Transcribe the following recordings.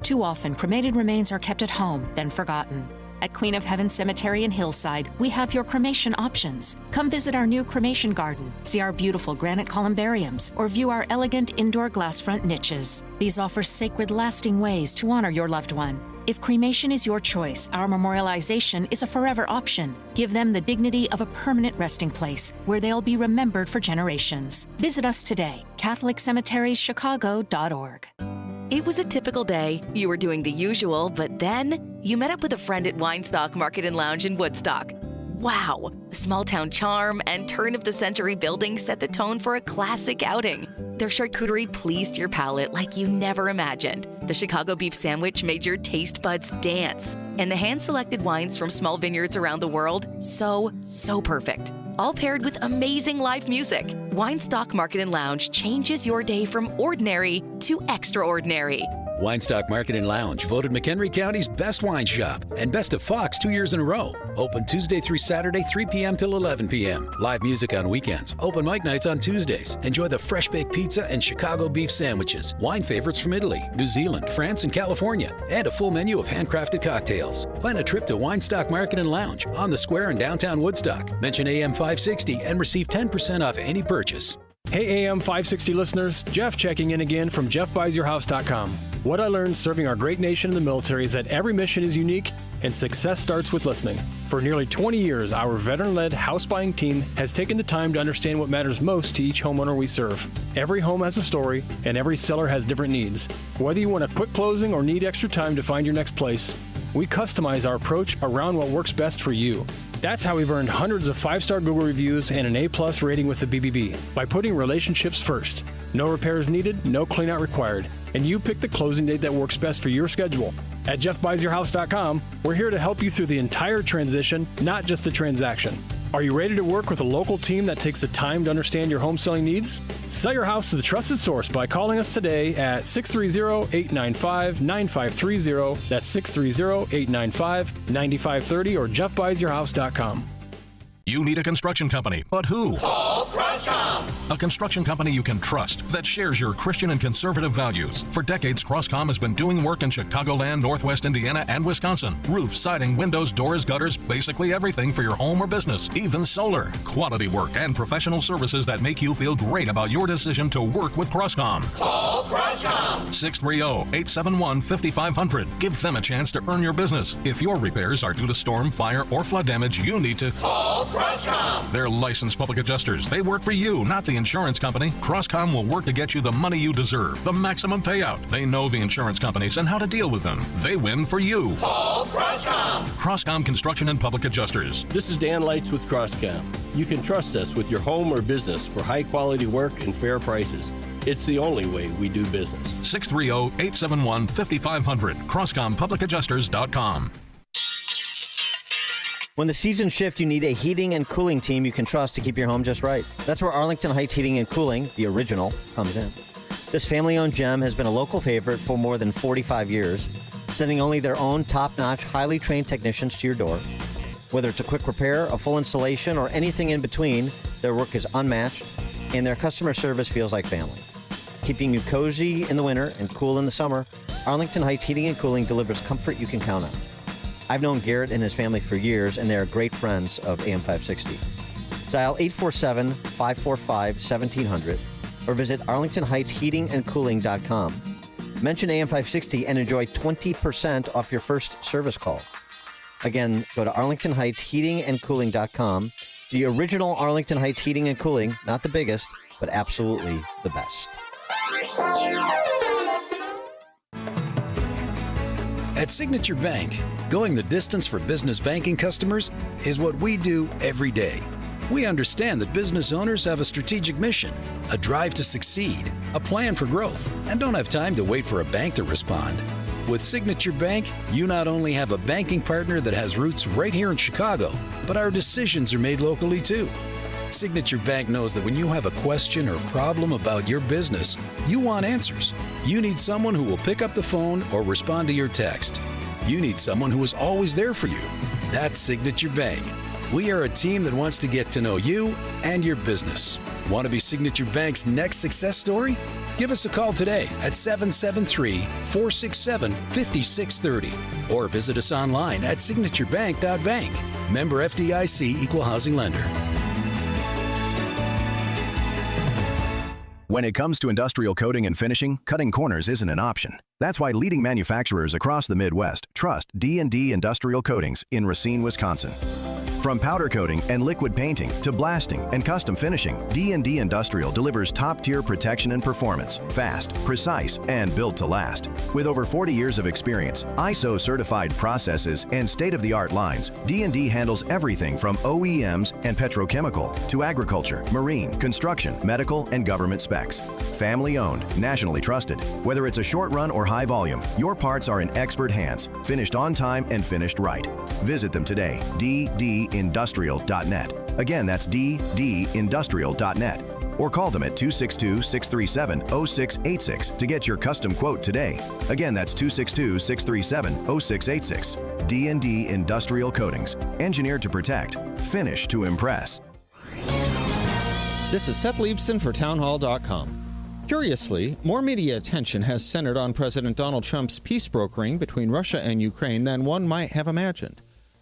Too often, cremated remains are kept at home, then forgotten. At Queen of Heaven Cemetery in Hillside, we have your cremation options. Come visit our new cremation garden, see our beautiful granite columbariums, or view our elegant indoor glass front niches. These offer sacred, lasting ways to honor your loved one. If cremation is your choice, our memorialization is a forever option. Give them the dignity of a permanent resting place where they'll be remembered for generations. Visit us today, CatholicCemeteriesChicago.org. It was a typical day. You were doing the usual, but then you met up with a friend at Winestock Market and Lounge in Woodstock. Wow! The small-town charm and turn-of-the-century building set the tone for a classic outing. Their charcuterie pleased your palate like you never imagined. The Chicago beef sandwich made your taste buds dance. And the hand-selected wines from small vineyards around the world, so perfect. All paired with amazing live music. Winestock Market and Lounge changes your day from ordinary to extraordinary. Winestock Market and Lounge, voted McHenry County's best wine shop and best of Fox 2 years in a row. Open Tuesday through Saturday, 3 p.m. till 11 p.m. Live music on weekends. Open mic nights on Tuesdays. Enjoy the fresh baked pizza and Chicago beef sandwiches. Wine favorites from Italy, New Zealand, France, and California. And a full menu of handcrafted cocktails. Plan a trip to Winestock Market and Lounge on the square in downtown Woodstock. Mention AM 560 and receive 10% off any purchase. Hey AM 560 listeners, Jeff checking in again from JeffBuysYourHouse.com. What I learned serving our great nation in the military is that every mission is unique and success starts with listening. For nearly 20 years, our veteran-led house buying team has taken the time to understand what matters most to each homeowner we serve. Every home has a story and every seller has different needs. Whether you want a quick closing or need extra time to find your next place, we customize our approach around what works best for you. That's how we've earned hundreds of 5-star Google reviews and an A+ rating with the BBB, by putting relationships first. No repairs needed, no cleanout required, and you pick the closing date that works best for your schedule. At JeffBuysYourHouse.com, we're here to help you through the entire transition, not just the transaction. Are you ready to work with a local team that takes the time to understand your home selling needs? Sell your house to the trusted source by calling us today at 630-895-9530. That's 630-895-9530 or JeffBuysYourHouse.com. You need a construction company, but who? Call CrossCom. A construction company you can trust that shares your Christian and conservative values. For decades, CrossCom has been doing work in Chicagoland, Northwest Indiana, and Wisconsin. Roof, siding, windows, doors, gutters, basically everything for your home or business, even solar. Quality work and professional services that make you feel great about your decision to work with CrossCom. Call CrossCom. 630-871-5500. Give them a chance to earn your business. If your repairs are due to storm, fire, or flood damage, you need to call CrossCom. They're licensed public adjusters. They work for you, not the insurance company. CrossCom will work to get you the money you deserve, the maximum payout. They know the insurance companies and how to deal with them. They win for you. Call CrossCom. CrossCom Construction and Public Adjusters. This is Dan Lights with CrossCom. You can trust us with your home or business for high-quality work and fair prices. It's the only way we do business. 630-871-5500. CrossComPublicAdjusters.com. When the seasons shift, you need a heating and cooling team you can trust to keep your home just right. That's where Arlington Heights Heating and Cooling, the original, comes in. This family-owned gem has been a local favorite for more than 45 years, sending only their own top-notch, highly trained technicians to your door. Whether it's a quick repair, a full installation, or anything in between, their work is unmatched, and their customer service feels like family. Keeping you cozy in the winter and cool in the summer, Arlington Heights Heating and Cooling delivers comfort you can count on. I've known Garrett and his family for years, and they are great friends of AM 560. Dial 847-545-1700 or visit ArlingtonHeightsHeatingandCooling.com. Mention AM 560 and enjoy 20% off your first service call. Again, go to ArlingtonHeightsHeatingandCooling.com. The original Arlington Heights Heating and Cooling, not the biggest, but absolutely the best. At Signature Bank, going the distance for business banking customers is what we do every day. We understand that business owners have a strategic mission, a drive to succeed, a plan for growth, and don't have time to wait for a bank to respond. With Signature Bank, you not only have a banking partner that has roots right here in Chicago, but our decisions are made locally too. Signature Bank knows that when you have a question or problem about your business, you want answers. You need someone who will pick up the phone or respond to your text. You need someone who is always there for you. That's Signature Bank. We are a team that wants to get to know you and your business. Want to be Signature Bank's next success story? Give us a call today at 773-467-5630 or visit us online at signaturebank.bank. Member FDIC, Equal Housing Lender. When it comes to industrial coating and finishing, cutting corners isn't an option. That's why leading manufacturers across the Midwest trust D&D Industrial Coatings in Racine, Wisconsin. From powder coating and liquid painting to blasting and custom finishing, D&D Industrial delivers top-tier protection and performance, fast, precise, and built to last. With over 40 years of experience, ISO-certified processes, and state-of-the-art lines, D&D handles everything from OEMs and petrochemical to agriculture, marine, construction, medical, and government specs. Family-owned, nationally trusted. Whether it's a short run or high volume, your parts are in expert hands, finished on time and finished right. Visit them today, ddindustrial.net. Again, that's ddindustrial.net. Or call them at 262-637-0686 to get your custom quote today. Again, that's 262-637-0686. D&D Industrial Coatings. Engineered to protect. Finished to impress. This is Seth Leibson for townhall.com. Curiously, more media attention has centered on President Donald Trump's peace brokering between Russia and Ukraine than one might have imagined.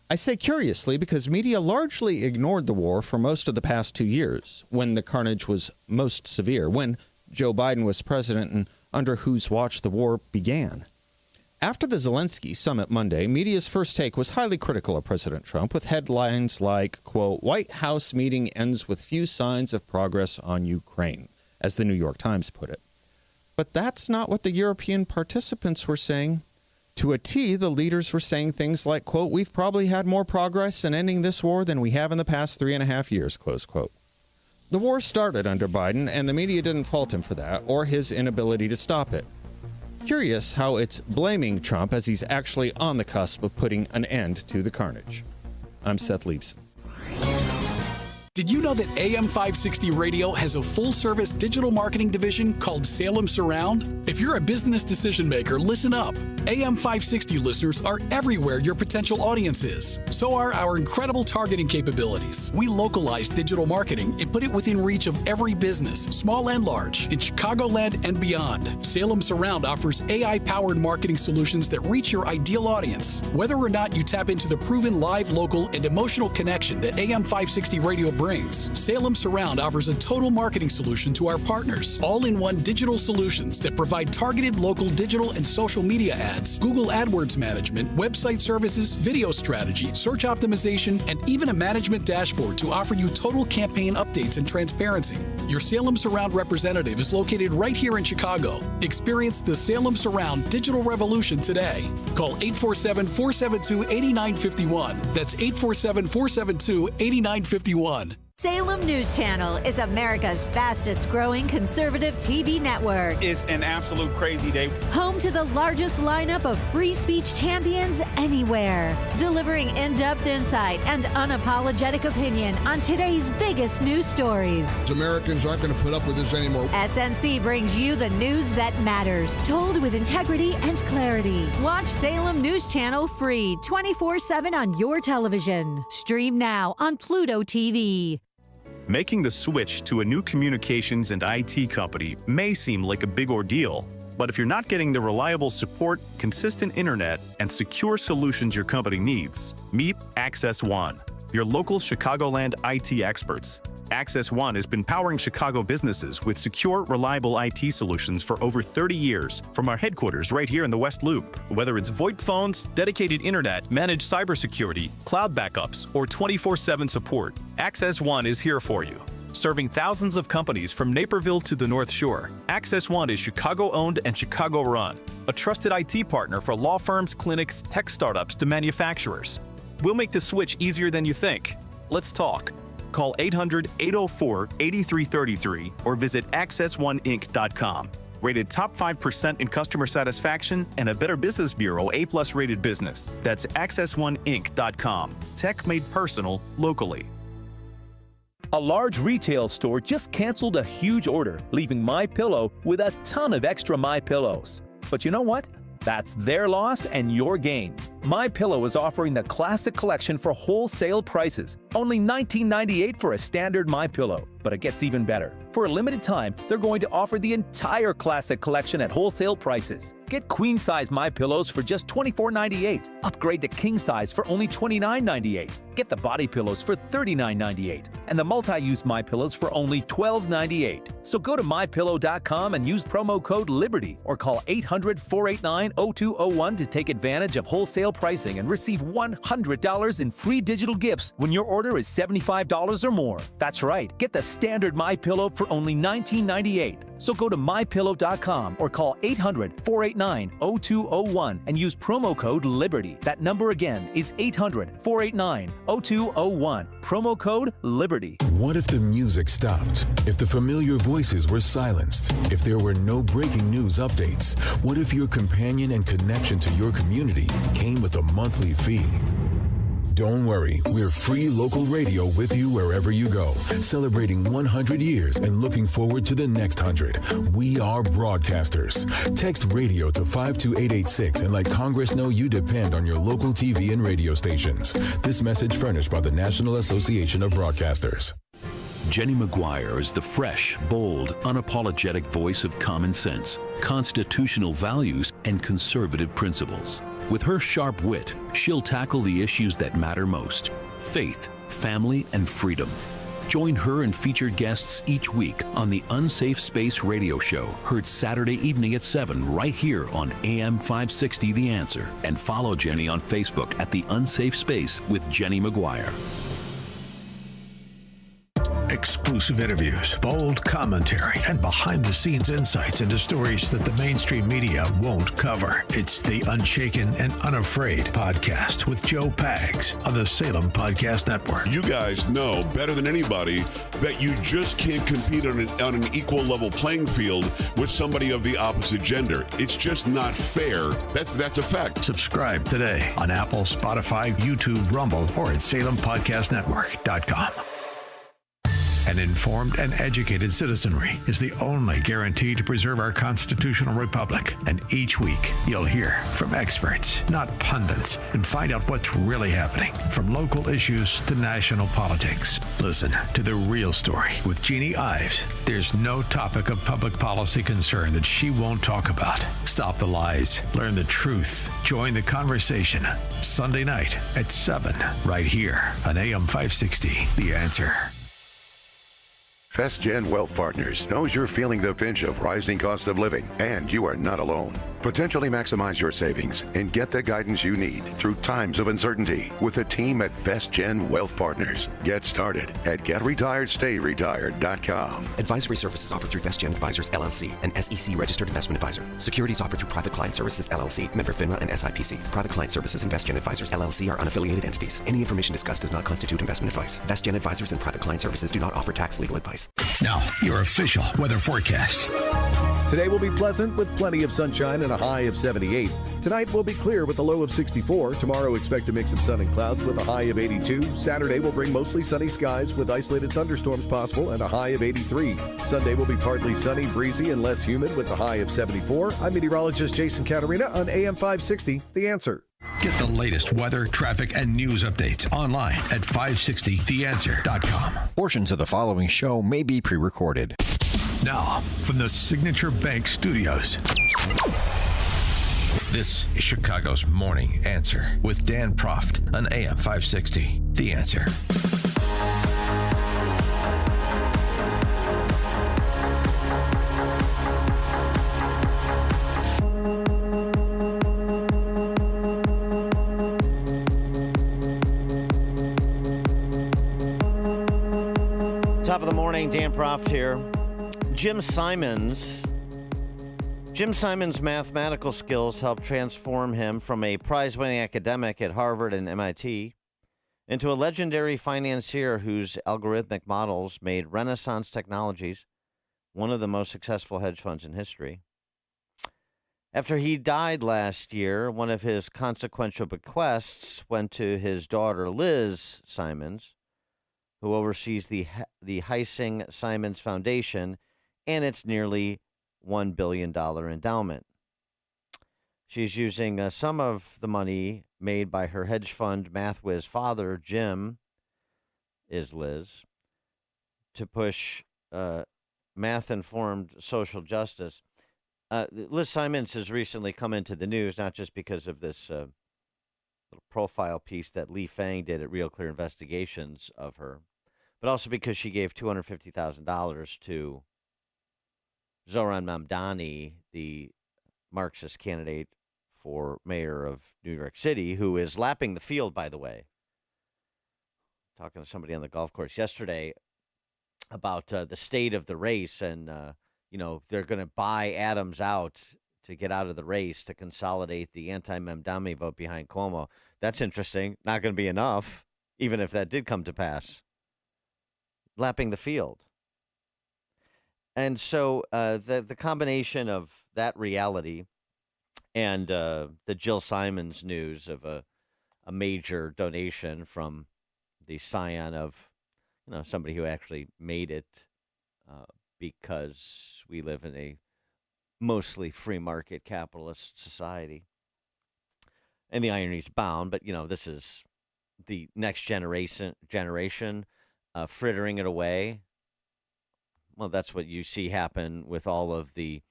I say curiously because media largely ignored the war for most of the past 2 years, when the carnage was most severe, when Joe Biden was president and under whose watch the war began. After the Zelensky summit Monday, media's first take was highly critical of President Trump, with headlines like, quote, "White House meeting ends with few signs of progress on Ukraine," as the New York Times put it. But that's not what the European participants were saying. To a T, the leaders were saying things like, quote, "We've probably had more progress in ending this war than we have in the past 3.5 years," close quote. The war started under Biden, and the media didn't fault him for that or his inability to stop it. Curious how it's blaming Trump as he's actually on the cusp of putting an end to the carnage. I'm Seth Leibson. Did you know that AM 560 Radio has a full-service digital marketing division called Salem Surround? If you're a business decision maker, listen up. AM 560 listeners are everywhere your potential audience is. So are our incredible targeting capabilities. We localize digital marketing and put it within reach of every business, small and large, in Chicagoland and beyond. Salem Surround offers AI-powered marketing solutions that reach your ideal audience. Whether or not you tap into the proven live, local, and emotional connection that AM 560 Radio brings, Salem Surround offers a total marketing solution to our partners, all-in-one digital solutions that provide targeted local digital and social media ads, Google AdWords management, website services, video strategy, search optimization, and even a management dashboard to offer you total campaign updates and transparency. Your Salem Surround representative is located right here in Chicago. Experience the Salem Surround digital revolution today. Call 847-472-8951. That's 847-472-8951. Salem News Channel is America's fastest growing conservative TV network. It's an absolute crazy day. Home to the largest lineup of free speech champions anywhere. Delivering in-depth insight and unapologetic opinion on today's biggest news stories. Americans aren't going to put up with this anymore. SNC brings you the news that matters, told with integrity and clarity. Watch Salem News Channel free 24/7 on your television. Stream now on Pluto TV. Making the switch to a new communications and IT company may seem like a big ordeal, but if you're not getting the reliable support, consistent internet, and secure solutions your company needs, meet Access One, your local Chicagoland IT experts. Access One has been powering Chicago businesses with secure, reliable IT solutions for over 30 years from our headquarters right here in the West Loop. Whether it's VoIP phones, dedicated internet, managed cybersecurity, cloud backups, or 24/7 support, Access One is here for you. Serving thousands of companies from Naperville to the North Shore, Access One is Chicago-owned and Chicago-run, a trusted IT partner for law firms, clinics, tech startups to manufacturers. We'll make the switch easier than you think. Let's talk. Call 800-804-8333 or visit accessoneInc.com. Rated top 5% in customer satisfaction and a Better Business Bureau A+ rated business. That's accessoneInc.com. Tech made personal locally. A large retail store just canceled a huge order, leaving MyPillow with a ton of extra MyPillows. But you know what? That's their loss and your gain. MyPillow is offering the Classic Collection for wholesale prices. Only $19.98 for a standard MyPillow. But it gets even better. For a limited time, they're going to offer the entire Classic Collection at wholesale prices. Get queen-size MyPillows for just $24.98. Upgrade to king-size for only $29.98. Get the body pillows for $39.98. And the multi-use MyPillows for only $12.98. So go to MyPillow.com and use promo code LIBERTY or call 800-489-0201 to take advantage of wholesale pricing and receive $100 in free digital gifts when your order is $75 or more. That's right. Get the standard MyPillow for only $19.98. So go to MyPillow.com or call 800-489-0201 and use promo code LIBERTY. That number again is 800-489-0201. Promo code LIBERTY. What if the music stopped? If the familiar voices were silenced? If there were no breaking news updates? What if your companion and connection to your community came with a monthly fee? Don't worry, we're free local radio with you wherever you go, celebrating 100 years and looking forward to the next 100. We are broadcasters. Text radio to 52886 and let Congress know you depend on your local TV and radio stations. This message furnished by the National Association of Broadcasters. Jenny McGuire is the fresh, bold, unapologetic voice of common sense, constitutional values, and conservative principles. With her sharp wit, she'll tackle the issues that matter most: faith, family, and freedom. Join her and featured guests each week on the Unsafe Space radio show, heard Saturday evening at 7 right here on AM 560 The Answer. And follow Jenny on Facebook at The Unsafe Space with Jenny McGuire. Exclusive interviews, bold commentary, and behind-the-scenes insights into stories that the mainstream media won't cover. It's the Unshaken and Unafraid podcast with Joe Pags on the Salem Podcast Network. You guys know better than anybody that you just can't compete on an equal level playing field with somebody of the opposite gender. It's just not fair. That's a fact. Subscribe today on Apple, Spotify, YouTube, Rumble, or at SalemPodcastNetwork.com. An informed and educated citizenry is the only guarantee to preserve our constitutional republic. And each week, you'll hear from experts, not pundits, and find out what's really happening, from local issues to national politics. Listen to The Real Story with Jeannie Ives. There's no topic of public policy concern that she won't talk about. Stop the lies. Learn the truth. Join the conversation. Sunday night at 7, right here on AM 560, The Answer. Bestgen Wealth Partners knows you're feeling the pinch of rising cost of living, and you are not alone. Potentially maximize your savings and get the guidance you need through times of uncertainty with a team at Bestgen Wealth Partners. Get started at GetRetiredStayRetired.com. Advisory services offered through Bestgen Advisors, LLC, an SEC registered investment advisor. Securities offered through Private Client Services, LLC, member FINRA and SIPC. Private Client Services and Bestgen Advisors, LLC are unaffiliated entities. Any information discussed does not constitute investment advice. Bestgen Advisors and Private Client Services do not offer tax legal advice. Now, your official weather forecast. Today will be pleasant with plenty of sunshine and a high of 78. Tonight will be clear with a low of 64. Tomorrow expect a mix of sun and clouds with a high of 82. Saturday will bring mostly sunny skies with isolated thunderstorms possible and a high of 83. Sunday will be partly sunny, breezy, and less humid with a high of 74. I'm meteorologist Jason Caterina on AM 560, The Answer. Get the latest weather, traffic, and news updates online at 560theanswer.com. Portions of the following show may be pre-recorded. Now, from the Signature Bank Studios, this is Chicago's Morning Answer with Dan Proft on AM 560, The Answer. Top of the morning, Dan Proft here. Jim Simon's mathematical skills helped transform him from a prize-winning academic at Harvard and MIT into a legendary financier whose algorithmic models made Renaissance Technologies one of the most successful hedge funds in history. After he died last year, one of his consequential bequests went to his daughter, Liz Simons, who oversees the Heising Simons Foundation and its nearly $1 billion endowment. She's using some of the money made by her hedge fund math whiz father, Jim, is Liz, to push math-informed social justice. Liz Simons has recently come into the news, not just because of this little profile piece that Lee Fang did at Real Clear Investigations of her, but also because she gave $250,000 to Zoran Mamdani, the Marxist candidate for mayor of New York City, who is lapping the field, by the way. Talking to somebody on the golf course yesterday about the state of the race, and, they're going to buy Adams out to get out of the race to consolidate the anti-Mamdani vote behind Cuomo. That's interesting. Not going to be enough, even if that did come to pass. Lapping the field. And so the combination of that reality and the Jill Simons news of a major donation from the scion of, somebody who actually made it because we live in a mostly free market capitalist society. And the irony's bound, but, this is the next generation frittering it away. Well, that's what you see happen with all of the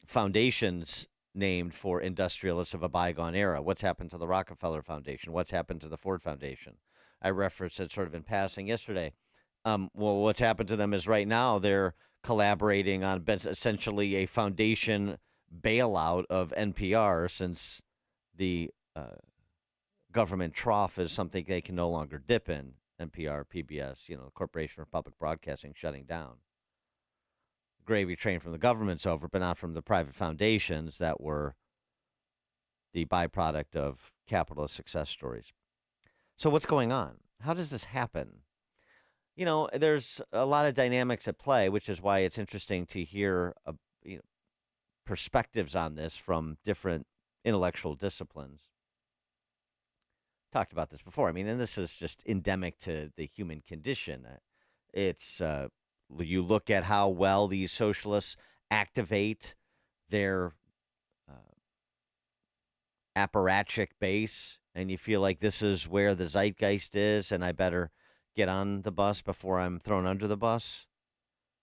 foundations named for industrialists of a bygone era. What's happened to the Rockefeller Foundation? What's happened to the Ford Foundation? I referenced it sort of in passing yesterday. Well, what's happened to them is right now they're collaborating on essentially a foundation bailout of NPR, since the government trough is something they can no longer dip in. NPR, PBS, Corporation for Public Broadcasting shutting down. Gravy train from the government's over, but not from the private foundations that were the byproduct of capitalist success stories. So what's going on? How does this happen? There's a lot of dynamics at play, which is why it's interesting to hear perspectives on this from different intellectual disciplines. Talked about this before. And this is just endemic to the human condition. It's you look at how well these socialists activate their apparatchik base, and you feel like this is where the zeitgeist is, and I better get on the bus before I'm thrown under the bus.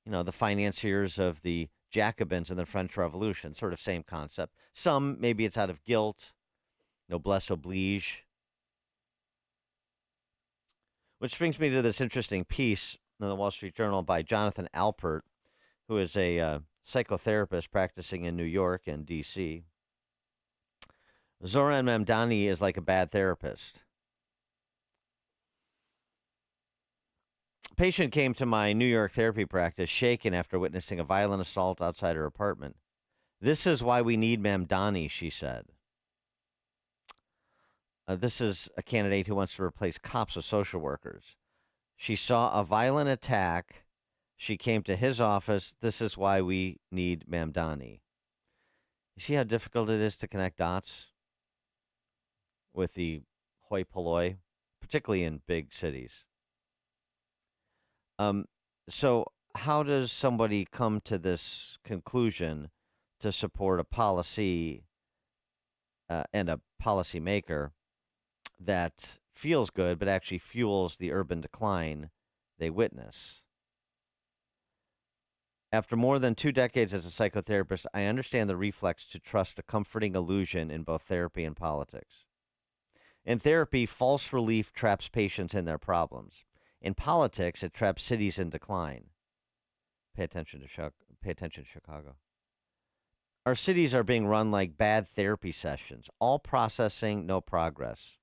The financiers of the Jacobins in the French Revolution, sort of same concept. Some, maybe it's out of guilt, noblesse oblige. Which brings me to this interesting piece in the Wall Street Journal by Jonathan Alpert, who is a psychotherapist practicing in New York and D.C. Zoran Mamdani is like a bad therapist. A patient came to my New York therapy practice shaken after witnessing a violent assault outside her apartment. This is why we need Mamdani, she said. This is a candidate who wants to replace cops with social workers. She saw a violent attack. She came to his office. This is why we need Mamdani. You see how difficult it is to connect dots with the hoi polloi, particularly in big cities. So how does somebody come to this conclusion to support a policy and a policymaker that feels good but actually fuels the urban decline they witness? After more than 2 decades as a psychotherapist, I understand the reflex to trust a comforting illusion in both therapy and politics. In therapy, false relief traps patients in their problems. In politics, it traps cities in decline. Pay attention to Chicago. Our cities are being run like bad therapy sessions. All processing, no progress.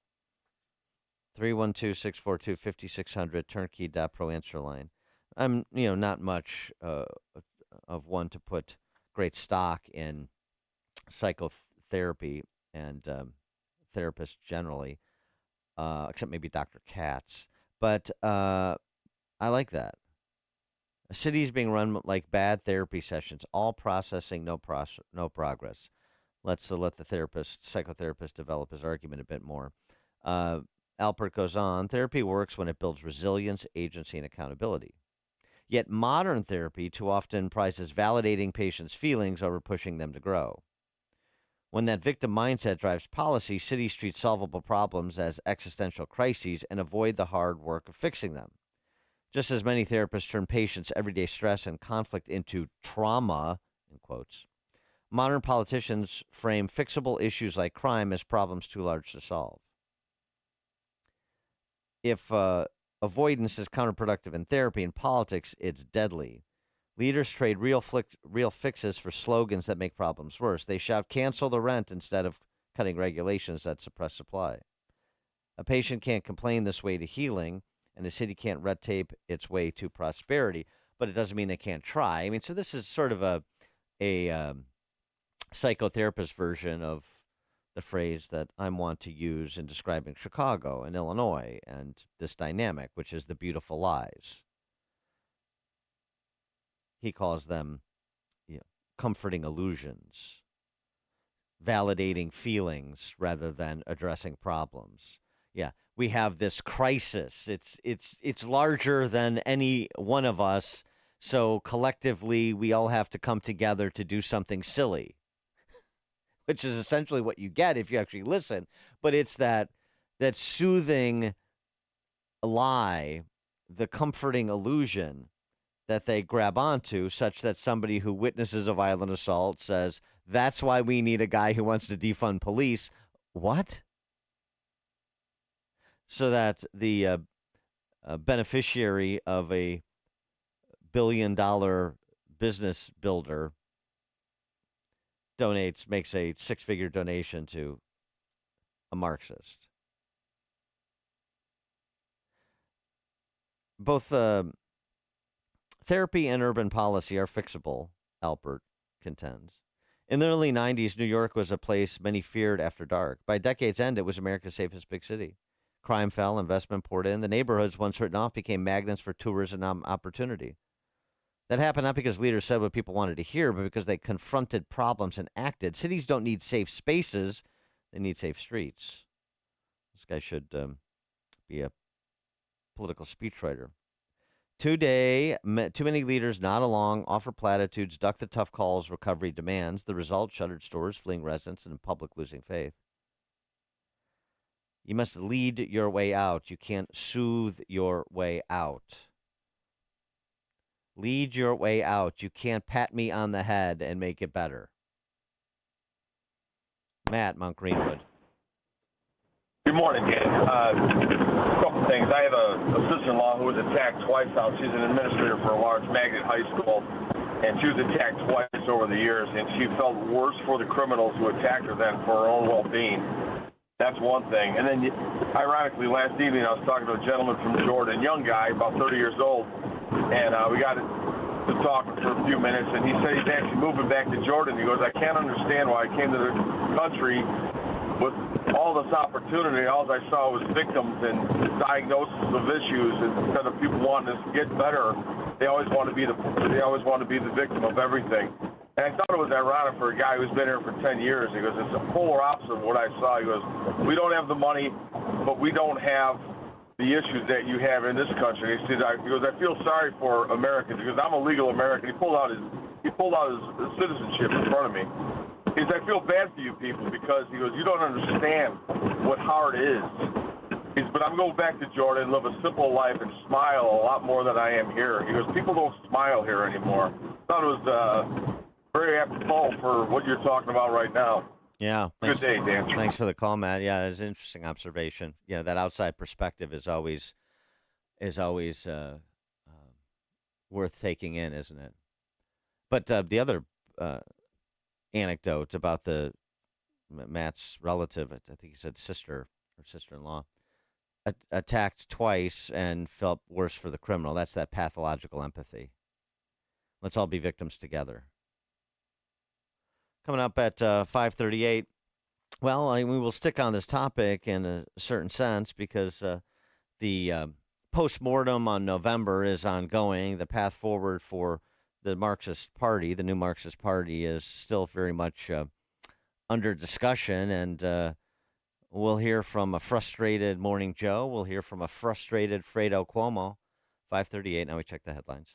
312-642-5600, turnkey.pro answer line. I'm, not much of one to put great stock in psychotherapy and therapists generally, except maybe Dr. Katz. But I like that. A city is being run like bad therapy sessions, all processing, no progress. Let's let the psychotherapist develop his argument a bit more. Alpert goes on, therapy works when it builds resilience, agency, and accountability. Yet modern therapy too often prizes validating patients' feelings over pushing them to grow. When that victim mindset drives policy, cities treat solvable problems as existential crises and avoid the hard work of fixing them. Just as many therapists turn patients' everyday stress and conflict into trauma, in quotes, modern politicians frame fixable issues like crime as problems too large to solve. If avoidance is counterproductive in therapy and politics, it's deadly. Leaders trade real fixes for slogans that make problems worse. They shout, cancel the rent, instead of cutting regulations that suppress supply. A patient can't complain this way to healing, and a city can't red tape its way to prosperity, but it doesn't mean they can't try. I mean, so this is sort of a psychotherapist version of the phrase that I want to use in describing Chicago and Illinois and this dynamic, which is the beautiful lies. He calls them comforting illusions, validating feelings rather than addressing problems. Yeah, we have this crisis. It's larger than any one of us, so collectively we all have to come together to do something silly, which is essentially what you get if you actually listen. But it's that soothing lie, the comforting illusion that they grab onto, such that somebody who witnesses a violent assault says, that's why we need a guy who wants to defund police. What? So that the beneficiary of a billion-dollar business builder makes a six-figure donation to a Marxist. Both therapy and urban policy are fixable, Alpert contends. In the early 90s, New York was a place many feared after dark. By decade's end, it was America's safest big city. Crime fell, investment poured in. The neighborhoods, once written off, became magnets for tourism opportunity. That happened not because leaders said what people wanted to hear, but because they confronted problems and acted. Cities don't need safe spaces. They need safe streets. This guy should be a political speechwriter. Today, too many leaders nod along, offer platitudes, duck the tough calls recovery demands. The result, shuttered stores, fleeing residents, and public losing faith. You must lead your way out. You can't soothe your way out. Lead your way out. You can't pat me on the head and make it better. Matt, Mount Greenwood. Good morning, gang. A couple things. I have a sister-in-law who was attacked twice now. She's an administrator for a large magnet high school, and she was attacked twice over the years, and she felt worse for the criminals who attacked her than for her own well-being. That's one thing. And then, ironically, last evening I was talking to a gentleman from Jordan, young guy, about 30 years old, and we got to talk for a few minutes, and he said he's actually moving back to Jordan. He goes, I can't understand why I came to the country with all this opportunity. All I saw was victims and diagnosis of issues instead of people wanting to get better. They always want to be the victim of everything. And I thought it was ironic for a guy who's been here for 10 years. He goes, it's a polar opposite of what I saw. He goes, we don't have the money, but we don't have the issues that you have in this country. He goes, I feel sorry for Americans because I'm a legal American. He pulled out his citizenship in front of me. He says, I feel bad for you people because, he goes, you don't understand what hard is. He says, but I'm going back to Jordan, live a simple life, and smile a lot more than I am here. He goes, people don't smile here anymore. I thought it was very apropos for what you're talking about right now. Yeah. Good day, Dan. Thanks for the call, Matt. Yeah, it's an interesting observation. You know, that outside perspective is always worth taking in, isn't it? But the other anecdote about Matt's relative, I think he said sister or sister-in-law, attacked twice and felt worse for the criminal. That's that pathological empathy. Let's all be victims together. Coming up at 5:38. Well, we will stick on this topic in a certain sense because the postmortem on November is ongoing. The path forward for the Marxist Party, the new Marxist Party, is still very much under discussion, and we'll hear from a frustrated Morning Joe. We'll hear from a frustrated Fredo Cuomo. 5:38. Now we check the headlines.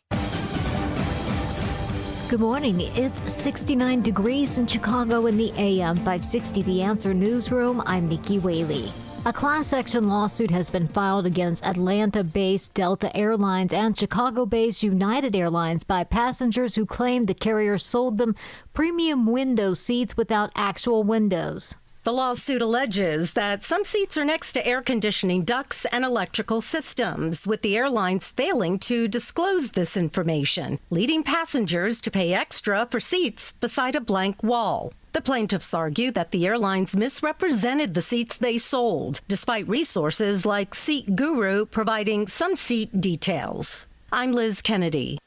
Good morning. It's 69 degrees in Chicago in the AM 560 The Answer newsroom. I'm Nikki Whaley. A class action lawsuit has been filed against Atlanta-based Delta Airlines and Chicago-based United Airlines by passengers who claim the carrier sold them premium window seats without actual windows. The lawsuit alleges that some seats are next to air conditioning ducts and electrical systems, with the airlines failing to disclose this information, leading passengers to pay extra for seats beside a blank wall. The plaintiffs argue that the airlines misrepresented the seats they sold, despite resources like Seat Guru providing some seat details. I'm Liz Kennedy.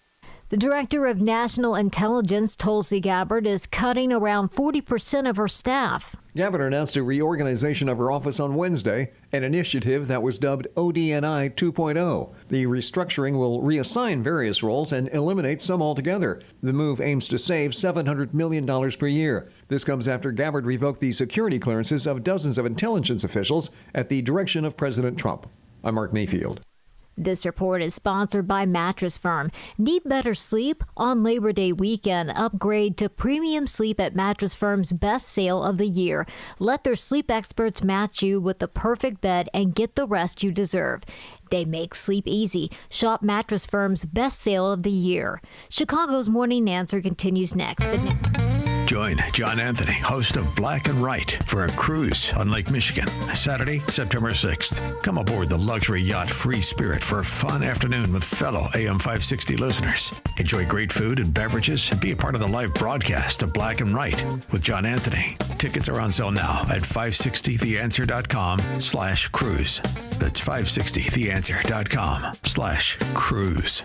The Director of National Intelligence, Tulsi Gabbard, is cutting around 40% of her staff. Gabbard announced a reorganization of her office on Wednesday, an initiative that was dubbed ODNI 2.0. The restructuring will reassign various roles and eliminate some altogether. The move aims to save $700 million per year. This comes after Gabbard revoked the security clearances of dozens of intelligence officials at the direction of President Trump. I'm Mark Mayfield. This report is sponsored by Mattress Firm. Need better sleep? On Labor Day weekend, upgrade to premium sleep at Mattress Firm's best sale of the year. Let their sleep experts match you with the perfect bed and get the rest you deserve. They make sleep easy. Shop Mattress Firm's best sale of the year. Chicago's Morning Answer continues next. Join John Anthony, host of Black and Right, for a cruise on Lake Michigan, Saturday, September 6th. Come aboard the luxury yacht Free Spirit for a fun afternoon with fellow AM 560 listeners. Enjoy great food and beverages and be a part of the live broadcast of Black and Right with John Anthony. Tickets are on sale now at 560theanswer.com/cruise. That's 560theanswer.com/cruise.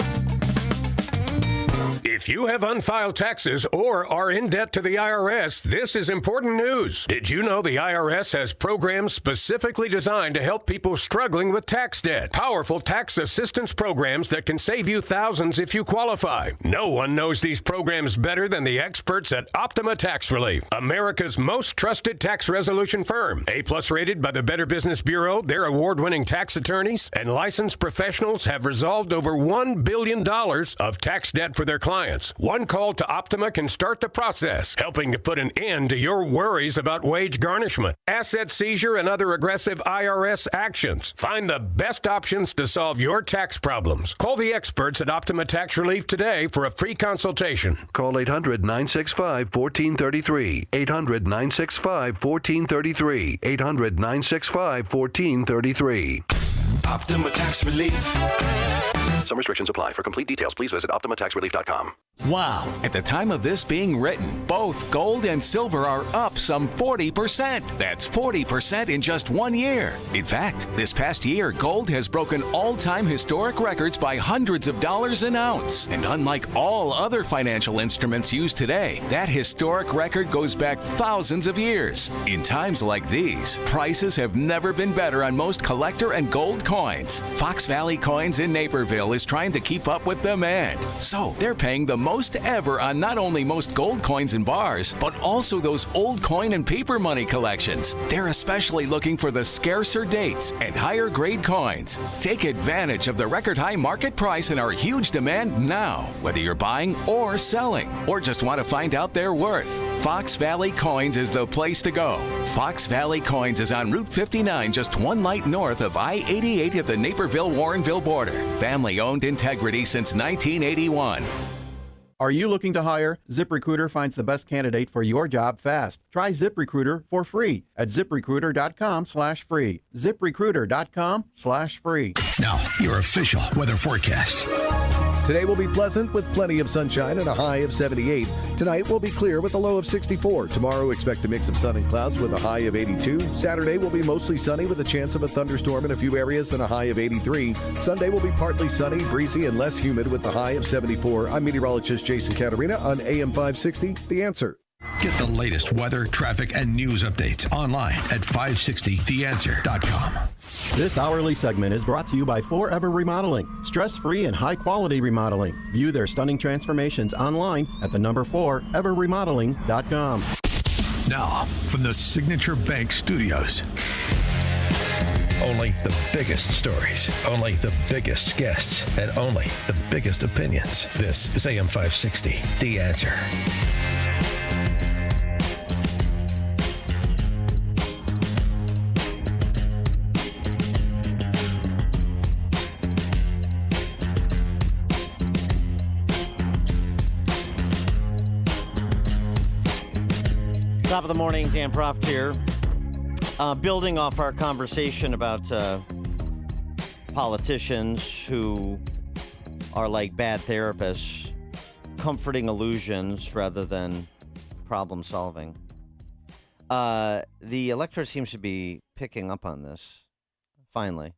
If you have unfiled taxes or are in debt to the IRS, this is important news. Did you know the IRS has programs specifically designed to help people struggling with tax debt? Powerful tax assistance programs that can save you thousands if you qualify. No one knows these programs better than the experts at Optima Tax Relief, America's most trusted tax resolution firm. A+ rated by the Better Business Bureau, their award-winning tax attorneys and licensed professionals have resolved over $1 billion of tax debt for their clients. One call to Optima can start the process, helping to put an end to your worries about wage garnishment, asset seizure, and other aggressive IRS actions. Find the best options to solve your tax problems. Call the experts at Optima Tax Relief today for a free consultation. Call 800-965-1433. 800-965-1433. 800-965-1433. Optima Tax Relief. Some restrictions apply. For complete details, please visit OptimaTaxRelief.com. Wow. At the time of this being written, both gold and silver are up some 40%. That's 40% in just 1 year. In fact, this past year, gold has broken all-time historic records by hundreds of dollars an ounce. And unlike all other financial instruments used today, that historic record goes back thousands of years. In times like these, prices have never been better on most collector and gold coins. Fox Valley Coins in Naperville is trying to keep up with demand. So they're paying the most ever on not only most gold coins and bars, but also those old coin and paper money collections. They're especially looking for the scarcer dates and higher grade coins. Take advantage of the record high market price and our huge demand now, whether you're buying or selling, or just want to find out their worth. Fox Valley Coins is the place to go. Fox Valley Coins is on Route 59, just one light north of I-88 at the Naperville-Warrenville border. Family-owned integrity since 1981. Are you looking to hire? ZipRecruiter finds the best candidate for your job fast. Try ZipRecruiter for free at ZipRecruiter.com/free. ZipRecruiter.com/free. Now, your official weather forecast. Today will be pleasant with plenty of sunshine and a high of 78. Tonight will be clear with a low of 64. Tomorrow, expect a mix of sun and clouds with a high of 82. Saturday will be mostly sunny with a chance of a thunderstorm in a few areas and a high of 83. Sunday will be partly sunny, breezy, and less humid with a high of 74. I'm meteorologist Jason Caterina on AM 560, The Answer. Get the latest weather, traffic, and news updates online at 560theanswer.com. This hourly segment is brought to you by Forever Remodeling. Stress-free and high-quality remodeling. View their stunning transformations online at the number 4everremodeling.com. Now, from the Signature Bank Studios. Only the biggest stories, only the biggest guests, and only the biggest opinions. This is AM 560, The Answer. Top of the morning, Dan Proft here. Building off our conversation about politicians who are like bad therapists, comforting illusions rather than problem solving. The electorate seems to be picking up on this, finally.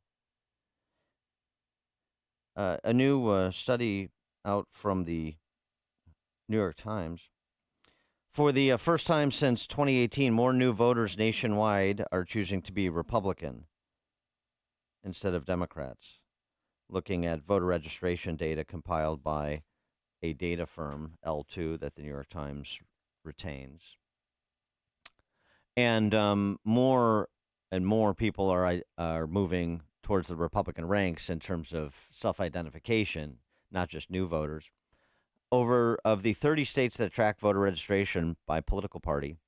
A new study out from the New York Times. For the first time since 2018, more new voters nationwide are choosing to be Republican instead of Democrats, looking at voter registration data compiled by a data firm, L2, that the New York Times retains. And more and more people are moving towards the Republican ranks in terms of self-identification, not just new voters. Of the 30 states that track voter registration by political party,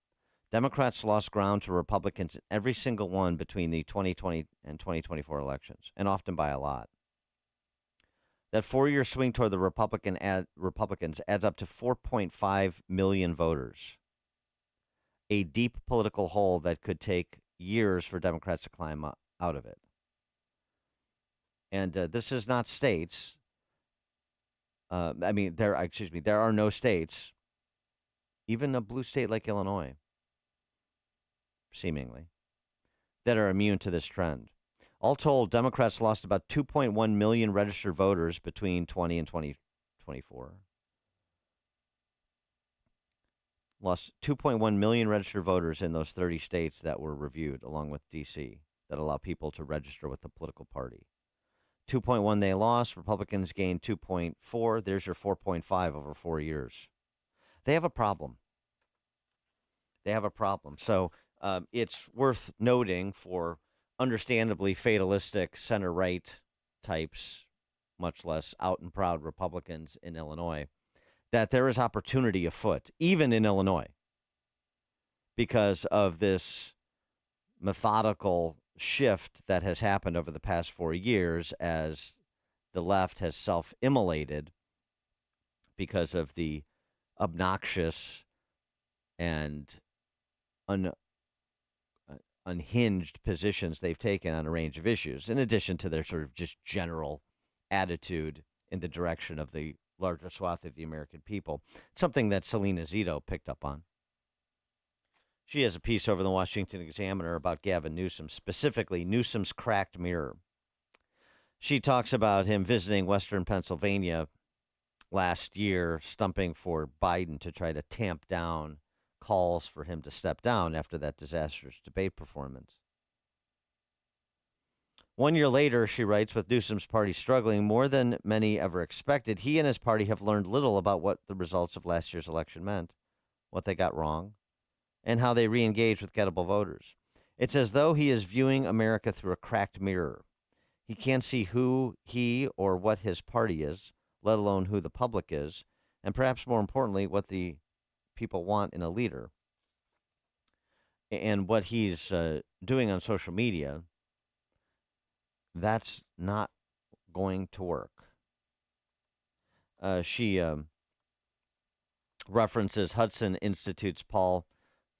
Democrats lost ground to Republicans in every single one between the 2020 and 2024 elections, and often by a lot. That 4-year swing toward the Republicans adds up to 4.5 million voters, a deep political hole that could take years for Democrats to climb out of it. And this is not states. There are no states, even a blue state like Illinois, seemingly, that are immune to this trend. All told, Democrats lost about 2.1 million registered voters between 20 and 2024. Lost 2.1 million registered voters in those 30 states that were reviewed, along with D.C., that allow people to register with the political party. 2.1 they lost. Republicans gained 2.4. There's your 4.5 over 4 years. They have a problem. So it's worth noting for understandably fatalistic center-right types, much less out and proud Republicans in Illinois, that there is opportunity afoot, even in Illinois, because of this methodical shift that has happened over the past 4 years as the left has self-immolated because of the obnoxious and unhinged positions they've taken on a range of issues, in addition to their sort of just general attitude in the direction of the larger swath of the American people, something that Selena Zito picked up on. She has a piece over the Washington Examiner about Gavin Newsom, specifically Newsom's cracked mirror. She talks about him visiting Western Pennsylvania last year, stumping for Biden to try to tamp down calls for him to step down after that disastrous debate performance. 1 year later, she writes, with Newsom's party struggling more than many ever expected, he and his party have learned little about what the results of last year's election meant, what they got wrong, and how they re-engage with gettable voters. It's as though he is viewing America through a cracked mirror. He can't see who he or what his party is, let alone who the public is, and perhaps more importantly, what the people want in a leader. And what he's doing on social media, that's not going to work. She references Hudson Institute's Paul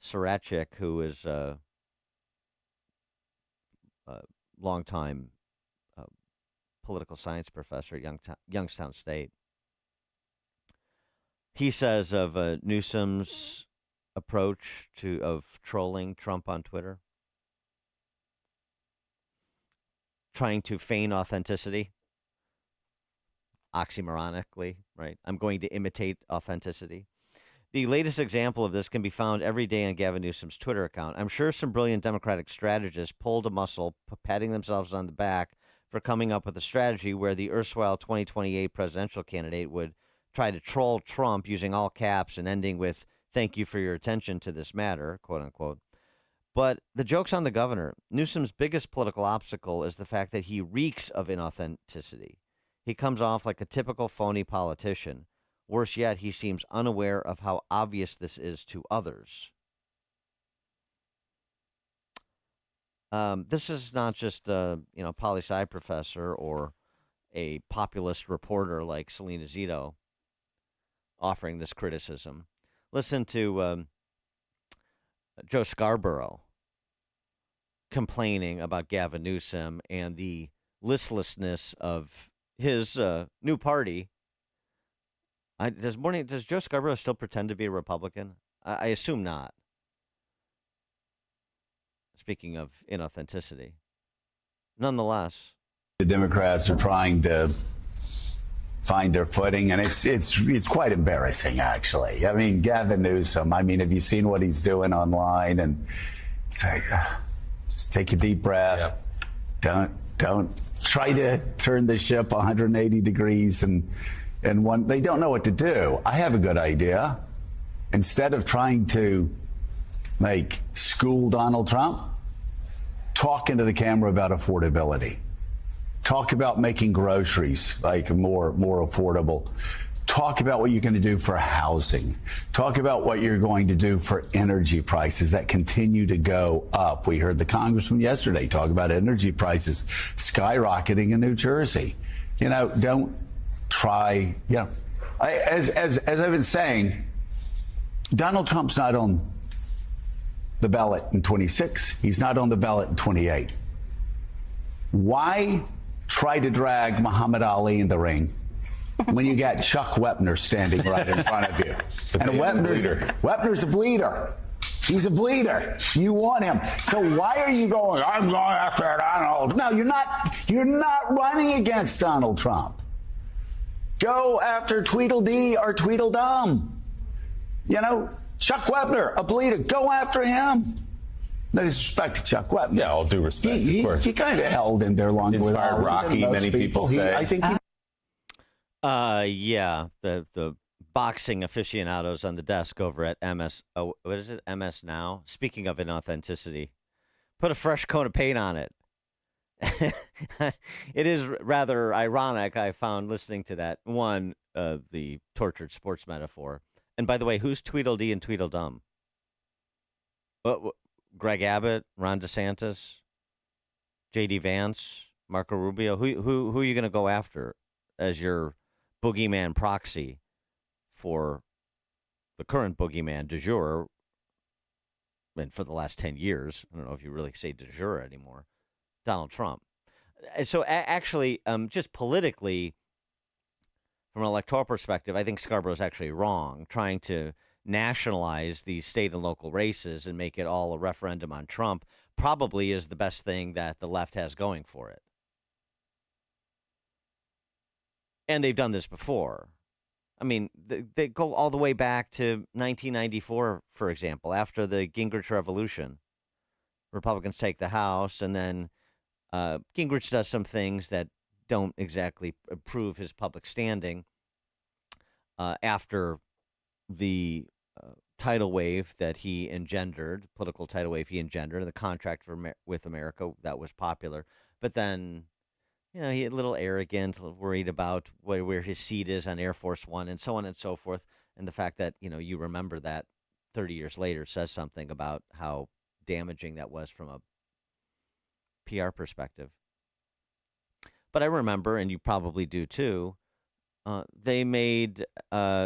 Sarachik, who is a longtime political science professor at Youngstown State. He says of Newsom's approach of trolling Trump on Twitter, trying to feign authenticity, oxymoronically, right? I'm going to imitate authenticity. The latest example of this can be found every day on Gavin Newsom's Twitter account. I'm sure some brilliant Democratic strategists pulled a muscle, patting themselves on the back for coming up with a strategy where the erstwhile 2028 presidential candidate would try to troll Trump using all caps and ending with, "Thank you for your attention to this matter," quote unquote. But the joke's on the governor. Newsom's biggest political obstacle is the fact that he reeks of inauthenticity. He comes off like a typical phony politician. Worse yet, he seems unaware of how obvious this is to others. This is not just a poli-sci professor or a populist reporter like Selena Zito offering this criticism. Listen to Joe Scarborough complaining about Gavin Newsom and the listlessness of his new party. Does Joe Scarborough still pretend to be a Republican? I assume not. Speaking of inauthenticity. Nonetheless, the Democrats are trying to find their footing, and it's quite embarrassing, actually. I mean, Gavin Newsom, have you seen what he's doing online? And it's like, just take a deep breath. Yeah. Don't try to turn the ship 180 degrees and they don't know what to do. I have a good idea. Instead of trying to school Donald Trump, talk into the camera about affordability. Talk about making groceries more affordable. Talk about what you're going to do for housing. Talk about what you're going to do for energy prices that continue to go up. We heard the congressman yesterday talk about energy prices skyrocketing in New Jersey. Don't try. As I've been saying, Donald Trump's not on the ballot in 26. He's not on the ballot in 28. Why try to drag Muhammad Ali in the ring when you got Chuck Wepner standing right in front of you? And Wepner's a bleeder. He's a bleeder. You want him. So why are you going, I'm going after Donald? No, you're not. You're not running against Donald Trump. Go after Tweedledee or Tweedledum. Chuck Wepner, a bleeder. Go after him. No disrespect to Chuck Wepner. Yeah, all due respect, of course. He kind of held in there long with Inspired Rocky, many people say. I think the boxing aficionados on the desk over at MS, what is it, MS Now? Speaking of inauthenticity, put a fresh coat of paint on it. It is rather ironic, I found, listening to that one, the tortured sports metaphor. And by the way, who's Tweedledee and Tweedledum? Greg Abbott, Ron DeSantis, J.D. Vance, Marco Rubio. Who are you going to go after as your boogeyman proxy for the current boogeyman du jour? And for the last 10 years, I don't know if you really say du jour anymore, Donald Trump. So actually, just politically, from an electoral perspective, I think Scarborough's actually wrong, trying to nationalize these state and local races and make it all a referendum on Trump probably is the best thing that the left has going for it. And they've done this before. I mean, they go all the way back to 1994, for example, after the Gingrich Revolution. Republicans take the House, and then Gingrich does some things that don't exactly prove his public standing after the tidal wave that he engendered, political tidal wave he engendered, the contract with America that was popular. But then, he had a little arrogant, a little worried about where his seat is on Air Force One and so on and so forth. And the fact that, you remember that 30 years later says something about how damaging that was from a PR perspective. But I remember, and you probably do too, they made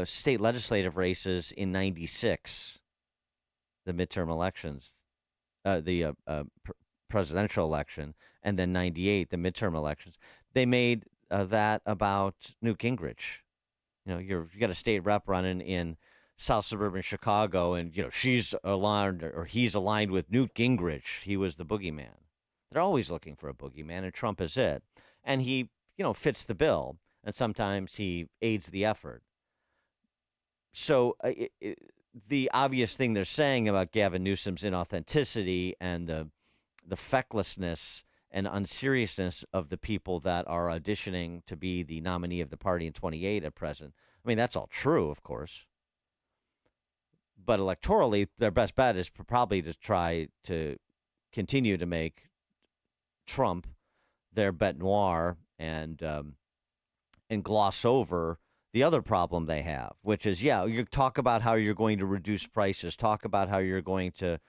state legislative races in 96, the midterm elections, the presidential election, and then 98, the midterm elections. They made that about Newt Gingrich. You got a state rep running in South suburban Chicago, and she's aligned or he's aligned with Newt Gingrich. He was the boogeyman. They're always looking for a boogeyman, and Trump is it. And he, fits the bill, and sometimes he aids the effort. So the obvious thing they're saying about Gavin Newsom's inauthenticity and the fecklessness and unseriousness of the people that are auditioning to be the nominee of the party in 28 at present, I mean, that's all true, of course. But electorally, their best bet is probably to try to continue to make Trump their bête noire and gloss over the other problem they have, which is, you talk about how you're going to reduce prices, talk about how you're going to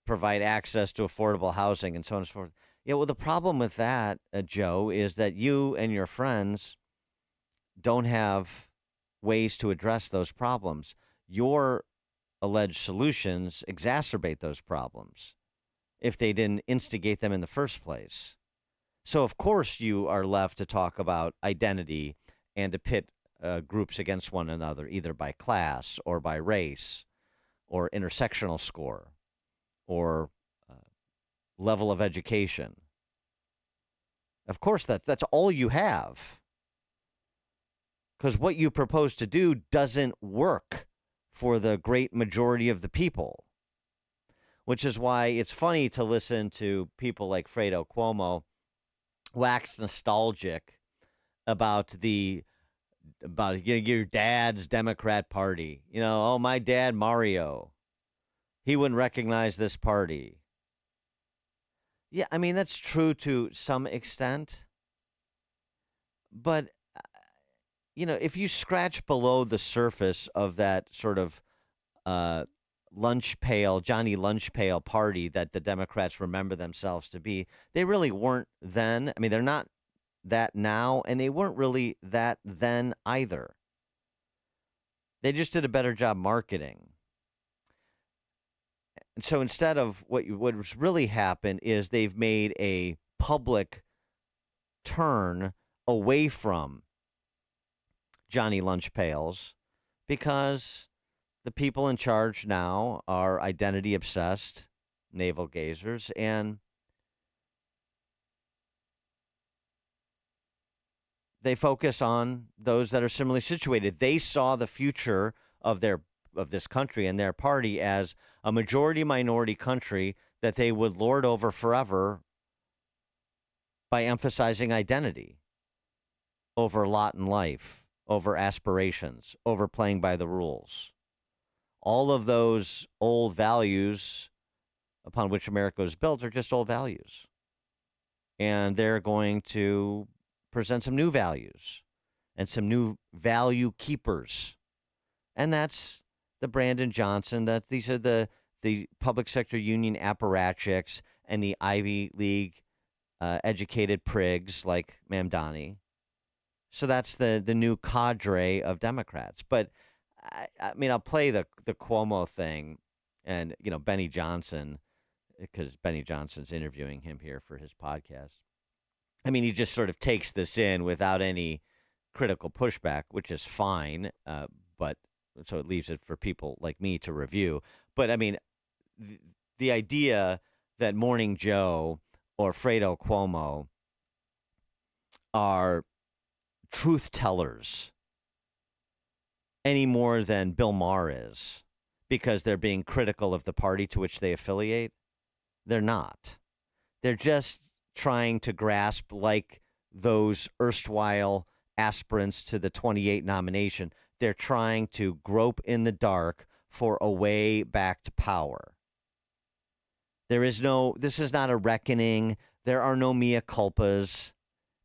provide access to affordable housing and so on and so forth. Yeah, well, the problem with that, Joe, is that you and your friends don't have ways to address those problems. Your alleged solutions exacerbate those problems if they didn't instigate them in the first place. So, of course, you are left to talk about identity and to pit groups against one another, either by class or by race or intersectional score or level of education. Of course, that's all you have. Because what you propose to do doesn't work for the great majority of the people. Which is why it's funny to listen to people like Fredo Cuomo wax nostalgic about your dad's Democrat Party. Oh, my dad, Mario, he wouldn't recognize this party. Yeah, I mean, that's true to some extent. But, if you scratch below the surface of that sort of Johnny Lunch Pail party that the Democrats remember themselves to be, they really weren't then. I mean, they're not that now, and they weren't really that then either. They just did a better job marketing. And so instead of what's really happened is they've made a public turn away from Johnny Lunch Pails because the people in charge now are identity obsessed navel gazers, and they focus on those that are similarly situated. They saw the future of this country and their party as a majority-minority country that they would lord over forever by emphasizing identity over lot in life, over aspirations, over playing by the rules. All of those old values upon which America was built are just old values. And they're going to present some new values and some new value keepers. And that's the Brandon Johnson, these are the public sector union apparatchiks and the Ivy League educated prigs like Mamdani. So that's the new cadre of Democrats. But I mean, I'll play the Cuomo thing and, Benny Johnson, because Benny Johnson's interviewing him here for his podcast. I mean, he just sort of takes this in without any critical pushback, which is fine. But so it leaves it for people like me to review. But I mean, the idea that Morning Joe or Fredo Cuomo are truth tellers any more than Bill Maher is because they're being critical of the party to which they affiliate, they're not. They're just trying to grasp, like those erstwhile aspirants to the 28 nomination, they're trying to grope in the dark for a way back to power. This is not a reckoning. There are no mea culpas.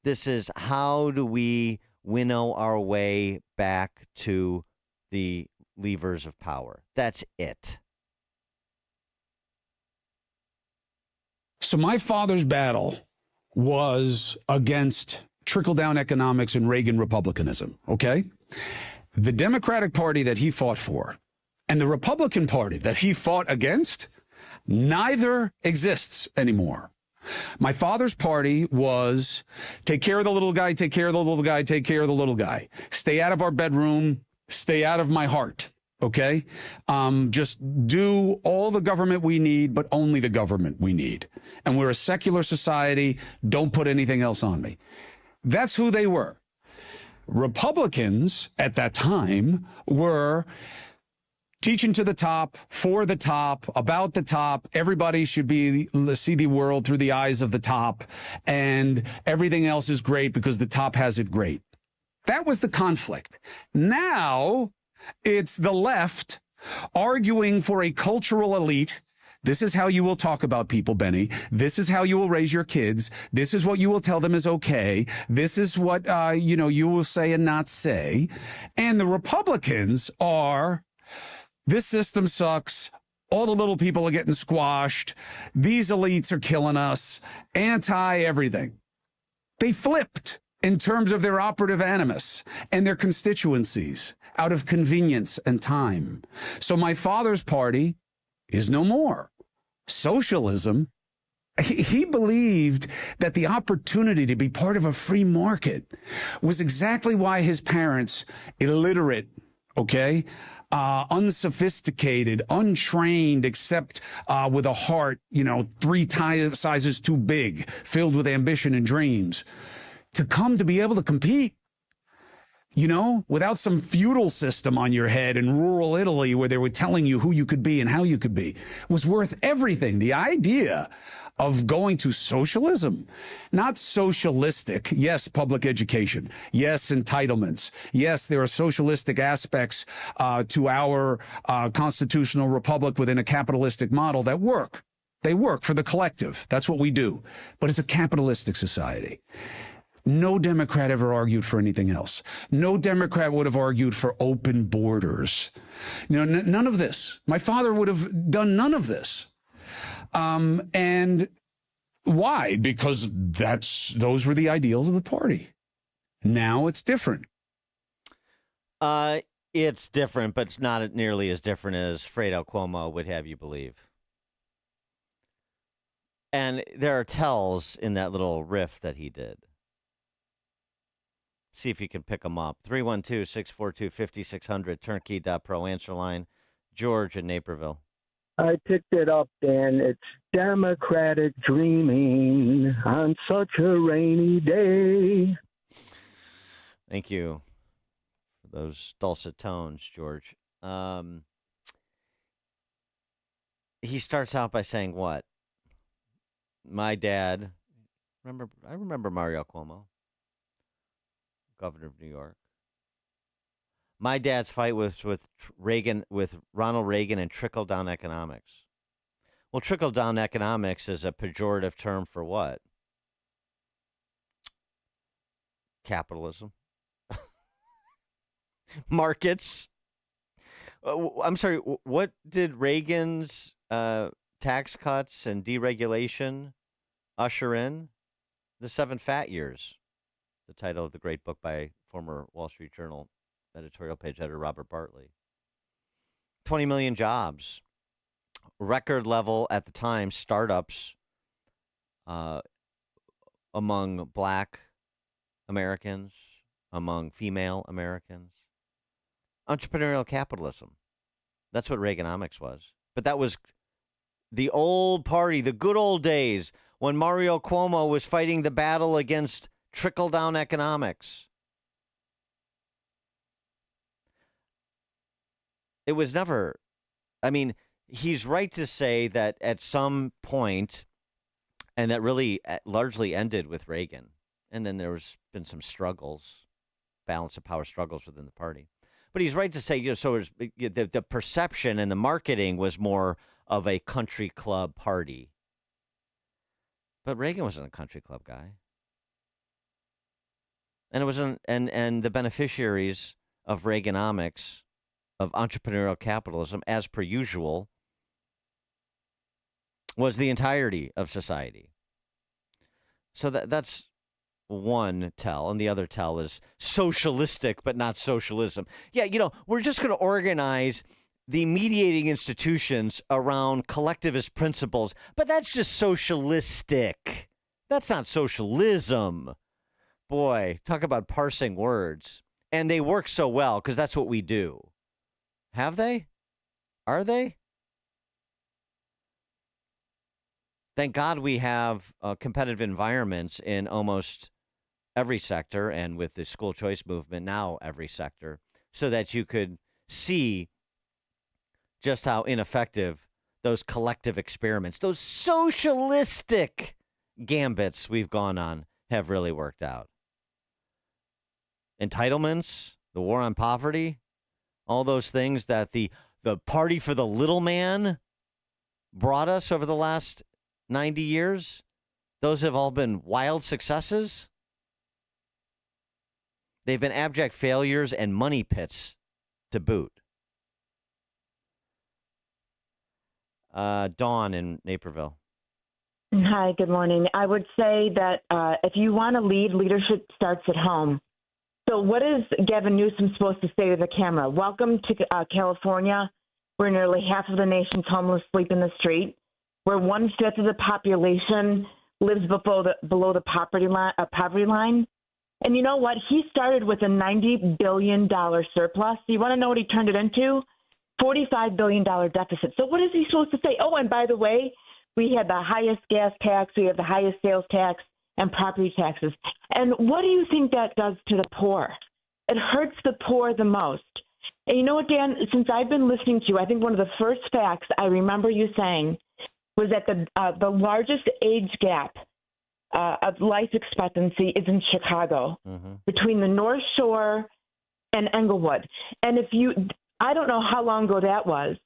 This is how do we winnow our way back to the levers of power. That's it. So my father's battle was against trickle-down economics and Reagan republicanism, okay? The Democratic Party that he fought for and the Republican Party that he fought against, neither exists anymore. My father's party was take care of the little guy, take care of the little guy, take care of the little guy. Stay out of our bedroom, stay out of my heart, okay? Just do all the government we need, but only the government we need. And we're a secular society. Don't put anything else on me. That's who they were. Republicans at that time were teaching to the top, for the top, about the top. Everybody should see the world through the eyes of the top, and everything else is great because the top has it great. That was the conflict. Now, It's the left arguing for a cultural elite. This is how you will talk about people, Benny. This is how you will raise your kids. This is what you will tell them is okay. This is what, you will say and not say. And the Republicans are, this system sucks. All the little people are getting squashed. These elites are killing us. Anti-everything. They flipped in terms of their operative animus and their constituencies out of convenience and time. So my father's party is no more. Socialism, he believed that the opportunity to be part of a free market was exactly why his parents, illiterate, unsophisticated, untrained, except with a heart, 3 sizes too big, filled with ambition and dreams, to come to be able to compete. Without some feudal system on your head in rural Italy where they were telling you who you could be and how you could be, was worth everything. The idea of going to socialism, not socialistic. Yes, public education. Yes, entitlements. Yes, there are socialistic aspects to our constitutional republic within a capitalistic model that work. They work for the collective. That's what we do. But it's a capitalistic society. No Democrat ever argued for anything else. No Democrat would have argued for open borders. None of this. My father would have done none of this. And why? Because those were the ideals of the party. Now it's different. It's different, but it's not nearly as different as Fredo Cuomo would have you believe. And there are tells in that little riff that he did. See if you can pick them up. 312-642-5600, turnkey.pro answer line. George in Naperville. I picked it up, Dan. It's Democratic dreaming on such a rainy day. Thank you for those dulcet tones, George. He starts out by saying what? My dad, I remember Mario Cuomo, governor of New York. My dad's fight was with Ronald Reagan and trickle-down economics. Well, trickle-down economics is a pejorative term for what? Capitalism. Markets. I'm sorry, what did Reagan's tax cuts and deregulation usher in? The 7 fat years. The title of the great book by former Wall Street Journal editorial page editor Robert Bartley. 20 million jobs. Record level at the time startups among black Americans, among female Americans. Entrepreneurial capitalism. That's what Reaganomics was. But that was the old party, the good old days when Mario Cuomo was fighting the battle against trickle-down economics. It was never, he's right to say that at some point, and that really largely ended with Reagan, and then there's been some struggles, balance of power struggles within the party. But he's right to say, so the perception and the marketing was more of a country club party. But Reagan wasn't a country club guy. And it wasn't, and the beneficiaries of Reaganomics, of entrepreneurial capitalism, as per usual, was the entirety of society. So that's one tell, and the other tell is socialistic, but not socialism. Yeah, we're just going to organize the mediating institutions around collectivist principles, but that's just socialistic. That's not socialism. Boy, talk about parsing words. And they work so well because that's what we do. Have they? Are they? Thank God we have competitive environments in almost every sector, and with the school choice movement, now every sector, so that you could see just how ineffective those collective experiments, those socialistic gambits we've gone on have really worked out. Entitlements, the war on poverty, all those things that the party for the little man brought us over the last 90 years, those have all been wild successes. They've been abject failures and money pits to boot. Dawn in Naperville. Hi, good morning. I would say that if you want to lead, leadership starts at home. So what is Gavin Newsom supposed to say to the camera? Welcome to California, where nearly half of the nation's homeless sleep in the street, where 1/5 of the population lives below the poverty line. And you know what? He started with a $90 billion surplus. You want to know what he turned it into? $45 billion deficit. So what is he supposed to say? Oh, and by the way, we have the highest gas tax, we have the highest sales tax and property taxes. And what do you think that does to the poor? It hurts the poor the most. And you know what, Dan, since I've been listening to you, I think one of the first facts I remember you saying was that the largest age gap of life expectancy is in Chicago, between the North Shore and Englewood. And I don't know how long ago that was,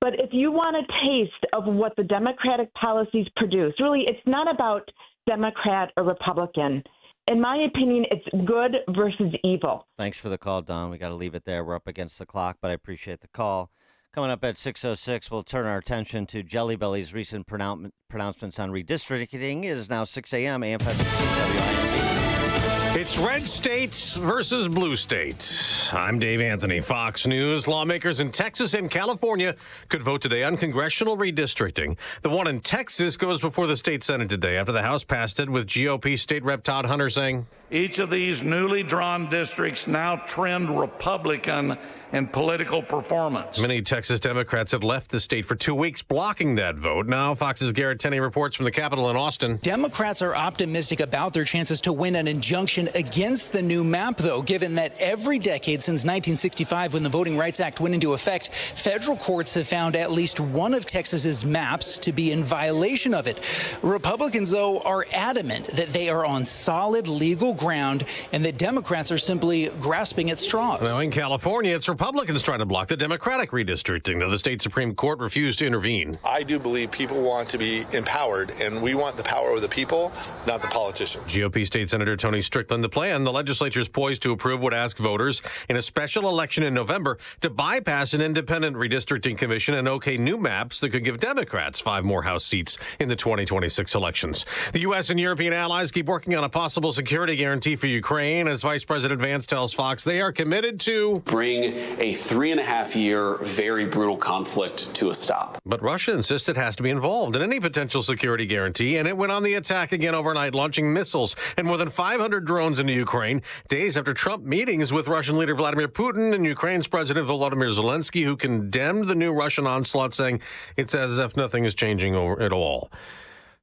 but if you want a taste of what the Democratic policies produce, really, it's not about Democrat or Republican. In my opinion, it's good versus evil. Thanks for the call, Don. We got to leave it there. We're up against the clock, but I appreciate the call. Coming up at 6:06, we'll turn our attention to Jelly Belly's recent pronouncements on redistricting. It is now 6 a.m. AM 560 WIND. It's red states versus blue states. I'm Dave Anthony, Fox News. Lawmakers in Texas and California could vote today on congressional redistricting. The one in Texas goes before the state Senate today after the House passed it, with GOP State Rep Todd Hunter saying, each of these newly drawn districts now trend Republican in political performance. Many Texas Democrats had left the state for 2 weeks, blocking that vote. Now Fox's Garrett Tenney reports from the Capitol in Austin. Democrats are optimistic about their chances to win an injunction against the new map, though, given that every decade since 1965, when the Voting Rights Act went into effect, federal courts have found at least one of Texas's maps to be in violation of it. Republicans, though, are adamant that they are on solid legal ground and that Democrats are simply grasping at straws. Now in California, it's Republicans trying to block the Democratic redistricting, though the state Supreme Court refused to intervene. I do believe people want to be empowered, and we want the power of the people, not the politicians. GOP State Senator Tony Strickland, the plan, the legislature is poised to approve would ask voters in a special election in November to bypass an independent redistricting commission and okay new maps that could give Democrats 5 more House seats in the 2026 elections. The U.S. and European allies keep working on a possible security guarantee for Ukraine. As Vice President Vance tells Fox, they are committed to bring a 3.5-year, very brutal conflict to a stop. But Russia insists it has to be involved in any potential security guarantee, and it went on the attack again overnight, launching missiles and more than 500 drones into Ukraine, days after Trump meetings with Russian leader Vladimir Putin and Ukraine's President Volodymyr Zelensky, who condemned the new Russian onslaught, saying it's as if nothing is changing at all.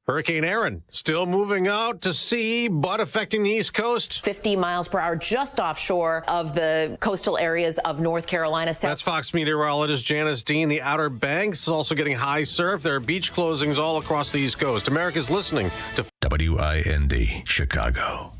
Hurricane Erin still moving out to sea, but affecting the East Coast. 50 miles per hour just offshore of the coastal areas of North Carolina. That's Fox meteorologist Janice Dean. The Outer Banks is also getting high surf. There are beach closings all across the East Coast. America's listening to WIND Chicago.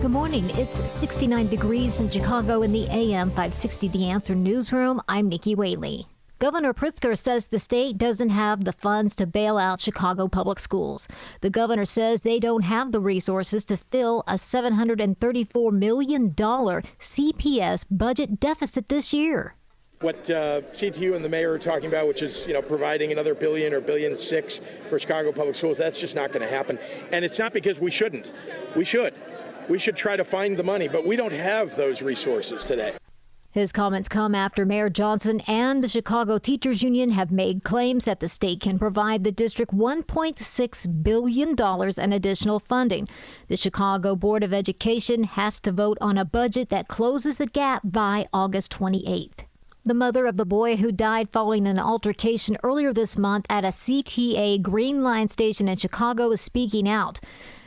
Good morning. It's 69 degrees in Chicago in the AM 560 The Answer newsroom. I'm Nikki Whaley. Governor Pritzker says the state doesn't have the funds to bail out Chicago public schools. The governor says they don't have the resources to fill a $734 million CPS budget deficit this year. What CTU and the mayor are talking about, which is, providing another $1 billion or $1.6 billion for Chicago public schools, that's just not going to happen. And it's not because we shouldn't. We should. We should try to find the money, but we don't have those resources today. His comments come after Mayor Johnson and the Chicago Teachers Union have made claims that the state can provide the district $1.6 billion in additional funding. The Chicago Board of Education has to vote on a budget that closes the gap by August 28th. The mother of the boy who died following an altercation earlier this month at a CTA Green Line station in Chicago is speaking out.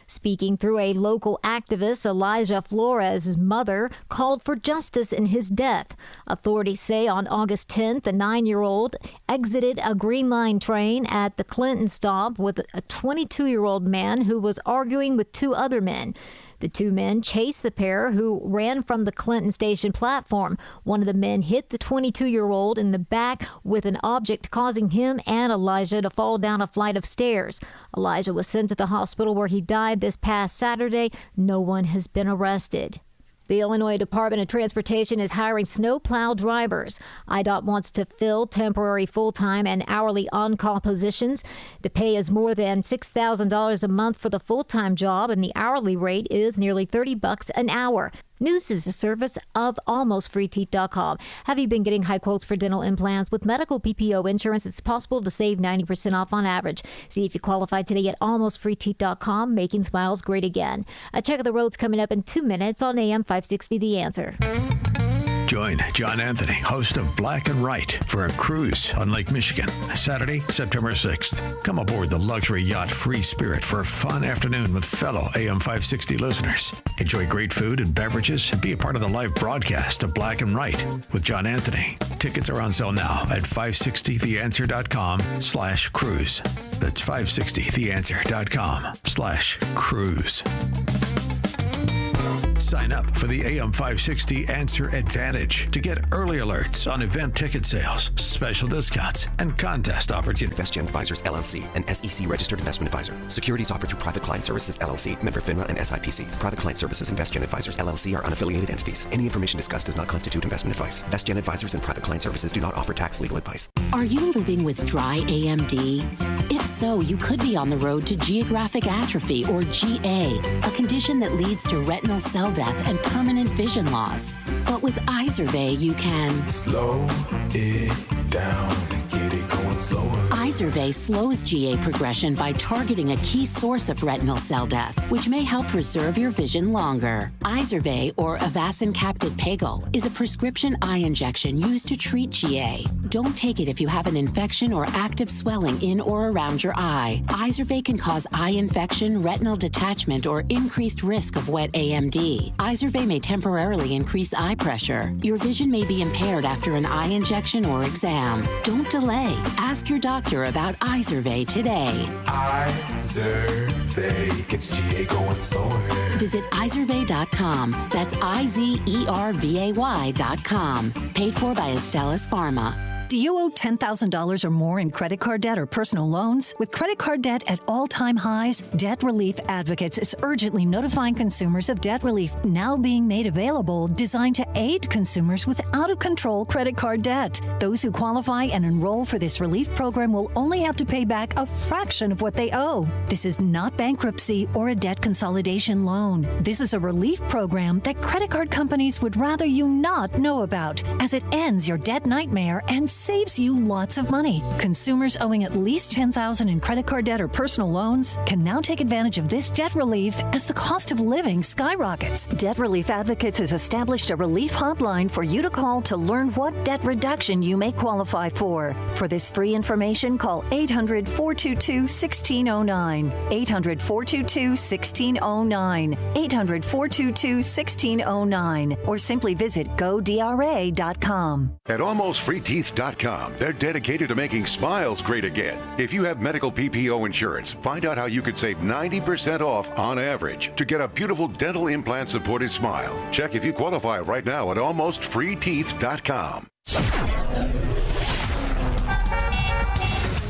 Speaking through a local activist, Elijah Flores' mother called for justice in his death. Authorities say on August 10th, the 9-year-old exited a Green Line train at the Clinton stop with a 22-year-old man who was arguing with 2 other men. The two men chased the pair, who ran from the Clinton Station platform. One of the men hit the 22-year-old in the back with an object, causing him and Elijah to fall down a flight of stairs. Elijah was sent to the hospital where he died this past Saturday. No one has been arrested. The Illinois Department of Transportation is hiring snowplow drivers. IDOT wants to fill temporary full-time and hourly on-call positions. The pay is more than $6,000 a month for the full-time job, and the hourly rate is nearly $30 an hour. News is a service of AlmostFreeTeeth.com. Have you been getting high quotes for dental implants? With medical PPO insurance, it's possible to save 90% off on average. See if you qualify today at AlmostFreeTeeth.com, making smiles great again. A check of the roads coming up in 2 minutes on AM 560 The Answer. Join John Anthony, host of Black and Right, for a cruise on Lake Michigan, Saturday, September 6th. Come aboard the luxury yacht Free Spirit for a fun afternoon with fellow AM 560 listeners. Enjoy great food and beverages and be a part of the live broadcast of Black and Right with John Anthony. Tickets are on sale now at 560theanswer.com/cruise. That's 560theanswer.com/cruise. Sign up for the AM 560 Answer Advantage to get early alerts on event ticket sales, special discounts, and contest opportunities. Bestgen Advisors, LLC, an SEC-registered investment advisor. Securities offered through Private Client Services, LLC, member FINRA and SIPC. Private Client Services and Bestgen Advisors, LLC are unaffiliated entities. Any information discussed does not constitute investment advice. Bestgen Advisors and Private Client Services do not offer tax legal advice. Are you living with dry AMD? If so, you could be on the road to geographic atrophy, or GA, a condition that leads to retinal cell death and permanent vision loss. But with Izervay, you can slow it down and get it going slower. Izervay slows GA progression by targeting a key source of retinal cell death, which may help preserve your vision longer. Izervay, or avacincaptad pegol, is a prescription eye injection used to treat GA. Don't take it if you have an infection or active swelling in or around your eye. Izervay can cause eye infection, retinal detachment, or increased risk of wet AMD. Izervay may temporarily increase eye pressure. Your vision may be impaired after an eye injection or exam. Don't delay. Ask your doctor about Izervay today. Izervay gets GA going slower. Visit Izervay.com. That's IZERVAY.com. Paid for by Astellas Pharma. Do you owe $10,000 or more in credit card debt or personal loans? With credit card debt at all-time highs, Debt Relief Advocates is urgently notifying consumers of debt relief now being made available, designed to aid consumers with out-of-control credit card debt. Those who qualify and enroll for this relief program will only have to pay back a fraction of what they owe. This is not bankruptcy or a debt consolidation loan. This is a relief program that credit card companies would rather you not know about, as it ends your debt nightmare and saves you lots of money. Consumers owing at least $10,000 in credit card debt or personal loans can now take advantage of this debt relief as the cost of living skyrockets. Debt Relief Advocates has established a relief hotline for you to call to learn what debt reduction you may qualify for. For this free information, call 800-422-1609. 800-422-1609. 800-422-1609. Or simply visit godra.com. At AlmostFreeTeeth.com, they're dedicated to making smiles great again. If you have medical PPO insurance, find out how you could save 90% off on average to get a beautiful dental implant supported smile. Check if you qualify right now at AlmostFreeTeeth.com.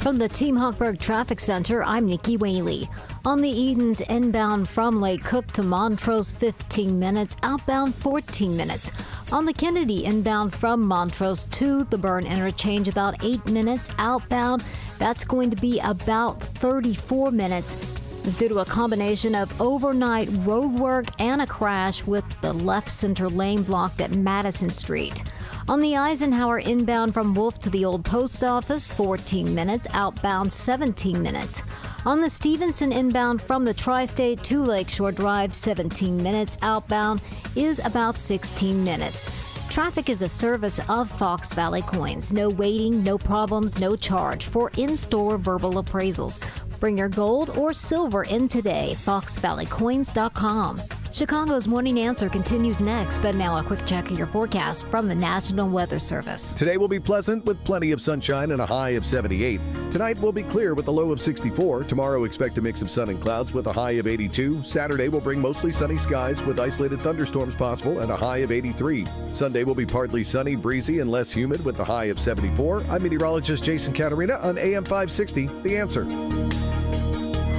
From the Team Hochberg Traffic Center, I'm Nikki Whaley. On the Edens inbound from Lake Cook to Montrose, 15 minutes, outbound 14 minutes. On the Kennedy inbound from Montrose to the Burn Interchange, about 8 minutes, outbound. That's going to be about 34 minutes. It's due to a combination of overnight road work and a crash with the left center lane blocked at Madison Street. On the Eisenhower inbound from Wolf to the Old Post Office, 14 minutes, outbound 17 minutes. On the Stevenson inbound from the Tri-State to Lakeshore Drive, 17 minutes, outbound is about 16 minutes. Traffic is a service of Fox Valley Coins. No waiting, no problems, no charge for in-store verbal appraisals. Bring your gold or silver in today. FoxValleyCoins.com. Chicago's Morning Answer continues next, but now a quick check of your forecast from the National Weather Service. Today will be pleasant with plenty of sunshine and a high of 78. Tonight will be clear with a low of 64. Tomorrow expect a mix of sun and clouds with a high of 82. Saturday will bring mostly sunny skies with isolated thunderstorms possible and a high of 83. Sunday will be partly sunny, breezy, and less humid with a high of 74. I'm meteorologist Jason Caterina on AM 560, The Answer.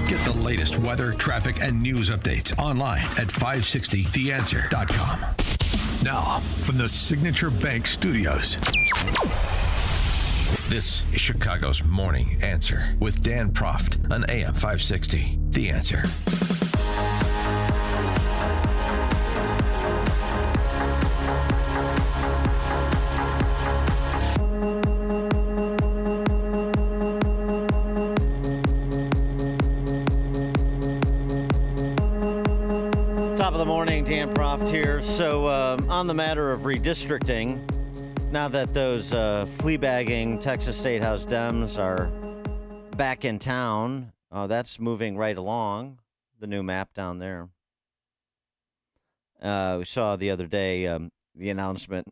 Get the latest weather, traffic, and news updates online at 560theanswer.com. Now, from the Signature Bank Studios, this is Chicago's Morning Answer with Dan Proft on AM 560, The Answer. Top of the morning, Dan Proft here. So on the matter of redistricting, now that those flea-bagging Texas State House Dems are back in town, that's moving right along, the new map down there. We saw the other day the announcement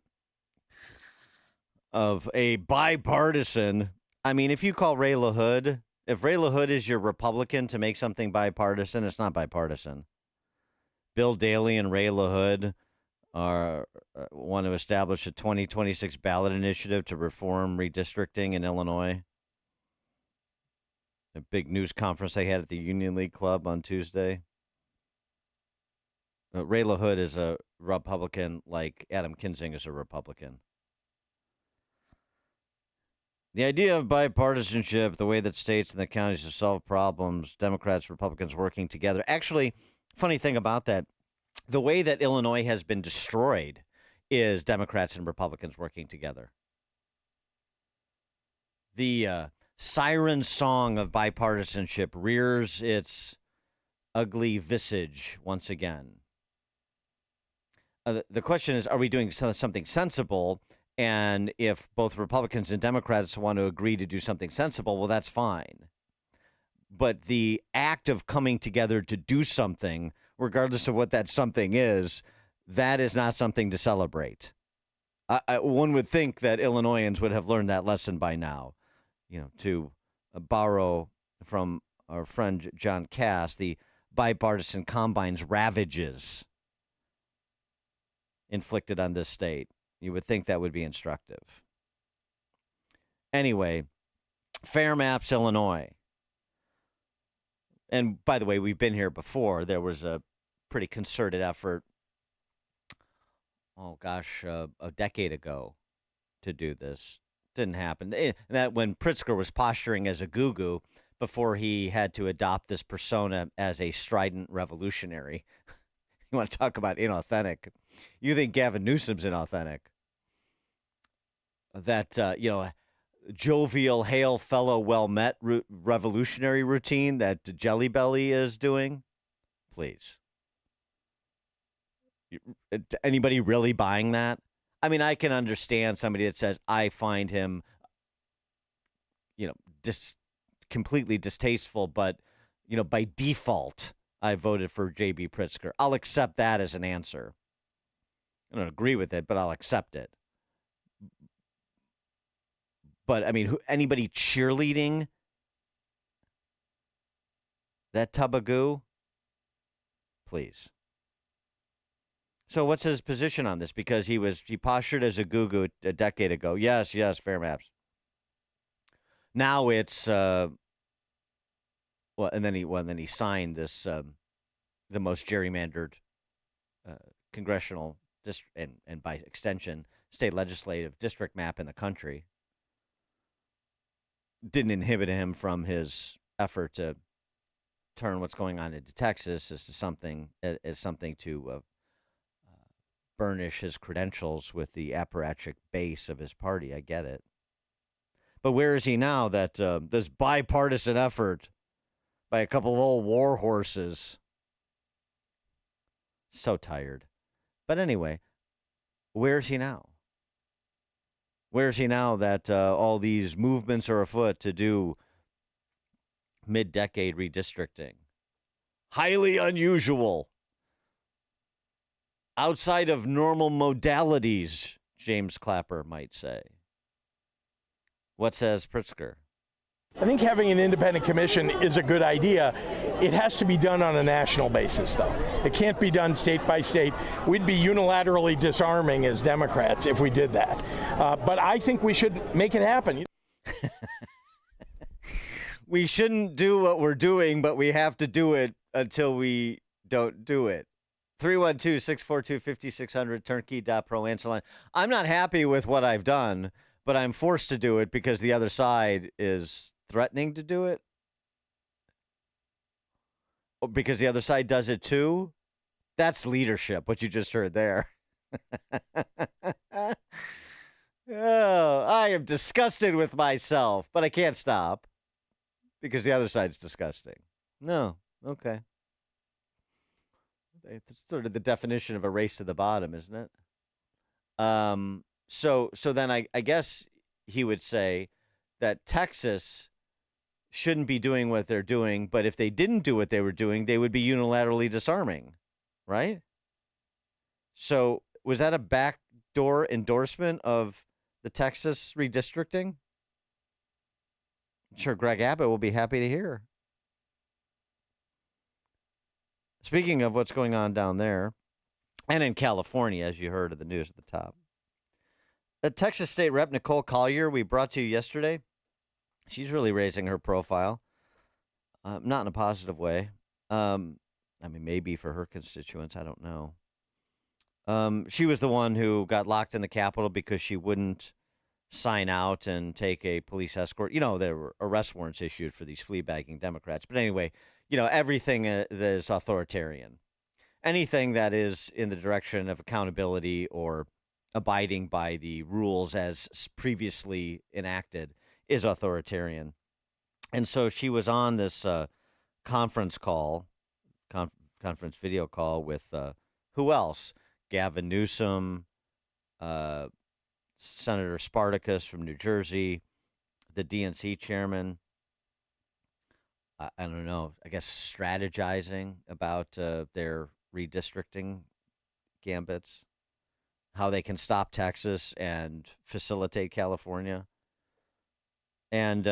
of a bipartisan. I mean, if you call Ray LaHood, if Ray LaHood is your Republican to make something bipartisan, it's not bipartisan. Bill Daley and Ray LaHood want to establish a 2026 ballot initiative to reform redistricting in Illinois. A big news conference they had at the Union League Club on Tuesday. Ray LaHood is a Republican like Adam Kinzinger is a Republican. The idea of bipartisanship, the way that states and the counties have solved problems, Democrats, Republicans working together. Actually, funny thing about that, the way that Illinois has been destroyed is Democrats and Republicans working together. The siren song of bipartisanship rears its ugly visage once again. The question is, are we doing something sensible? And if both Republicans and Democrats want to agree to do something sensible, well, that's fine. But the act of coming together to do something, regardless of what that something is, that is not something to celebrate. One would think that Illinoisans would have learned that lesson by now. You know, to borrow from our friend John Cass, the bipartisan combine's ravages inflicted on this state. You would think that would be instructive. Anyway, Fair Maps, Illinois. And by the way, we've been here before. There was a pretty concerted effort, a decade ago to do this. Didn't happen. That when Pritzker was posturing as a goo-goo before he had to adopt this persona as a strident revolutionary. You want to talk about inauthentic. You think Gavin Newsom's inauthentic. That, jovial, hail fellow, well met revolutionary routine that Jelly Belly is doing? Please. Anybody really buying that? I mean, I can understand somebody that says, I find him, completely distasteful, but, by default, I voted for J.B. Pritzker. I'll accept that as an answer. I don't agree with it, but I'll accept it. But, I mean, anybody cheerleading that tub of goo? Please. So what's his position on this? Because he postured as a goo-goo a decade ago. Yes, Fair Maps. Now it's and then he signed this the most gerrymandered congressional district and by extension state legislative district map in the country. Didn't inhibit him from his effort to turn what's going on into Texas as something to burnish his credentials with the apparatchik base of his party. I get it. But where is he now that this bipartisan effort by a couple of old war horses? So tired. But anyway, where is he now? Where is he now that all these movements are afoot to do mid-decade redistricting? Highly unusual. outside of normal modalities, James Clapper might say. What says Pritzker? I think having an independent commission is a good idea. It has to be done on a national basis, though. It can't be done state by state. We'd be unilaterally disarming as Democrats if we did that. But I think we should make it happen. We shouldn't do what we're doing, but we have to do it until we don't do it. 312-642-5600, turnkey.pro answer line. I'm not happy with what I've done, but I'm forced to do it because the other side is threatening to do it. Or because the other side does it too. That's leadership, what you just heard there. Oh, I am disgusted with myself, but I can't stop because the other side's disgusting. No, okay. It's sort of the definition of a race to the bottom, isn't it? So then I guess he would say that Texas shouldn't be doing what they're doing, but if they didn't do what they were doing, they would be unilaterally disarming, right? So was that a backdoor endorsement of the Texas redistricting? I'm sure Greg Abbott will be happy to hear. Speaking of what's going on down there, and in California, as you heard of the news at the top, the Texas State Rep Nicole Collier, we brought to you yesterday, she's really raising her profile, not in a positive way. I mean, maybe for her constituents, I don't know. She was the one who got locked in the Capitol because she wouldn't sign out and take a police escort. You know, there were arrest warrants issued for these flea-bagging Democrats. But anyway, you know, everything that is authoritarian, anything that is in the direction of accountability or abiding by the rules as previously enacted is authoritarian. And so she was on this conference video call with who else? Gavin Newsom, Senator Spartacus from New Jersey, the DNC chairman. I don't know, I guess strategizing about their redistricting gambits, how they can stop Texas and facilitate California. And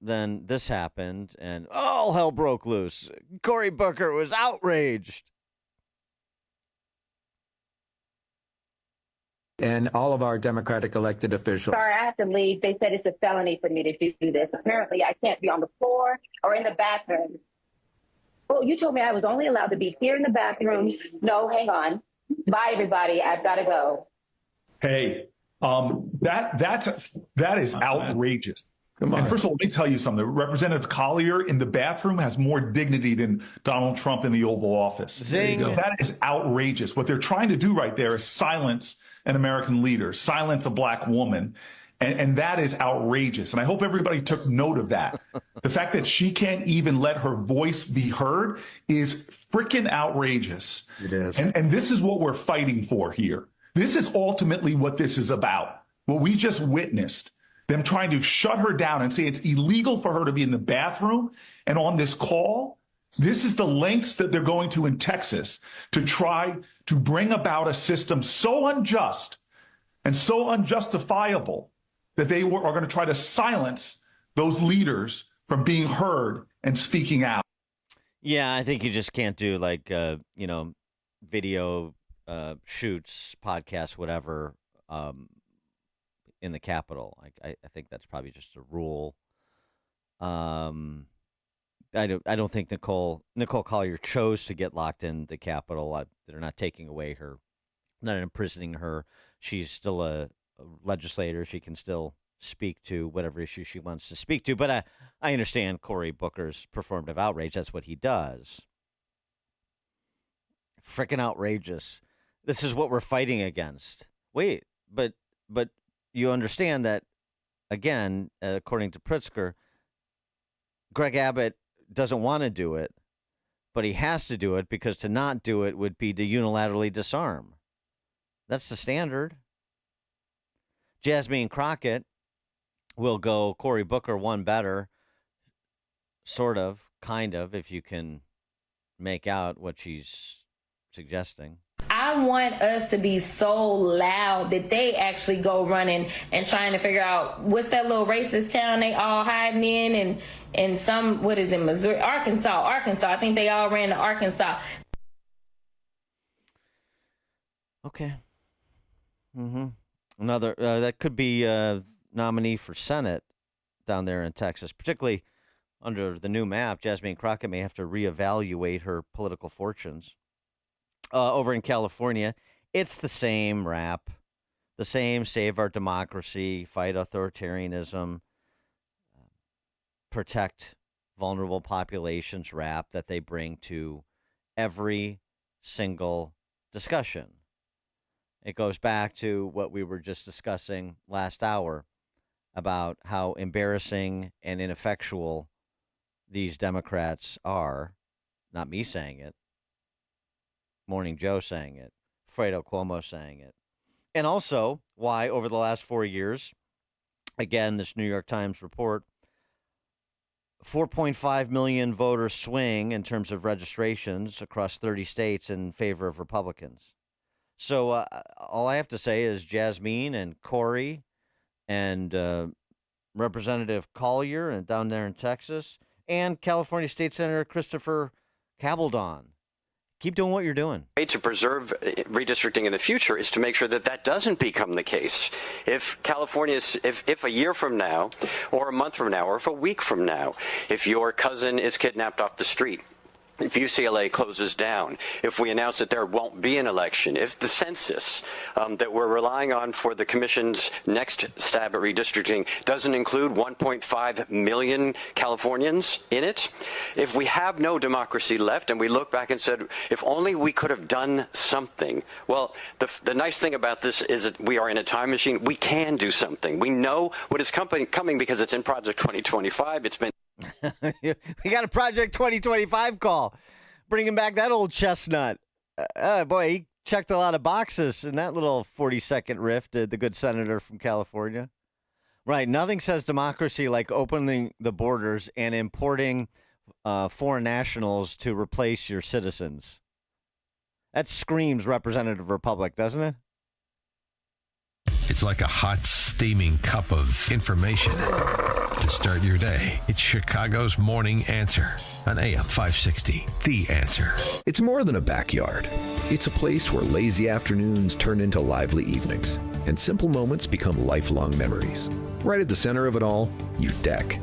then this happened, and all hell broke loose. Cory Booker was outraged. And all of our Democratic elected officials. Sorry, I have to leave. They said it's a felony for me to do this. Apparently, I can't be on the floor or in the bathroom. Oh, you told me I was only allowed to be here in the bathroom. No, hang on. Bye, everybody. I've got to go. Hey, that is outrageous. And first of all, let me tell you something. Representative Collier in the bathroom has more dignity than Donald Trump in the Oval Office. Zing. That is outrageous. What they're trying to do right there is silence an American leader, silence a black woman. And that is outrageous. And I hope everybody took note of that. The fact that she can't even let her voice be heard is freaking outrageous. It is. And this is what we're fighting for here. This is ultimately what this is about. What we just witnessed, them trying to shut her down and say it's illegal for her to be in the bathroom and on this call. This is the lengths that they're going to in Texas to try to bring about a system so unjust and so unjustifiable that they are going to try to silence those leaders from being heard and speaking out. Yeah, I think you just can't do like, video shoots, podcasts, whatever, in the Capitol. I think that's probably just a rule. I don't think Nicole Collier chose to get locked in the Capitol. They're not taking away her, not imprisoning her. She's still a legislator. She can still speak to whatever issue she wants to speak to. But I understand Cory Booker's performative outrage. That's what he does. Frickin' outrageous. This is what we're fighting against. Wait, but you understand that, again, according to Pritzker, Greg Abbott doesn't want to do it, but he has to do it because to not do it would be to unilaterally disarm. That's the standard. Jasmine Crockett will go Cory Booker one better, sort of, kind of, if you can make out what she's suggesting. I want us to be so loud that they actually go running and trying to figure out what's that little racist town they all hiding in, and some, what is it, Missouri, Arkansas. I think they all ran to Arkansas. Okay. Another that could be a nominee for Senate down there in Texas, particularly under the new map. Jasmine Crockett may have to reevaluate her political fortunes. Over in California, it's the same rap, the same save our democracy, fight authoritarianism, protect vulnerable populations rap that they bring to every single discussion. It goes back to what we were just discussing last hour about how embarrassing and ineffectual these Democrats are. Not me saying it. Morning Joe saying it. Fredo Cuomo saying it. And also why over the last 4 years, again, this New York Times report, 4.5 million voter swing in terms of registrations across 30 states in favor of Republicans. So all I have to say is Jasmine and Corey and Representative Collier and down there in Texas and California State Senator Christopher Cabaldon, keep doing what you're doing. The way to preserve redistricting in the future is to make sure that that doesn't become the case. If California's, if a year from now, or a month from now, or if a week from now, if your cousin is kidnapped off the street, if UCLA closes down, if we announce that there won't be an election, if the census that we're relying on for the commission's next stab at redistricting doesn't include 1.5 million Californians in it, if we have no democracy left and we look back and said, if only we could have done something. Well, the nice thing about this is that we are in a time machine. We can do something. We know what is coming because it's in Project 2025. It's been we got a Project 2025 call, bringing back that old chestnut. Boy, he checked a lot of boxes in that little 40-second riff, the good senator from California. Right, nothing says democracy like opening the borders and importing foreign nationals to replace your citizens. That screams representative republic, doesn't it? It's like a hot, steaming cup of information to start your day. It's Chicago's Morning Answer on AM 560. The Answer. It's more than a backyard. It's a place where lazy afternoons turn into lively evenings, and simple moments become lifelong memories. Right at the center of it all, your deck.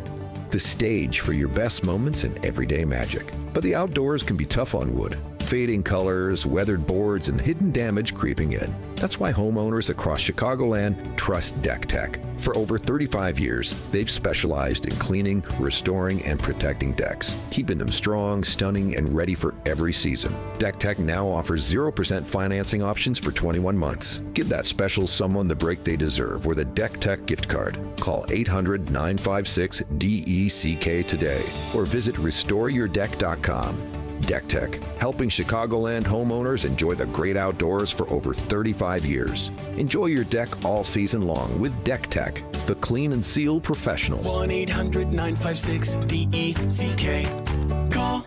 The stage for your best moments in everyday magic. But the outdoors can be tough on wood. Fading colors, weathered boards, and hidden damage creeping in. That's why homeowners across Chicagoland trust Deck Tech. For over 35 years, they've specialized in cleaning, restoring, and protecting decks, keeping them strong, stunning, and ready for every season. Deck Tech now offers 0% financing options for 21 months. Give that special someone the break they deserve with a Deck Tech gift card. Call 800-956-DECK today or visit restoreyourdeck.com. Deck Tech, helping Chicagoland homeowners enjoy the great outdoors for over 35 years. Enjoy your deck all season long with Deck Tech, the clean and seal professionals. 1-800-956-DECK. Call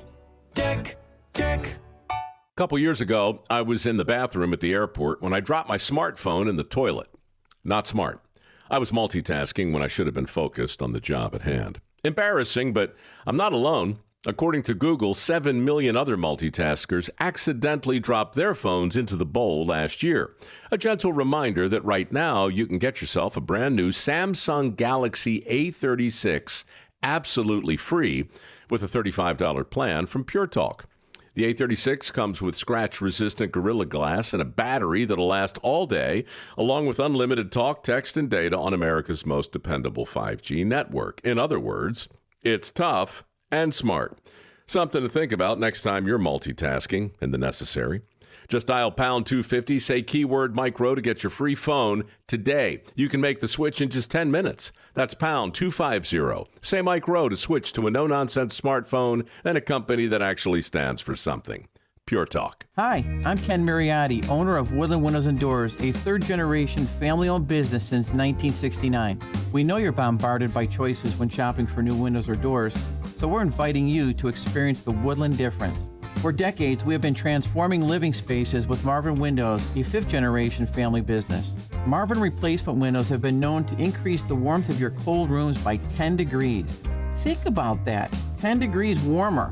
Deck Tech. A couple years ago, I was in the bathroom at the airport when I dropped my smartphone in the toilet. Not smart. I was multitasking when I should have been focused on the job at hand. Embarrassing, but I'm not alone. According to Google, 7 million other multitaskers accidentally dropped their phones into the bowl last year. A gentle reminder that right now you can get yourself a brand new Samsung Galaxy A36 absolutely free with a $35 plan from Pure Talk. The A36 comes with scratch-resistant Gorilla Glass and a battery that'll last all day, along with unlimited talk, text, and data on America's most dependable 5G network. In other words, it's tough and smart. Something to think about next time you're multitasking in the necessary. Just dial pound 250, say keyword Mike Rowe to get your free phone today. You can make the switch in just 10 minutes. That's pound 250. Say Mike Rowe to switch to a no-nonsense smartphone and a company that actually stands for something. Pure Talk. Hi, I'm Ken Mariotti, owner of Woodland Windows and Doors, a third-generation family-owned business since 1969. We know you're bombarded by choices when shopping for new windows or doors, so we're inviting you to experience the Woodland difference. For decades, we have been transforming living spaces with Marvin Windows, a fifth-generation family business. Marvin replacement windows have been known to increase the warmth of your cold rooms by 10 degrees. Think about that, 10 degrees warmer.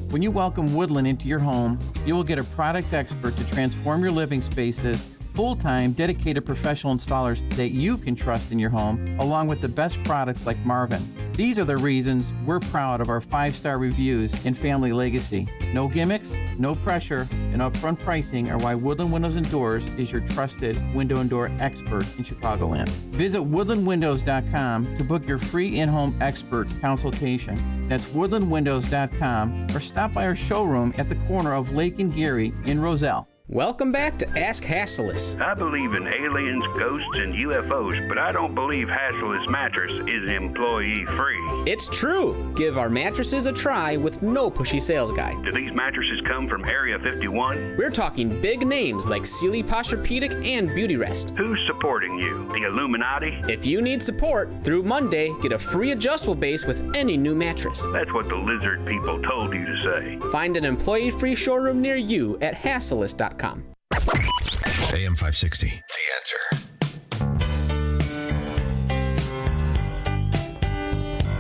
When you welcome Woodland into your home, you will get a product expert to transform your living spaces, full-time, dedicated professional installers that you can trust in your home, along with the best products like Marvin. These are the reasons we're proud of our 5-star reviews and family legacy. No gimmicks, no pressure, and upfront pricing are why Woodland Windows and Doors is your trusted window and door expert in Chicagoland. Visit woodlandwindows.com to book your free in-home expert consultation. That's woodlandwindows.com, or stop by our showroom at the corner of Lake and Geary in Roselle. Welcome back to Ask Hassleus. I believe in aliens, ghosts, and UFOs, but I don't believe Hassleus Mattress is employee-free. It's true. Give our mattresses a try with no pushy sales guy. Do these mattresses come from Area 51? We're talking big names like Sealy Posturepedic and Beautyrest. Who's supporting you? The Illuminati? If you need support, through Monday, get a free adjustable base with any new mattress. That's what the lizard people told you to say. Find an employee-free showroom near you at hassleus.com. AM 560, The Answer.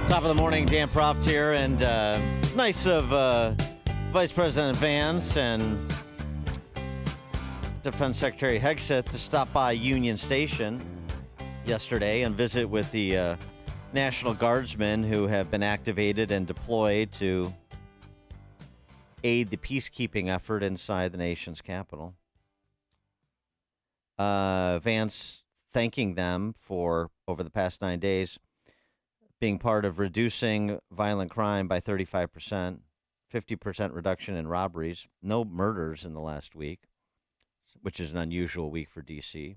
Top of the morning, Dan Proft here, and nice of Vice President Vance and Defense Secretary Hegseth to stop by Union Station yesterday and visit with the National Guardsmen who have been activated and deployed to aid the peacekeeping effort inside the nation's capital. Vance thanking them for, over the past 9 days, being part of reducing violent crime by 35%, 50% reduction in robberies, no murders in the last week, which is an unusual week for D.C.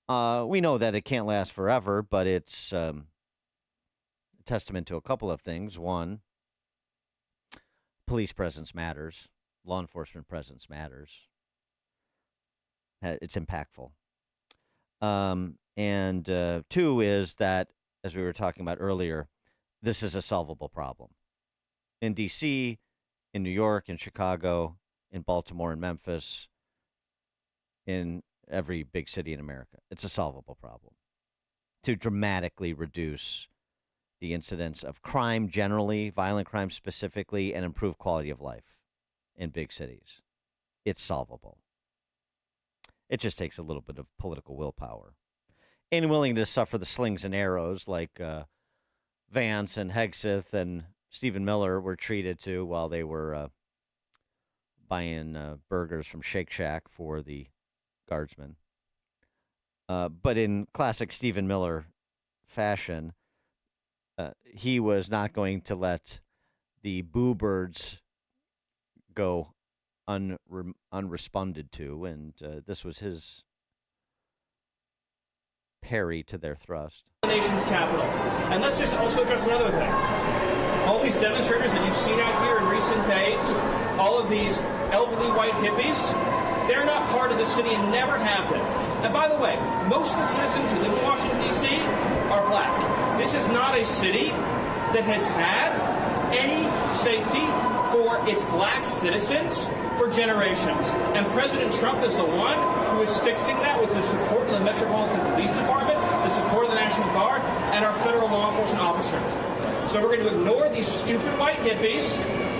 We know that it can't last forever, but it's a testament to a couple of things. One, police presence matters. Law enforcement presence matters. It's impactful. And two is that, as we were talking about earlier, this is a solvable problem. In D.C., in New York, in Chicago, in Baltimore, in Memphis, in every big city in America, it's a solvable problem to dramatically reduce the incidence of crime generally, violent crime specifically, and improve quality of life in big cities. It's solvable. It just takes a little bit of political willpower and willing to suffer the slings and arrows like Vance and Hegseth and Stephen Miller were treated to while they were buying burgers from Shake Shack for the Guardsmen. But in classic Stephen Miller fashion, he was not going to let the boo birds go unresponded to, and this was his parry to their thrust. The nation's capital. And let's just also address another thing. All these demonstrators that you've seen out here in recent days, all of these elderly white hippies, they're not part of the city and never have been. And by the way, most of the citizens who live in Washington, D.C. are black. This is not a city that has had any safety for its black citizens for generations. And President Trump is the one who is fixing that with the support of the Metropolitan Police Department, the support of the National Guard, and our federal law enforcement officers. So we're going to ignore these stupid white hippies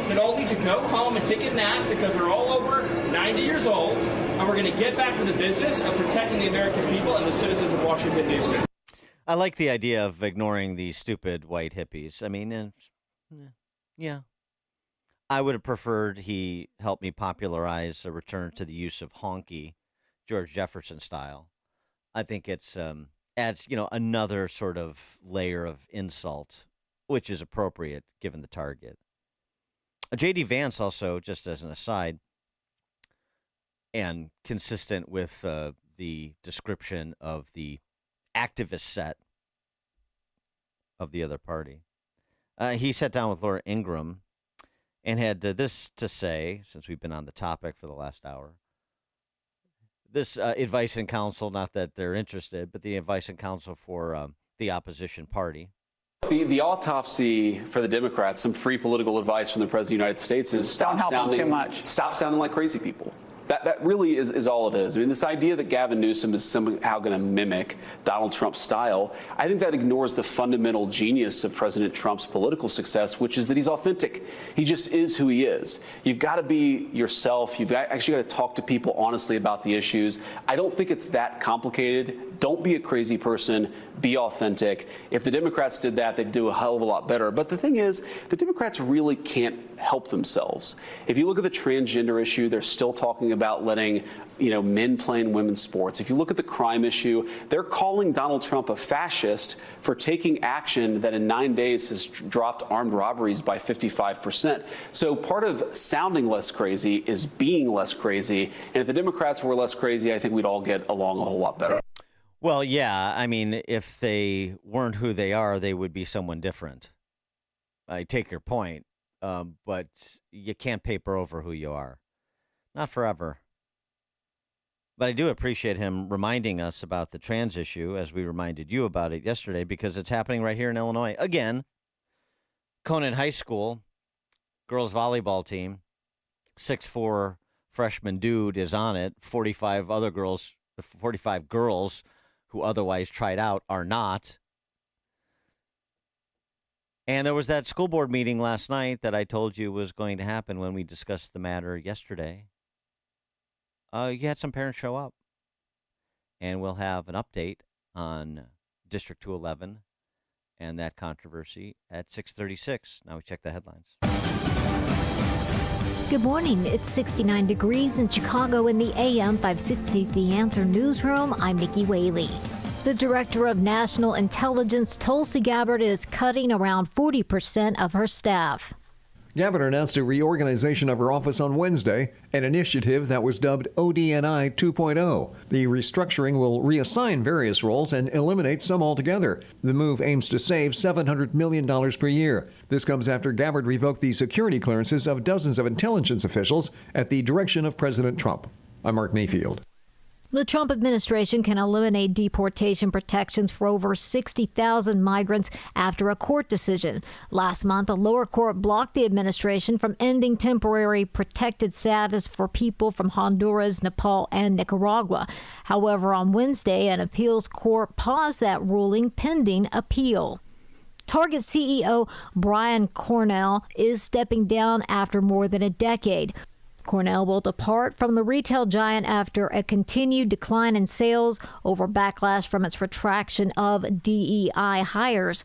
that all need to go home and take a nap because they're all over 90 years old, and we're going to get back to the business of protecting the American people and the citizens of Washington, D.C. I like the idea of ignoring the stupid white hippies. I mean, yeah. I would have preferred he helped me popularize a return to the use of honky, George Jefferson style. I think it's adds, another sort of layer of insult, which is appropriate given the target. J.D. Vance also, just as an aside, and consistent with the description of the activist set of the other party, he sat down with Laura Ingraham and had this to say, since we've been on the topic for the last hour. This advice and counsel, not that they're interested, but the advice and counsel for the opposition party. The autopsy for the Democrats, some free political advice from the President of the United States is stop sounding like crazy people. That really is all it is. I mean, this idea that Gavin Newsom is somehow going to mimic Donald Trump's style, I think that ignores the fundamental genius of President Trump's political success, which is that he's authentic. He just is who he is. You've got to actually got to talk to people honestly about the issues. I don't think it's that complicated. Don't be a crazy person. Be authentic. If the Democrats did that, they'd do a hell of a lot better. But the thing is, the Democrats really can't help themselves. If you look at the transgender issue, they're still talking about letting men play in women's sports. If you look at the crime issue, they're calling Donald Trump a fascist for taking action that in 9 days has dropped armed robberies by 55%. So part of sounding less crazy is being less crazy. And if the Democrats were less crazy, I think we'd all get along a whole lot better. Well, yeah. I mean, if they weren't who they are, they would be someone different. I take your point, but you can't paper over who you are. Not forever. But I do appreciate him reminding us about the trans issue, as we reminded you about it yesterday, because it's happening right here in Illinois. Again, Conant High School, girls volleyball team, 6'4" freshman dude is on it. 45 girls who otherwise tried out are not. And there was that school board meeting last night that I told you was going to happen when we discussed the matter yesterday. You had some parents show up. And we'll have an update on District 211 and that controversy at 6:36. Now we check the headlines. Good morning. It's 69 degrees in Chicago in the AM 560 The Answer newsroom. I'm Nikki Whaley. The Director of National Intelligence, Tulsi Gabbard, is cutting around 40% of her staff. Gabbard announced a reorganization of her office on Wednesday, an initiative that was dubbed ODNI 2.0. The restructuring will reassign various roles and eliminate some altogether. The move aims to save $700 million per year. This comes after Gabbard revoked the security clearances of dozens of intelligence officials at the direction of President Trump. I'm Mark Mayfield. The Trump administration can eliminate deportation protections for over 60,000 migrants after a court decision. Last month, a lower court blocked the administration from ending temporary protected status for people from Honduras, Nepal, and Nicaragua. However, on Wednesday, an appeals court paused that ruling pending appeal. Target CEO Brian Cornell is stepping down after more than a decade. Cornell will depart from the retail giant after a continued decline in sales over backlash from its retraction of DEI hires.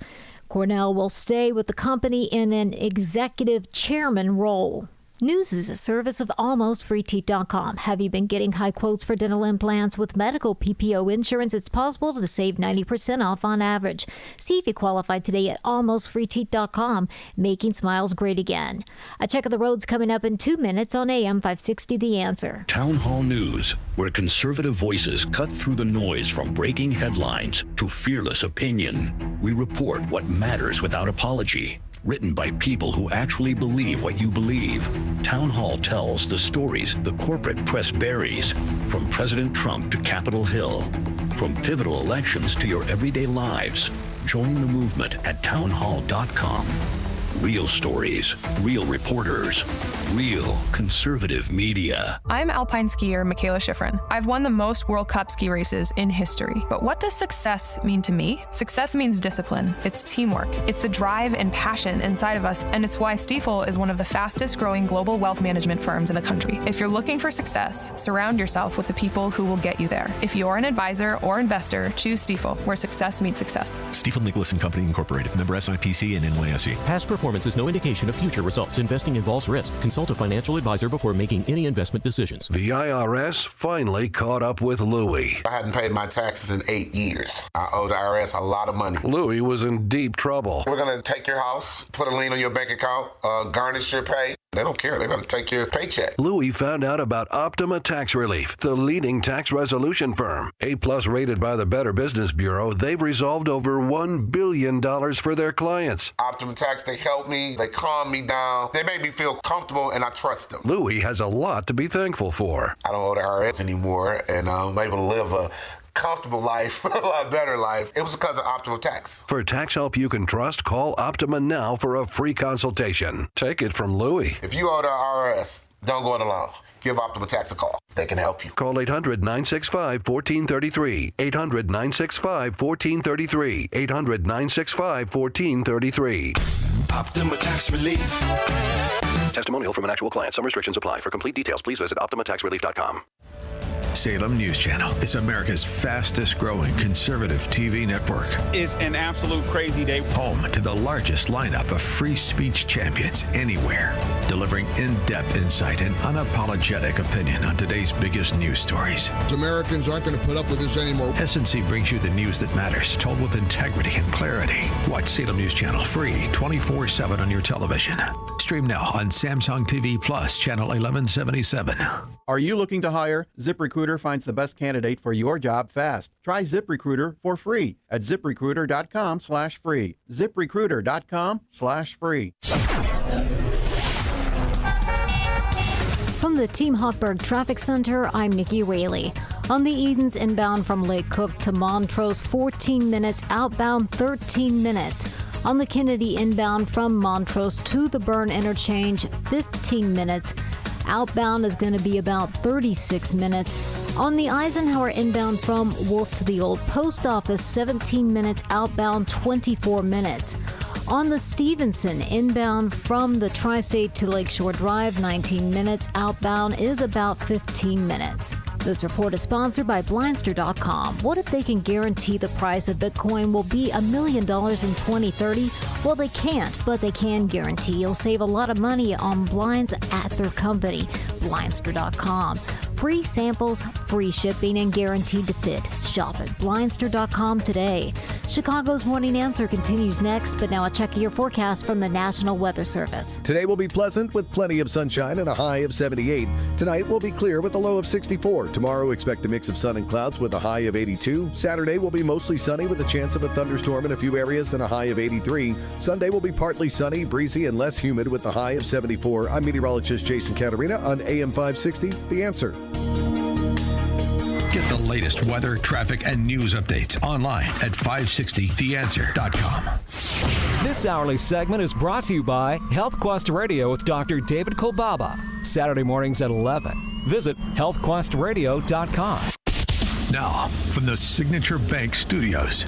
Cornell will stay with the company in an executive chairman role. News is a service of AlmostFreeTeeth.com. Have you been getting high quotes for dental implants? With medical PPO insurance, it's possible to save 90% off on average. See if you qualify today at AlmostFreeTeeth.com, making smiles great again. A check of the roads coming up in 2 minutes on AM 560 The Answer. Town Hall News, where conservative voices cut through the noise from breaking headlines to fearless opinion. We report what matters without apology. Written by people who actually believe what you believe. Town Hall tells the stories the corporate press buries, from President Trump to Capitol Hill, from pivotal elections to your everyday lives. Join the movement at townhall.com. Real stories, real reporters, real conservative media. I'm alpine skier Michaela Schifrin. I've won the most World Cup ski races in history. But what does success mean to me? Success means discipline. It's teamwork. It's the drive and passion inside of us, and it's why Stifel is one of the fastest growing global wealth management firms in the country. If you're looking for success, surround yourself with the people who will get you there. If you're an advisor or investor, choose Stifel, where success meets success. Stifel Nicholas & Company Incorporated, member SIPC and NYSE. Past performance is no indication of future results. Investing involves risk. Consult a financial advisor before making any investment decisions. The IRS finally caught up with Louie. I hadn't paid my taxes in 8 years. I owe the IRS a lot of money. Louie was in deep trouble. We're going to take your house, put a lien on your bank account, garnish your pay. They don't care. They're going to take your paycheck. Louie found out about Optima Tax Relief, the leading tax resolution firm. A+ rated by the Better Business Bureau, they've resolved over $1 billion for their clients. Optima Tax, they help me. They calm me down. They make me feel comfortable, and I trust them. Louie has a lot to be thankful for. I don't owe the IRS anymore, and I'm able to live a comfortable life, a lot better life. It was because of Optima Tax. For tax help you can trust, call Optima now for a free consultation. Take it from Louie. If you owe the IRS, don't go it alone. Give Optima Tax a call. They can help you. Call 800-965-1433. 800-965-1433. 800-965-1433. Optima Tax Relief. Testimonial from an actual client. Some restrictions apply. For complete details, please visit OptimaTaxRelief.com. Salem News Channel is America's fastest growing conservative TV network. It's an absolute crazy day. Home to the largest lineup of free speech champions anywhere, delivering in-depth insight and unapologetic opinion on today's biggest news stories. Americans aren't going to put up with this anymore. S&C brings you the news that matters, told with integrity and clarity. Watch Salem News Channel free 24/7 on your television. Stream now on Samsung TV Plus, channel 1177. Are you looking to hire? ZipRecruiter finds the best candidate for your job fast. Try ZipRecruiter for free at ZipRecruiter.com/free. ZipRecruiter.com/free. From the Team Hochberg Traffic Center, I'm Nikki Rayleigh. On the Edens inbound from Lake Cook to Montrose, 14 minutes. Outbound, 13 minutes. On the Kennedy inbound from Montrose to the Burn Interchange, 15 minutes. Outbound is going to be about 36 minutes. On the Eisenhower inbound from Wolf to the Old Post Office, 17 minutes. Outbound, 24 minutes. On the Stevenson inbound from the Tri-State to Lakeshore Drive, 19 minutes. Outbound is about 15 minutes. This report is sponsored by Blindster.com. What if they can guarantee the price of Bitcoin will be $1 million in 2030? Well, they can't, but they can guarantee you'll save a lot of money on blinds at their company, Blindster.com. Free samples, free shipping, and guaranteed to fit. Shop at Blindster.com today. Chicago's Morning Answer continues next, but now a check of your forecast from the National Weather Service. Today will be pleasant with plenty of sunshine and a high of 78. Tonight will be clear with a low of 64. Tomorrow, expect a mix of sun and clouds with a high of 82. Saturday will be mostly sunny with a chance of a thunderstorm in a few areas and a high of 83. Sunday will be partly sunny, breezy, and less humid with a high of 74. I'm meteorologist Jason Caterina on AM 560, The Answer. Get the latest weather, traffic, and news updates online at 560theanswer.com. This hourly segment is brought to you by HealthQuest Radio with Dr. David Kolbaba. Saturday mornings at 11. Visit healthquestradio.com. Now, from the Signature Bank Studios.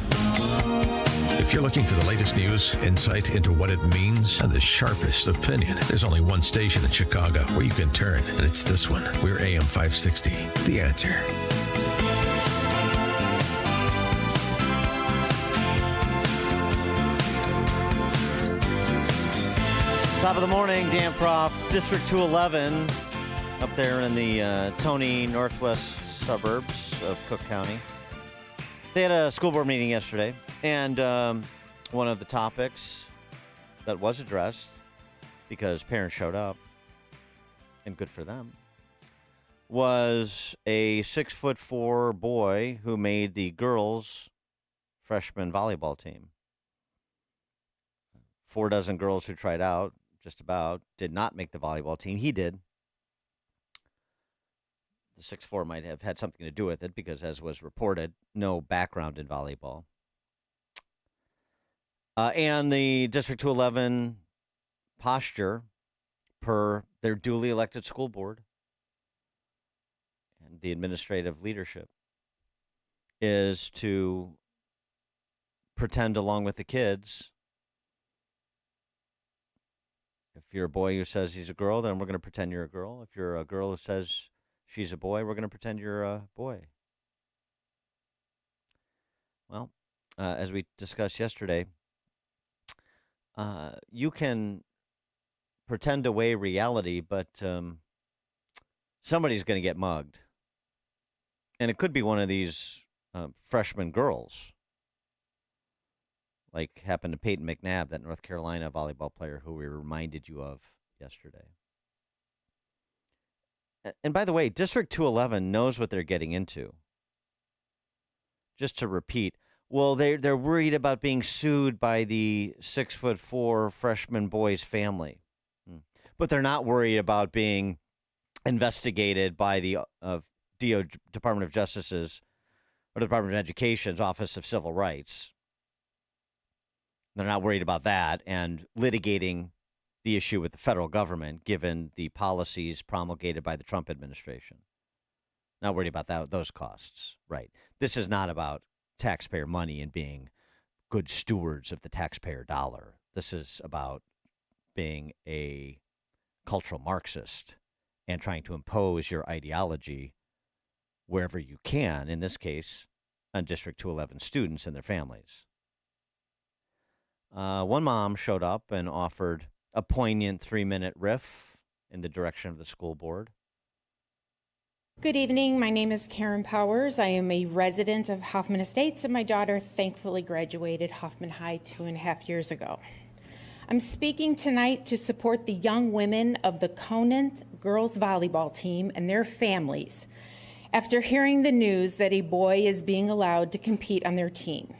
If you're looking for the latest news, insight into what it means, and the sharpest opinion, there's only one station in Chicago where you can turn, and it's this one. We're AM 560, The Answer. Top of the morning, Dan Proft, District 211, up there in the Tony northwest suburbs of Cook County. They had a school board meeting yesterday, and one of the topics that was addressed, because parents showed up, and good for them, was a 6'4" boy who made the girls' freshman volleyball team. 4 dozen girls who tried out, just about, did not make the volleyball team. He did. The 6'4" might have had something to do with it because, as was reported, no background in volleyball. And the District 211 posture, per their duly elected school board and the administrative leadership, is to pretend along with the kids. If you're a boy who says he's a girl, then we're going to pretend you're a girl. If you're a girl who says she's a boy, we're going to pretend you're a boy. Well, as we discussed yesterday, you can pretend away reality, but somebody's going to get mugged. And it could be one of these freshman girls, like happened to Peyton McNabb, that North Carolina volleyball player who we reminded you of yesterday. And by the way, District 211 knows what they're getting into. Just to repeat, well, they're worried about being sued by the 6'4" freshman boy's family. But they're not worried about being investigated by the Department of Justice's or the Department of Education's Office of Civil Rights. They're not worried about that and litigating the issue with the federal government, given the policies promulgated by the Trump administration. Not worried about those costs, right? This is not about taxpayer money and being good stewards of the taxpayer dollar. This is about being a cultural Marxist and trying to impose your ideology wherever you can, in this case, on District 211 students and their families. One mom showed up and offered a poignant 3-minute riff in the direction of the school board. Good evening. My name is Karen Powers. I am a resident of Hoffman Estates, and my daughter thankfully graduated Hoffman High 2.5 years ago. I'm speaking tonight to support the young women of the Conant girls volleyball team and their families after hearing the news that a boy is being allowed to compete on their team.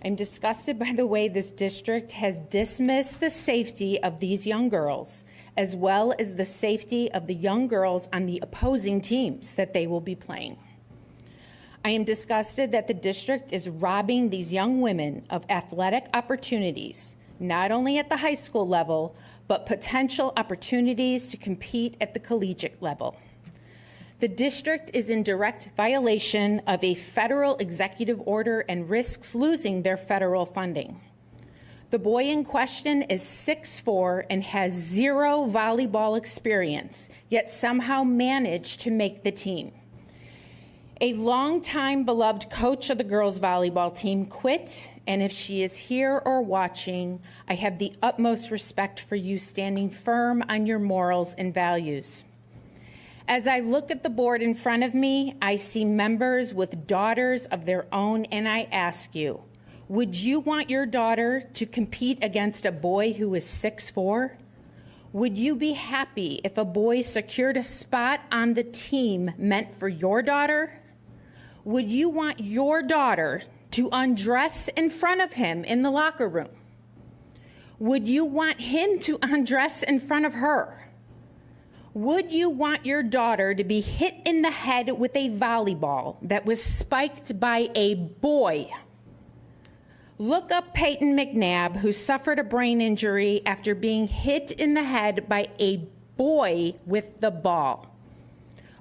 I'm disgusted by the way this district has dismissed the safety of these young girls, as well as the safety of the young girls on the opposing teams that they will be playing. I am disgusted that the district is robbing these young women of athletic opportunities, not only at the high school level, but potential opportunities to compete at the collegiate level. The district is in direct violation of a federal executive order and risks losing their federal funding. The boy in question is 6'4" and has 0 volleyball experience, yet somehow managed to make the team. A longtime beloved coach of the girls' volleyball team quit, and if she is here or watching, I have the utmost respect for you standing firm on your morals and values. As I look at the board in front of me, I see members with daughters of their own, and I ask you, would you want your daughter to compete against a boy who is 6'4"? Would you be happy if a boy secured a spot on the team meant for your daughter? Would you want your daughter to undress in front of him in the locker room? Would you want him to undress in front of her? Would you want your daughter to be hit in the head with a volleyball that was spiked by a boy? Look up Peyton McNabb, who suffered a brain injury after being hit in the head by a boy with the ball.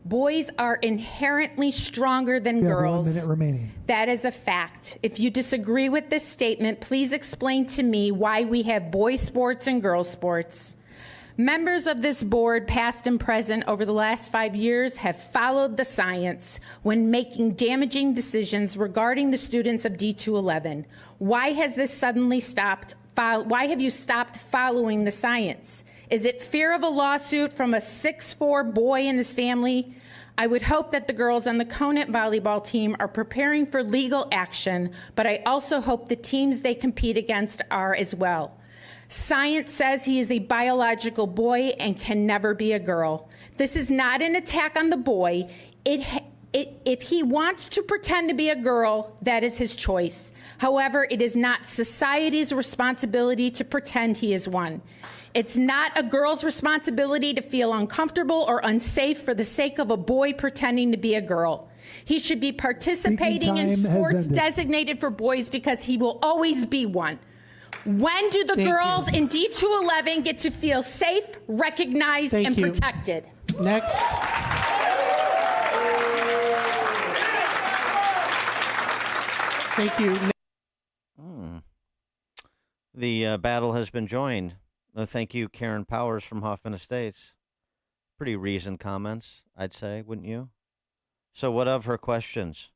Boys are inherently stronger than girls. 1 minute remaining. That is a fact. If you disagree with this statement, please explain to me why we have boys sports and girls sports. Members of this board, past and present, over the last 5 years have followed the science when making damaging decisions regarding the students of D211. Why has this suddenly stopped? Why have you stopped following the science? Is it fear of a lawsuit from a 6'4" boy and his family? I would hope that the girls on the Conant volleyball team are preparing for legal action, but I also hope the teams they compete against are as well. Science says he is a biological boy and can never be a girl. This is not an attack on the boy. If he wants to pretend to be a girl, that is his choice. However, it is not society's responsibility to pretend he is one. It's not a girl's responsibility to feel uncomfortable or unsafe for the sake of a boy pretending to be a girl. He should be participating in sports designated for boys because he will always be one. When do the girls in D211 get to feel safe, recognized, and protected? Next. Thank you. The battle has been joined. Thank you, Karen Powers from Hoffman Estates. Pretty reasoned comments, I'd say, wouldn't you? So what of her questions?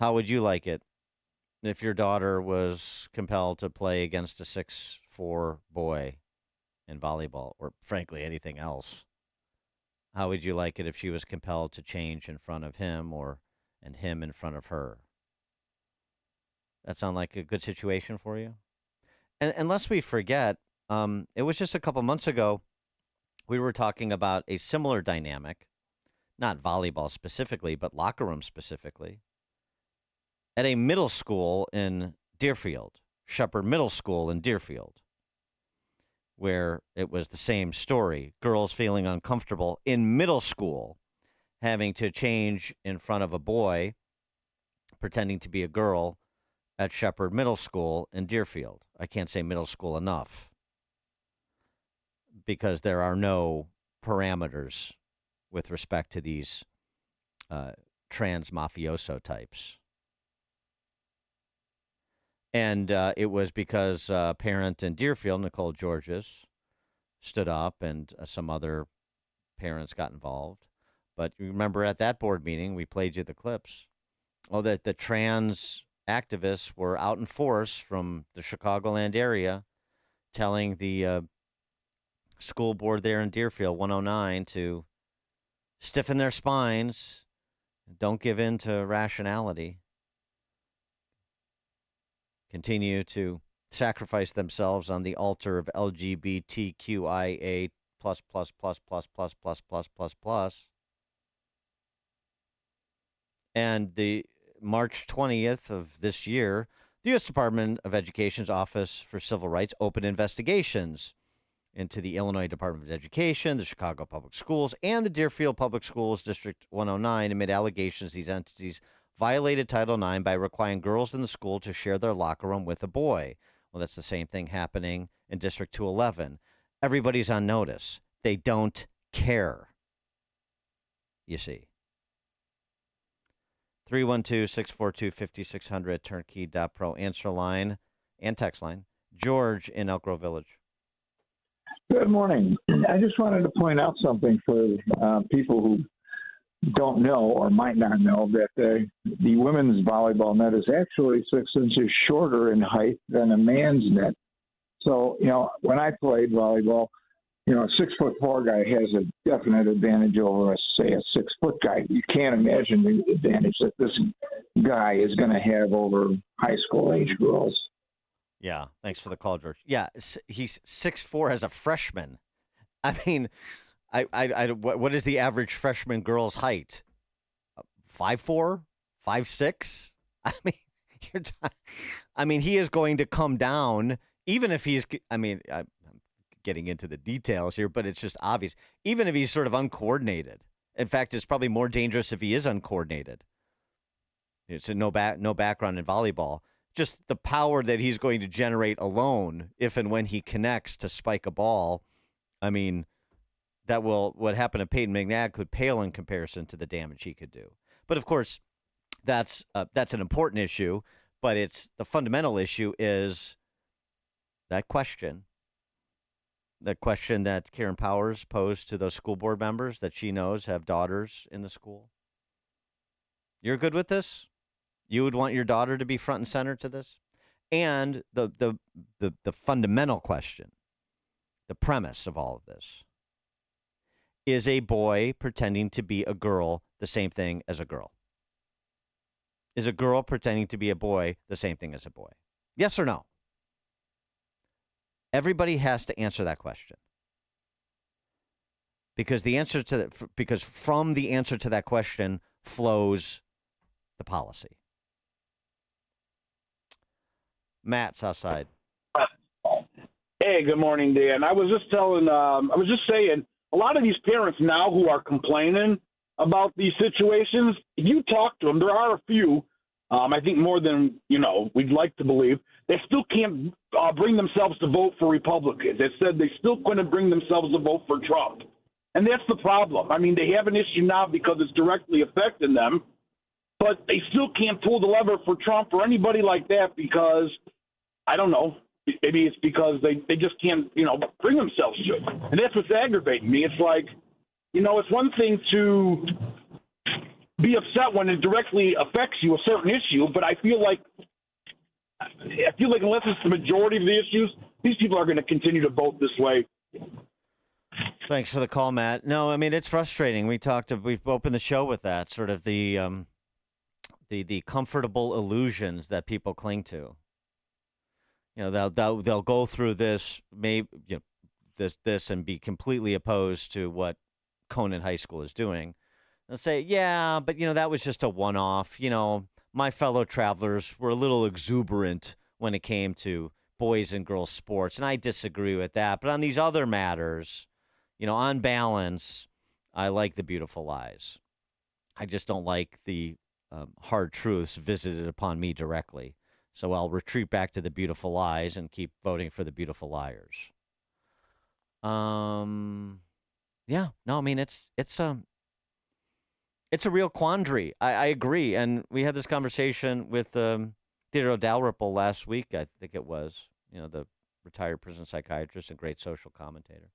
How would you like it if your daughter was compelled to play against a 6'4" boy in volleyball, or frankly anything else? How would you like it if she was compelled to change in front of him and him in front of her? That sound like a good situation for you? And unless we forget, it was just a couple months ago we were talking about a similar dynamic, not volleyball specifically, but locker room specifically, at a middle school in Deerfield, Shepherd Middle School in Deerfield, where it was the same story. Girls feeling uncomfortable in middle school, having to change in front of a boy pretending to be a girl at Shepherd Middle School in Deerfield. I can't say middle school enough because there are no parameters with respect to these trans mafioso types. And it was because a parent in Deerfield, Nicole Georges, stood up and some other parents got involved. But you remember at that board meeting, we played you the clips. Oh, that the trans activists were out in force from the Chicagoland area telling the school board there in Deerfield, 109, to stiffen their spines, don't give in to rationality, continue to sacrifice themselves on the altar of LGBTQIA plus. And the March 20th of this year, the U.S. Department of Education's Office for Civil Rights opened investigations into the Illinois Department of Education, the Chicago Public Schools, and the Deerfield Public Schools District 109 amid allegations these entities violated Title IX by requiring girls in the school to share their locker room with a boy. Well, that's the same thing happening in District 211. Everybody's on notice. They don't care, you see. 312-642-5600, turnkey.pro, answer line and text line. George in Elk Grove Village. Good morning. I just wanted to point out something for people who don't know or might not know that the women's volleyball net is actually 6 inches shorter in height than a man's net. So, when I played volleyball, a 6'4" guy has a definite advantage over, say, a 6-foot guy. You can't imagine the advantage that this guy is going to have over high school age girls. Yeah, thanks for the call, George. Yeah, he's 6'4" as a freshman. I mean, what is the average freshman girl's height? 5'4", 5'6"? I mean, he is going to come down, even if he's. I'm getting into the details here, but it's just obvious. Even if he's sort of uncoordinated. In fact, it's probably more dangerous if he is uncoordinated. It's no background in volleyball. Just the power that he's going to generate alone, if and when he connects to spike a ball. I mean, what happened to Peyton McNabb could pale in comparison to the damage he could do. But of course, that's an important issue. But the fundamental issue is that question. The question that Karen Powers posed to those school board members that she knows have daughters in the school. You're good with this? You would want your daughter to be front and center to this? And the fundamental question, the premise of all of this, is a boy pretending to be a girl the same thing as a girl? Is a girl pretending to be a boy the same thing as a boy? Yes or no? Everybody has to answer that question. Because from the answer to that question flows the policy. Matt's outside. Hey, good morning, Dan. I was just saying, a lot of these parents now who are complaining about these situations, if you talk to them, there are a few, I think more than, we'd like to believe, they still can't bring themselves to vote for Republicans. They said they still couldn't bring themselves to vote for Trump. And that's the problem. I mean, they have an issue now because it's directly affecting them, but they still can't pull the lever for Trump or anybody like that because, I don't know, maybe it's because they just can't, bring themselves to it. And that's what's aggravating me. It's like, it's one thing to be upset when it directly affects you, a certain issue, but I feel like unless it's the majority of the issues, these people are going to continue to vote this way. Thanks for the call, Matt. No, I mean, it's frustrating. We've opened the show with that, sort of the comfortable illusions that people cling to. They'll go through this, this and be completely opposed to what Conant High School is doing. They'll say, yeah, but that was just a one-off. My fellow travelers were a little exuberant when it came to boys and girls sports, and I disagree with that. But on these other matters, on balance, I like the beautiful lies. I just don't like the hard truths visited upon me directly. So I'll retreat back to the beautiful lies and keep voting for the beautiful liars. Yeah, no, I mean, it's a real quandary. I agree. And we had this conversation with Theodore Dalrymple last week, I think it was, the retired prison psychiatrist and great social commentator.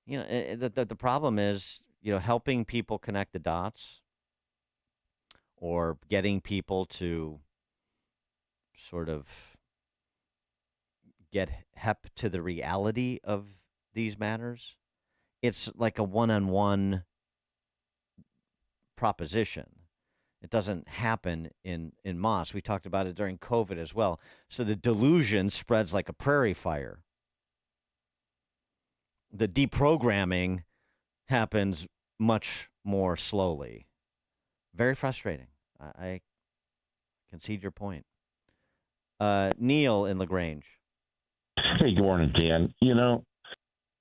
The problem is, helping people connect the dots or getting people to sort of get hep to the reality of these matters. It's like a one-on-one proposition. It doesn't happen in mass. We talked about it during COVID as well. So the delusion spreads like a prairie fire. The deprogramming happens much more slowly. Very frustrating. I concede your point. Neil in LaGrange. Hey, good morning, Dan.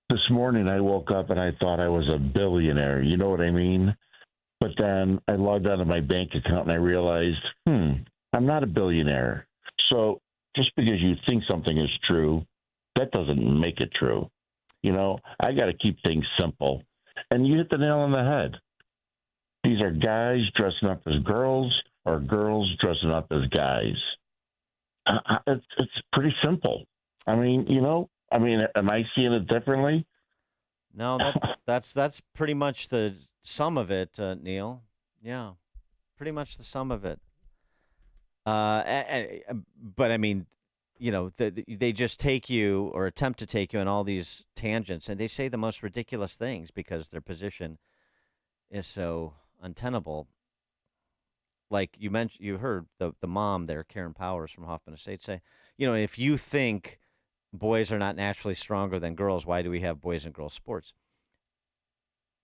This morning I woke up and I thought I was a billionaire. You know what I mean? But then I logged onto my bank account and I realized, I'm not a billionaire. So just because you think something is true, that doesn't make it true. I got to keep things simple. And you hit the nail on the head. These are guys dressing up as girls or girls dressing up as guys. It's pretty simple. I mean, am I seeing it differently? No, that's pretty much the sum of it, Neil. Yeah, pretty much the sum of it. But I mean, they just take you or attempt to take you on all these tangents, and they say the most ridiculous things because their position is so untenable. Like you heard the mom there, Karen Powers from Hoffman Estates, say, if you think boys are not naturally stronger than girls, why do we have boys and girls sports?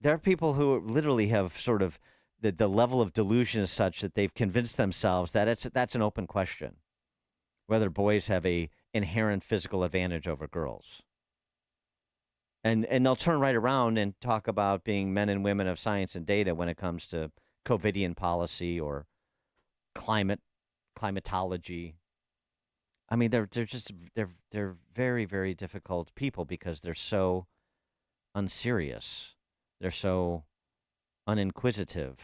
There are people who literally have sort of the level of delusion is such that they've convinced themselves that that's an open question, whether boys have a inherent physical advantage over girls. And they'll turn right around and talk about being men and women of science and data when it comes to COVIDian policy or climatology. I mean, they're very, very difficult people because they're so unserious. They're so uninquisitive.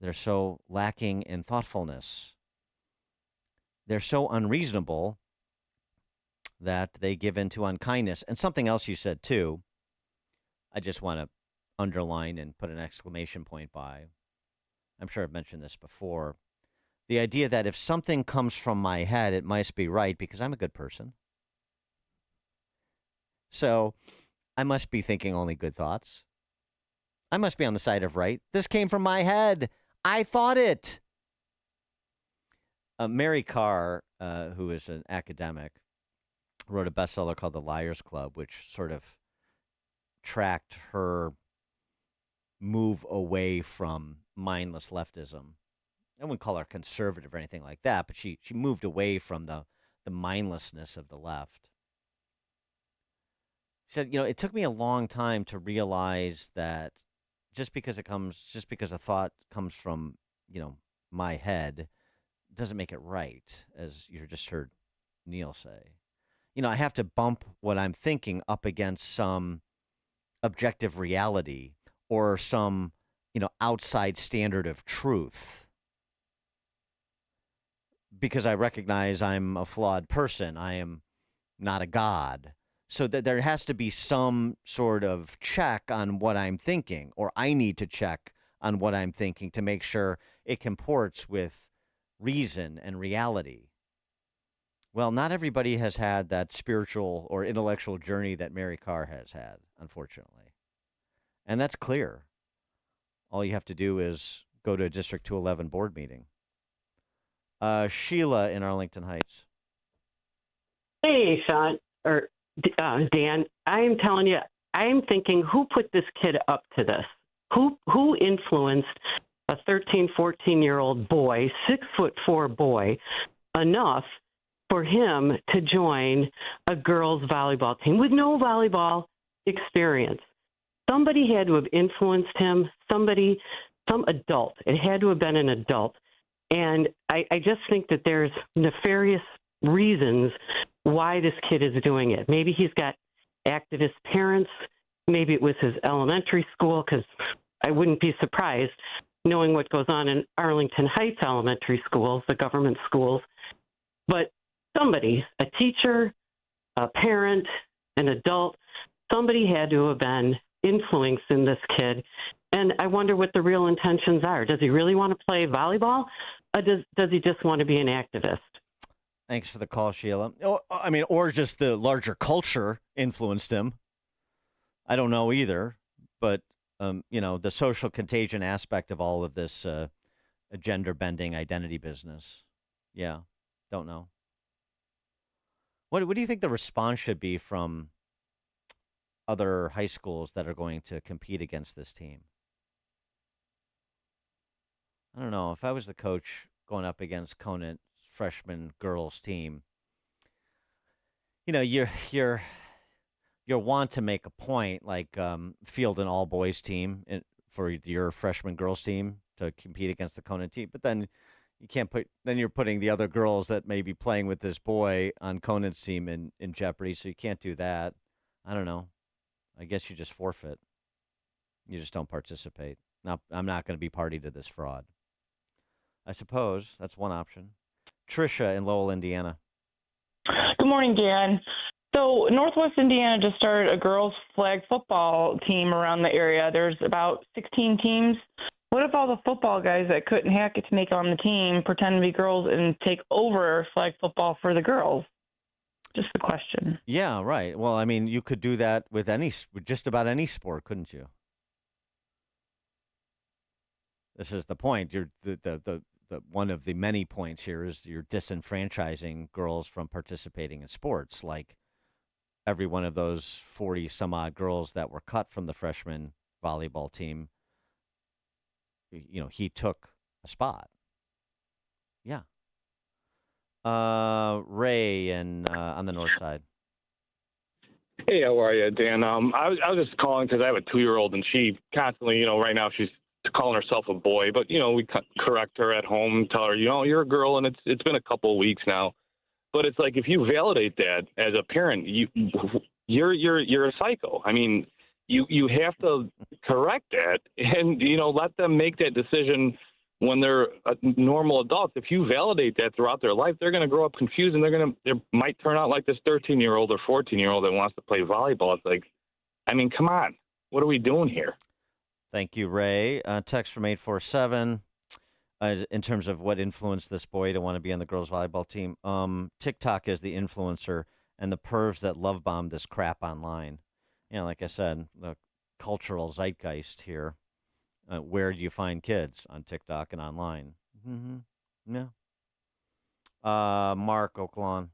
They're so lacking in thoughtfulness. They're so unreasonable that they give in to unkindness. And something else you said, too, I just want to underline and put an exclamation point by. I'm sure I've mentioned this before. The idea that if something comes from my head, it must be right because I'm a good person. So I must be thinking only good thoughts. I must be on the side of right. This came from my head. I thought it. Mary Carr, who is an academic, wrote a bestseller called The Liars Club, which sort of tracked her move away from mindless leftism. I wouldn't call her conservative or anything like that, but she moved away from the mindlessness of the left. She said, it took me a long time to realize that just because a thought comes from, my head doesn't make it right, as you just heard Neil say. I have to bump what I'm thinking up against some objective reality or some, outside standard of truth. Because I recognize I'm a flawed person. I am not a god. So that there has to be some sort of check on what I'm thinking, or I need to check on what I'm thinking to make sure it comports with reason and reality. Well, not everybody has had that spiritual or intellectual journey that Mary Carr has had, unfortunately. And that's clear. All you have to do is go to a District 211 board meeting. Sheila in Arlington Heights. Hey, Sean, or Dan, I'm telling you, I'm thinking, who put this kid up to this? Who influenced a 13, 14-year-old boy, 6'4" boy, enough for him to join a girls' volleyball team with no volleyball experience? Somebody had to have influenced him, some adult. It had to have been an adult. And I just think that there's nefarious reasons why this kid is doing it. Maybe he's got activist parents. Maybe it was his elementary school, because I wouldn't be surprised knowing what goes on in Arlington Heights elementary schools, the government schools. But somebody, a teacher, a parent, an adult, somebody had to have been influencing this kid. And I wonder what the real intentions are. Does he really want to play volleyball, or does he just want to be an activist? Thanks for the call, Sheila. Or just the larger culture influenced him. I don't know either, but the social contagion aspect of all of this gender bending identity business. Yeah, don't know. What do you think the response should be from other high schools that are going to compete against this team? I don't know. If I was the coach going up against Conant's freshman girls team, you're want to make a point, like field an all boys team for your freshman girls team to compete against the Conant team, but then you can't you're putting the other girls that may be playing with this boy on Conant's team in jeopardy. So you can't do that. I don't know. I guess you just forfeit. You just don't participate. Now, I'm not going to be party to this fraud. I suppose that's one option. Tricia in Lowell, Indiana. Good morning, Dan. So Northwest Indiana just started a girls flag football team around the area. There's about 16 teams. What if all the football guys that couldn't hack it to make it on the team pretend to be girls and take over flag football for the girls? Just a question. Yeah, right. Well, I mean, you could do that with just about any sport, couldn't you? This is the point. You're the one of the many points here is you're disenfranchising girls from participating in sports. Like every one of those 40 some odd girls that were cut from the freshman volleyball team, he took a spot. Yeah. Ray on the north side. Hey, how are you, Dan? I was just calling because I have a 2-year-old and she constantly, right now she's calling herself a boy, but we correct her at home, tell her, you're a girl, and it's been a couple of weeks now. But it's like if you validate that as a parent, you're a psycho. I mean, you have to correct that and let them make that decision when they're normal adults. If you validate that throughout their life, they're going to grow up confused, and they might turn out like this 13-year-old or 14-year-old that wants to play volleyball. It's like, I mean, come on, what are we doing here? Thank you, Ray. Text from 847. In terms of what influenced this boy to want to be on the girls' volleyball team, TikTok is the influencer and the pervs that love bomb this crap online. Like I said, the cultural zeitgeist here. Where do you find kids? On TikTok and online. Mm-hmm. Yeah. Mark Oaklawn.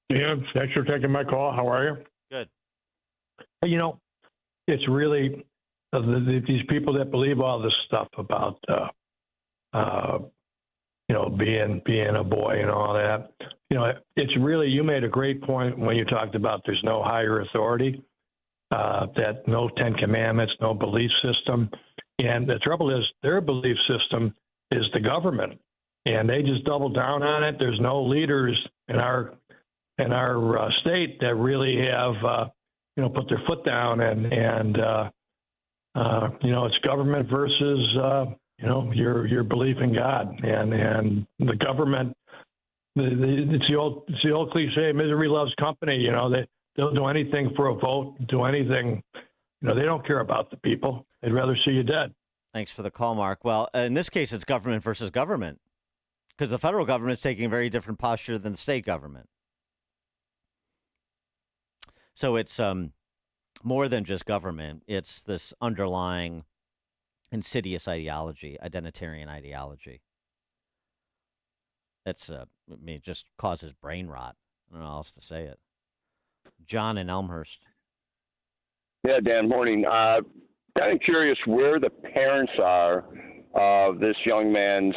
Yeah, thanks for taking my call. How are you? Good. It's really these people that believe all this stuff about being a boy and all that. It's really, you made a great point when you talked about there's no higher authority, that no 10 Commandments, no belief system. And the trouble is their belief system is the government, and they just double down on it. There's no leaders in our state that really have put their foot down and it's government versus your belief in God, and the government. It's the old cliche, misery loves company. They'll do anything for a vote, do anything. They don't care about the people. They'd rather see you dead. Thanks for the call, Mark. Well, in this case, it's government versus government, because the federal government is taking a very different posture than the state government. So it's more than just government. It's this underlying insidious ideology, identitarian ideology. It's it just causes brain rot. I don't know how else to say it. John in Elmhurst. Yeah, Dan, morning. Kind of curious where the parents are of this young man's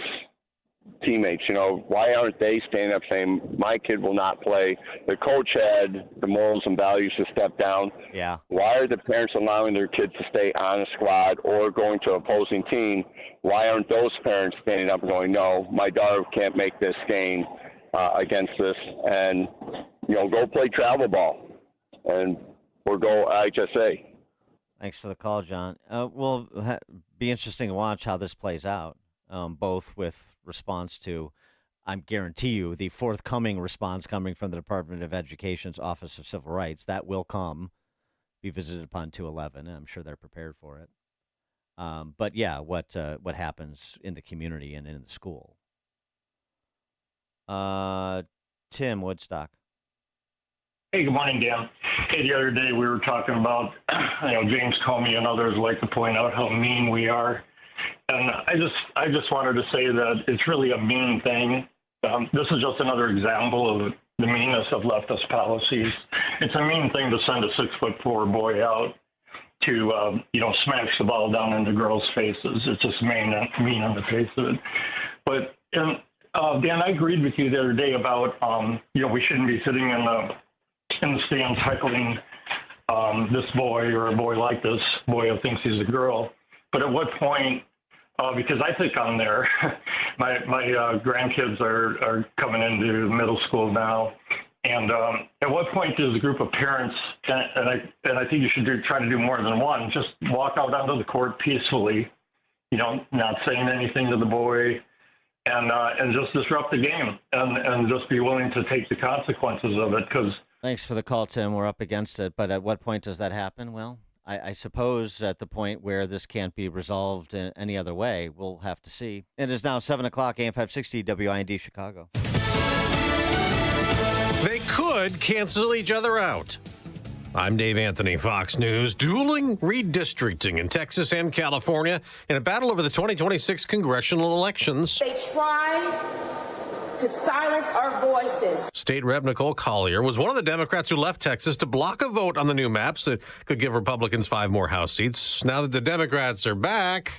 teammates. Why aren't they standing up saying, my kid will not play? The coach had the morals and values to step down. Yeah. Why are the parents allowing their kids to stay on a squad or going to opposing team? Why aren't those parents standing up and going, no, my daughter can't make this game against this, and, go play travel ball or go IHSA. Thanks for the call, John. Will be interesting to watch how this plays out, both with response to, I guarantee you, the forthcoming response coming from the Department of Education's Office of Civil Rights. That will be visited upon 2/11. I'm sure they're prepared for it. But yeah, what happens in the community and in the school? Tim, Woodstock. Hey, good morning, Dan. Hey, the other day we were talking about, James Comey and others like to point out how mean we are. And I just wanted to say that it's really a mean thing. This is just another example of the meanness of leftist policies. It's a mean thing to send a 6'4" boy out to, smash the ball down into girls' faces. It's just mean on the face of it. But, Dan, I agreed with you the other day about, we shouldn't be sitting in the stands heckling this boy or a boy like this boy who thinks he's a girl. But at what point, because I think I'm there, my grandkids are coming into middle school now, and at what point does a group of parents, and I think you should try to do more than one, just walk out onto the court peacefully, not saying anything to the boy, and just disrupt the game, and just be willing to take the consequences of it, because. Thanks for the call, Tim. We're up against it, but at what point does that happen? Well, I suppose at the point where this can't be resolved in any other way, we'll have to see. It is now 7 o'clock, AM 560, WIND Chicago. They could cancel each other out. I'm Dave Anthony, Fox News. Dueling redistricting in Texas and California in a battle over the 2026 congressional elections. They try to silence our voices. State Rep Nicole Collier was one of the Democrats who left Texas to block a vote on the new maps that could give Republicans 5 more House seats. Now that the Democrats are back...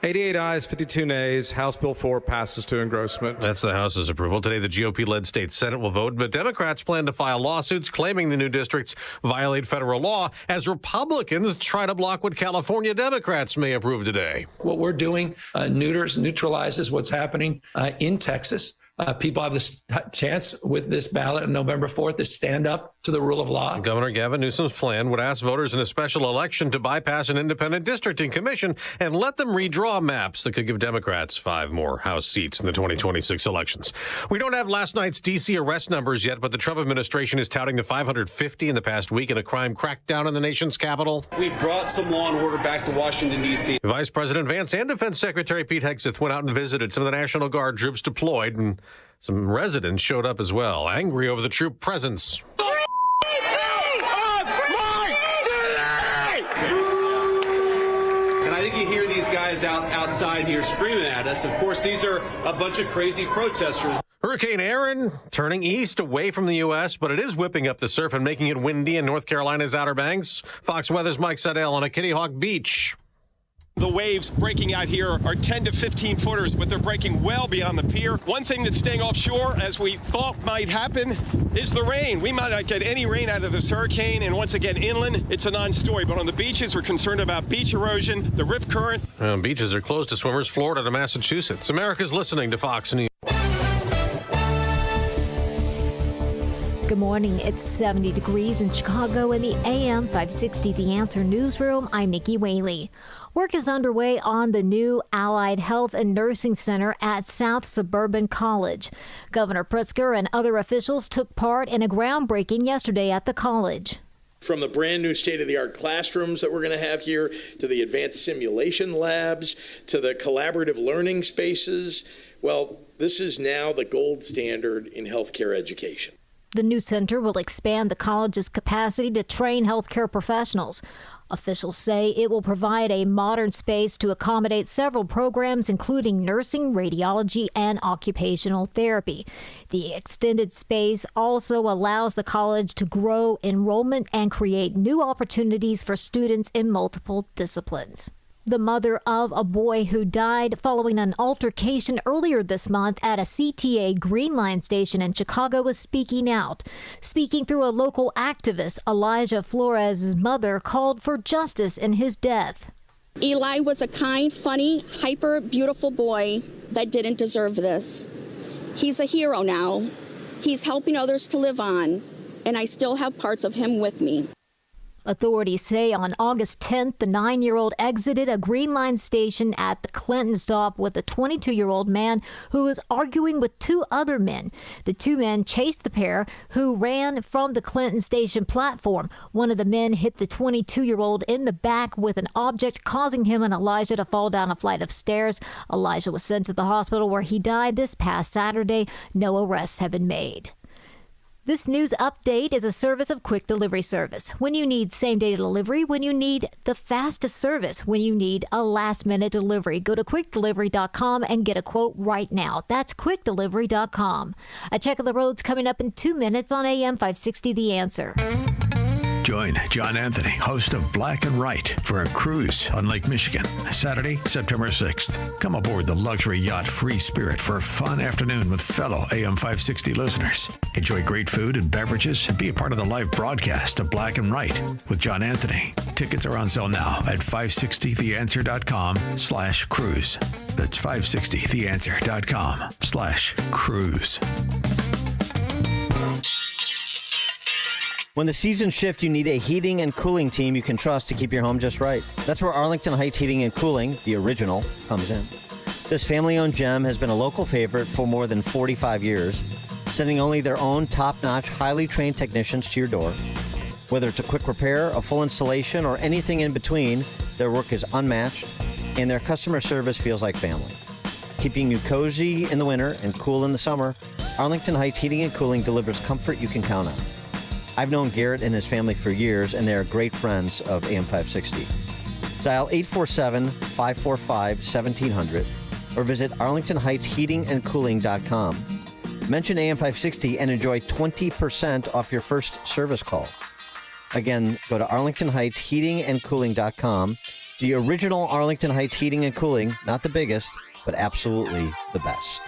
88 ayes, 52 nays. House Bill 4 passes to engrossment. That's the House's approval. Today, the GOP-led state Senate will vote, but Democrats plan to file lawsuits claiming the new districts violate federal law as Republicans try to block what California Democrats may approve today. What we're doing neutralizes what's happening in Texas. People have this chance with this ballot on November 4th to stand up to the rule of law. Governor Gavin Newsom's plan would ask voters in a special election to bypass an independent districting commission and let them redraw maps that could give Democrats 5 more House seats in the 2026 elections. We don't have last night's D.C. arrest numbers yet, but the Trump administration is touting the 550 in the past week in a crime crackdown in the nation's capital. We brought some law and order back to Washington, D.C. Vice President Vance and Defense Secretary Pete Hegseth went out and visited some of the National Guard troops deployed, and some residents showed up as well, angry over the troop presence. And I think you hear these guys outside here screaming at us. Of course, these are a bunch of crazy protesters. Hurricane Aaron turning east away from the U.S., but it is whipping up the surf and making it windy in North Carolina's Outer Banks. Fox Weather's Mike Seidel on a Kitty Hawk beach. The waves breaking out here are 10 to 15 footers, but they're breaking well beyond the pier. One thing that's staying offshore, as we thought might happen, is the rain. We might not get any rain out of this hurricane, and once again, inland, it's a non-story. But on the beaches, we're concerned about beach erosion, the rip current. Beaches are closed to swimmers, Florida to Massachusetts. America's listening to Fox News. Good morning. It's 70 degrees in Chicago in the AM 560 The Answer newsroom. I'm Nikki Whaley. Work is underway on the new Allied Health and Nursing Center at South Suburban College. Governor Pritzker and other officials took part in a groundbreaking yesterday at the college. From the brand new state-of-the-art classrooms that we're going to have here, to the advanced simulation labs, to the collaborative learning spaces, well, this is now the gold standard in healthcare education. The new center will expand the college's capacity to train healthcare professionals. Officials say it will provide a modern space to accommodate several programs, including nursing, radiology, and occupational therapy. The extended space also allows the college to grow enrollment and create new opportunities for students in multiple disciplines. The mother of a boy who died following an altercation earlier this month at a CTA Green Line station in Chicago was speaking out. Speaking through a local activist, Elijah Flores' mother called for justice in his death. Eli was a kind, funny, hyper, beautiful boy that didn't deserve this. He's a hero now. He's helping others to live on, and I still have parts of him with me. Authorities say on August 10th, the 9-year-old exited a Green Line station at the Clinton stop with a 22-year-old man who was arguing with two other men. The two men chased the pair, who ran from the Clinton station platform. One of the men hit the 22-year-old in the back with an object, causing him and Elijah to fall down a flight of stairs. Elijah was sent to the hospital where he died this past Saturday. No arrests have been made. This news update is a service of Quick Delivery Service. When you need same-day delivery, when you need the fastest service, when you need a last-minute delivery, go to quickdelivery.com and get a quote right now. That's quickdelivery.com. A check of the roads coming up in 2 minutes on AM 560 The Answer. Join John Anthony, host of Black and Right, for a cruise on Lake Michigan, Saturday, September 6th. Come aboard the luxury yacht Free Spirit for a fun afternoon with fellow AM 560 listeners. Enjoy great food and beverages and be a part of the live broadcast of Black and Right with John Anthony. Tickets are on sale now at 560theanswer.com/cruise. That's 560theanswer.com/cruise. When the seasons shift, you need a heating and cooling team you can trust to keep your home just right. That's where Arlington Heights Heating and Cooling, the original, comes in. This family-owned gem has been a local favorite for more than 45 years, sending only their own top-notch, highly trained technicians to your door. Whether it's a quick repair, a full installation, or anything in between, their work is unmatched, and their customer service feels like family. Keeping you cozy in the winter and cool in the summer, Arlington Heights Heating and Cooling delivers comfort you can count on. I've known Garrett and his family for years, and they are great friends of AM 560. Dial 847-545-1700 or visit arlingtonheightsheatingandcooling.com. Mention AM 560 and enjoy 20% off your first service call. Again, go to arlingtonheightsheatingandcooling.com. The original Arlington Heights Heating and Cooling, not the biggest, but absolutely the best.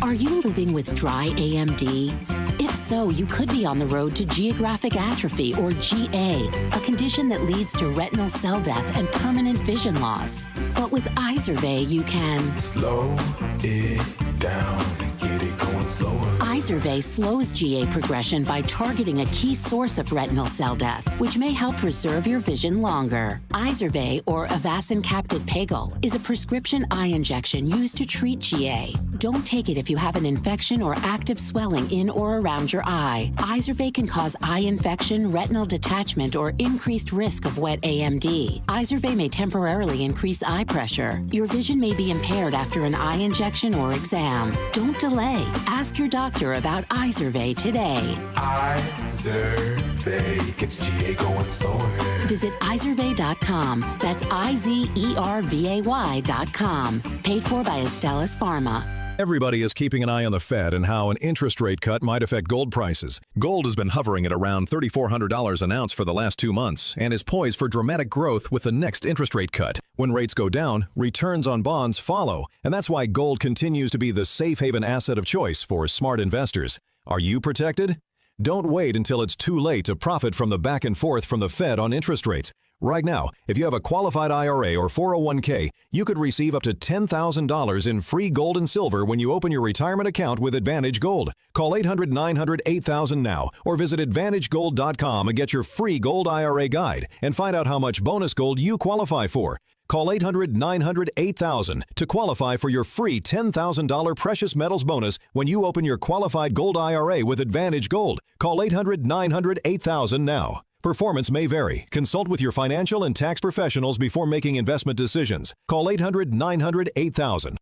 Are you living with dry AMD? If so, you could be on the road to geographic atrophy, or GA, a condition that leads to retinal cell death and permanent vision loss. But with Izervay, you can slow it down and get it going slower. Izervay slows GA progression by targeting a key source of retinal cell death, which may help preserve your vision longer. Izervay, or Avastin Capted Pagel, is a prescription eye injection used to treat GA. Don't take it if you have an infection or active swelling in or around your eye. Izervay can cause eye infection, retinal detachment, or increased risk of wet AMD. Izervay may temporarily increase eye pressure. Your vision may be impaired after an eye injection or exam. Don't delay. Ask your doctor about Izervay today. Izervay gets GA going slower. Visit Izervay.com. That's IZERVAY.com. Paid for by Astellas Pharma. Everybody is keeping an eye on the Fed and how an interest rate cut might affect gold prices. Gold has been hovering at around $3,400 an ounce for the last 2 months and is poised for dramatic growth with the next interest rate cut. When rates go down, returns on bonds follow, and that's why gold continues to be the safe haven asset of choice for smart investors. Are you protected? Don't wait until it's too late to profit from the back and forth from the Fed on interest rates. Right now, if you have a qualified IRA or 401k, you could receive up to $10,000 in free gold and silver when you open your retirement account with Advantage Gold. Call 800-900-8000 now or visit AdvantageGold.com and get your free gold IRA guide and find out how much bonus gold you qualify for. Call 800-900-8000 to qualify for your free $10,000 precious metals bonus when you open your qualified gold IRA with Advantage Gold. Call 800-900-8000 now. Performance may vary. Consult with your financial and tax professionals before making investment decisions. Call 800-900-8000.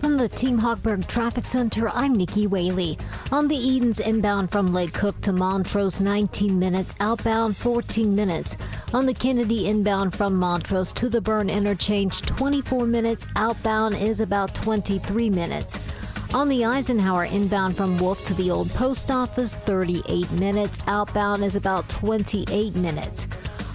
From the Team Hochberg Traffic Center, I'm Nikki Whaley. On the Edens inbound from Lake Cook to Montrose, 19 minutes. Outbound, 14 minutes. On the Kennedy inbound from Montrose to the Burn Interchange, 24 minutes. Outbound is about 23 minutes. On the Eisenhower, inbound from Wolf to the old post office, 38 minutes. Outbound is about 28 minutes.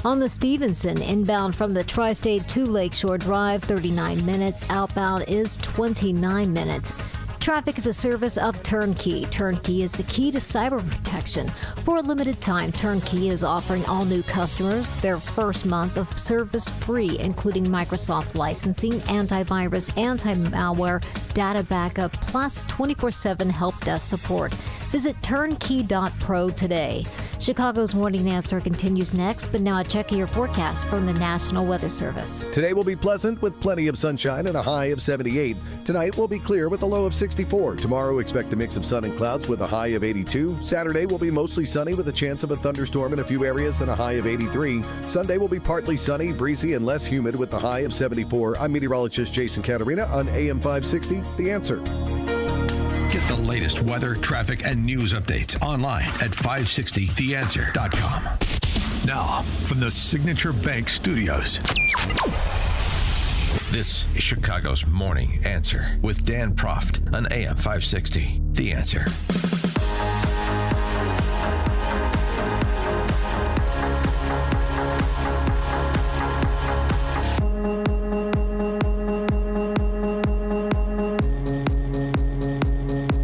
On the Stevenson, inbound from the Tri-State to Lakeshore Drive, 39 minutes. Outbound is 29 minutes. Traffic is a service of Turnkey. Turnkey is the key to cyber protection. For a limited time, Turnkey is offering all new customers their first month of service free, including Microsoft licensing, antivirus, anti-malware, data backup, plus 24/7 help desk support. Visit turnkey.pro today. Chicago's Morning Answer continues next, but now a check of your forecast from the National Weather Service. Today will be pleasant with plenty of sunshine and a high of 78. Tonight will be clear with a low of 64. Tomorrow, expect a mix of sun and clouds with a high of 82. Saturday will be mostly sunny with a chance of a thunderstorm in a few areas and a high of 83. Sunday will be partly sunny, breezy, and less humid with a high of 74. I'm meteorologist Jason Caterina on AM 560, The Answer. Get the latest weather, traffic, and news updates online at 560theanswer.com. Now, from the Signature Bank Studios, this is Chicago's Morning Answer with Dan Proft on AM 560, The Answer.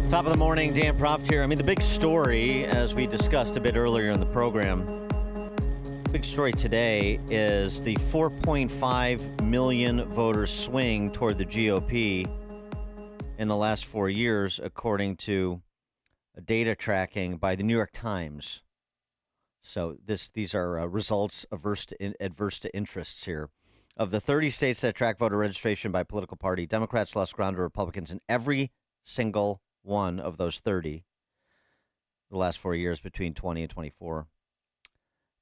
Top of the morning, Dan Proft here. I mean, the big story, as we discussed a bit earlier in the program, big story today is the 4.5 million voter swing toward the GOP in the last 4 years, according to data tracking by the New York Times. So these are results adverse to interests here. Of the 30 states that track voter registration by political party, Democrats lost ground to Republicans in every single one of those 30 the last 4 years between 20 and 24.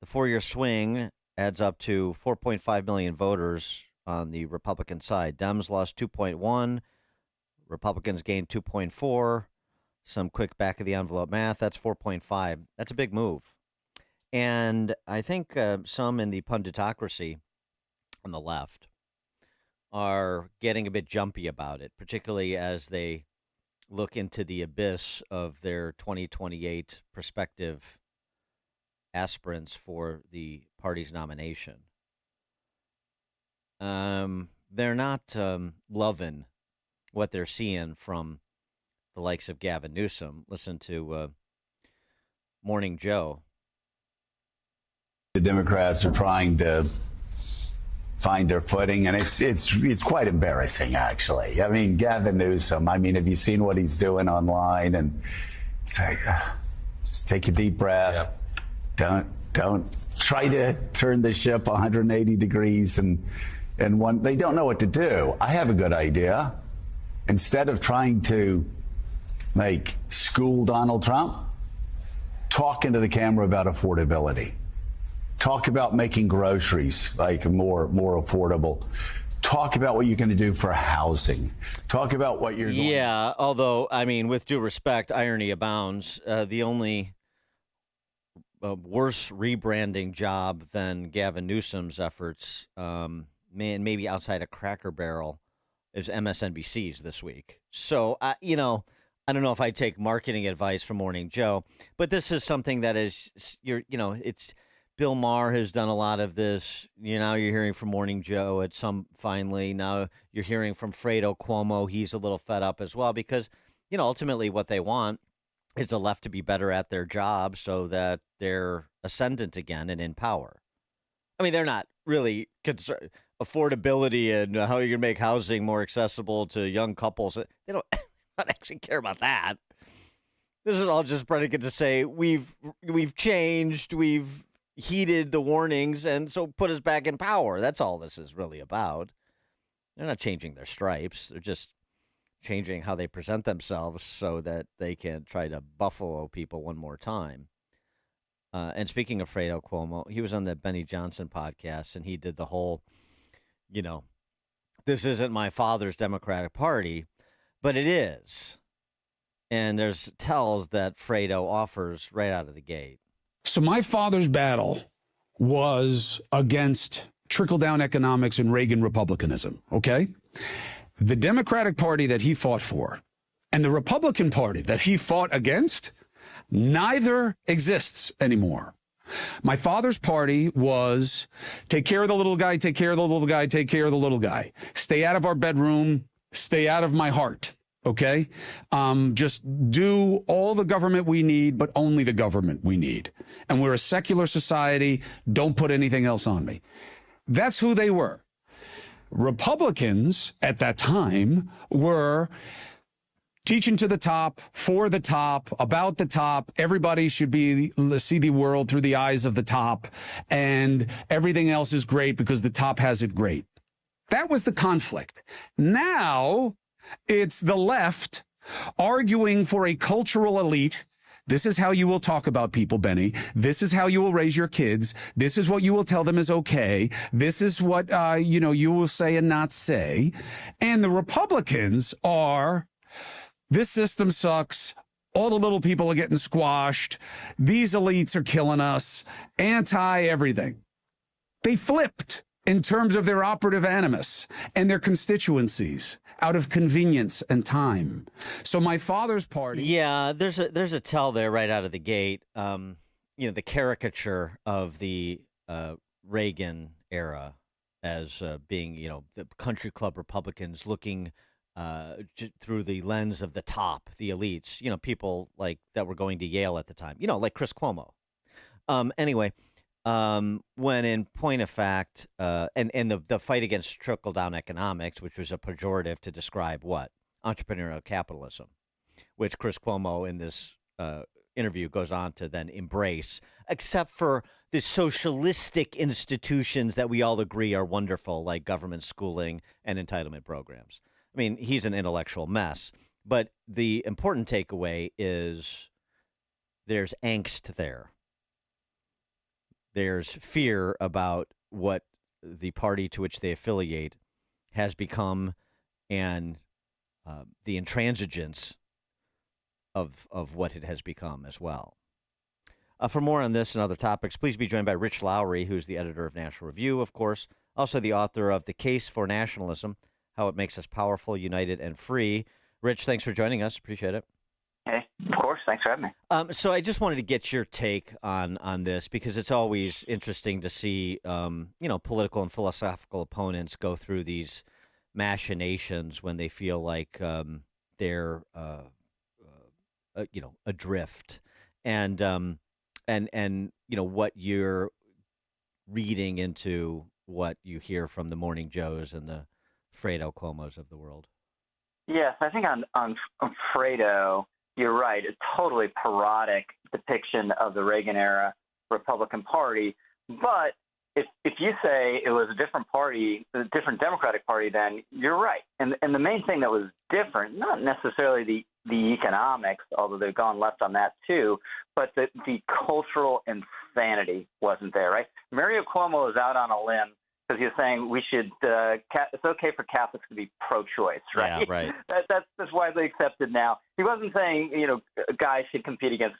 The 4-year swing adds up to 4.5 million voters on the Republican side. Dems lost 2.1. Republicans gained 2.4. Some quick back of the envelope math, that's 4.5. That's a big move. And I think some in the punditocracy on the left are getting a bit jumpy about it, particularly as they look into the abyss of their 2028 prospective aspirants for the party's nomination. They're not loving what they're seeing from the likes of Gavin Newsom. Listen to Morning Joe. The Democrats are trying to find their footing, and it's quite embarrassing, actually. I mean, Gavin Newsom, have you seen what he's doing online? And say, just take a deep breath. Yep. Don't try to turn the ship 180 degrees and they don't know what to do. I have a good idea. Instead of trying to school Donald Trump, talk into the camera about affordability. Talk about making groceries more affordable. Talk about what you're going to do for housing. Talk about what you're doing. Yeah, although, with due respect, irony abounds. The only worse rebranding job than Gavin Newsom's efforts, maybe outside of Cracker Barrel, is MSNBC's this week. So, I don't know if I take marketing advice from Morning Joe, but this is something that is, it's... Bill Maher has done a lot of this. Now you're hearing from Morning Joe finally. Now you're hearing from Fredo Cuomo. He's a little fed up as well because, ultimately what they want is the left to be better at their job so that they're ascendant again and in power. They're not really concerned. Affordability and how you're going to make housing more accessible to young couples. They don't actually care about that. This is all just predicate to say we've changed, we've heeded the warnings, and so put us back in power. That's all this is really about. They're not changing their stripes. They're just changing how they present themselves so that they can try to buffalo people one more time. And speaking of Fredo Cuomo, he was on the Benny Johnson podcast, and he did the whole, this isn't my father's Democratic Party, but it is. And there's tells that Fredo offers right out of the gate. So my father's battle was against trickle-down economics and Reagan Republicanism, okay? The Democratic Party that he fought for And the Republican Party that he fought against, neither exists anymore. My father's party was take care of the little guy, take care of the little guy, take care of the little guy. Stay out of our bedroom, stay out of my heart, okay? Just do all the government we need, but only the government we need. And we're a secular society. Don't put anything else on me. That's who they were. Republicans at that time were teaching to the top, for the top, about the top. Everybody should see the world through the eyes of the top, and everything else is great because the top has it great. That was the conflict. Now it's the left arguing for a cultural elite. This is how you will talk about people, Benny. This is how you will raise your kids. This is what you will tell them is okay. This is what, you will say and not say. And the Republicans are, this system sucks. All the little people are getting squashed. These elites are killing us. Anti-everything. They flipped in terms of their operative animus and their constituencies out of convenience and time. So my father's party. Yeah, there's a tell there right out of the gate. The caricature of the Reagan era as being, the country club Republicans looking through the lens of the top, the elites, people like that were going to Yale at the time, like Chris Cuomo. Anyway, when in point of fact, and the fight against trickle-down economics, which was a pejorative to describe what? Entrepreneurial capitalism, which Chris Cuomo in this interview goes on to then embrace, except for the socialistic institutions that we all agree are wonderful, like government schooling and entitlement programs. I mean, he's an intellectual mess, but the important takeaway is there's angst there. There's fear about what the party to which they affiliate has become and the intransigence of what it has become as well. For more on this and other topics, please be joined by Rich Lowry, who's the editor of National Review, of course, also the author of The Case for Nationalism, How It Makes Us Powerful, United, and Free. Rich, thanks for joining us. Appreciate it. Hey, of course. Thanks for having me. So I just wanted to get your take on this because it's always interesting to see, political and philosophical opponents go through these machinations when they feel like they're, adrift, and what you're reading into what you hear from the Morning Joes and the Fredo Cuomos of the world. Yes, I think on Fredo, you're right. A totally parodic depiction of the Reagan-era Republican Party. But if you say it was a different party, a different Democratic Party, then you're right. And the main thing that was different, not necessarily the economics, although they've gone left on that too, but the cultural insanity wasn't there, right? Mario Cuomo is out on a limb because he was saying we should, it's okay for Catholics to be pro-choice, right? Yeah, right. That's widely accepted now. He wasn't saying, guys should compete against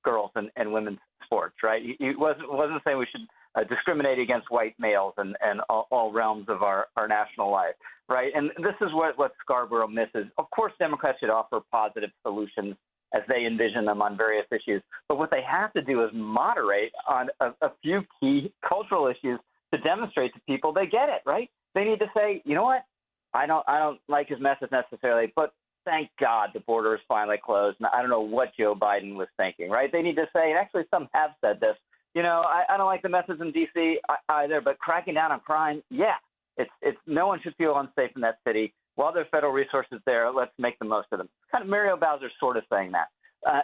girls and women's sports, right? He wasn't saying we should discriminate against white males and all realms of our national life, right? And this is what Scarborough misses. Of course, Democrats should offer positive solutions as they envision them on various issues. But what they have to do is moderate on a few key cultural issues to demonstrate to people they get it, right? They need to say, you know what? I don't like his message necessarily, but thank God the border is finally closed. And I don't know what Joe Biden was thinking, right? They need to say, and actually some have said this, I don't like the message in D.C. either, but cracking down on crime, yeah, it's no one should feel unsafe in that city. While there are federal resources there, let's make the most of them. Kind of Muriel Bowser sort of saying that.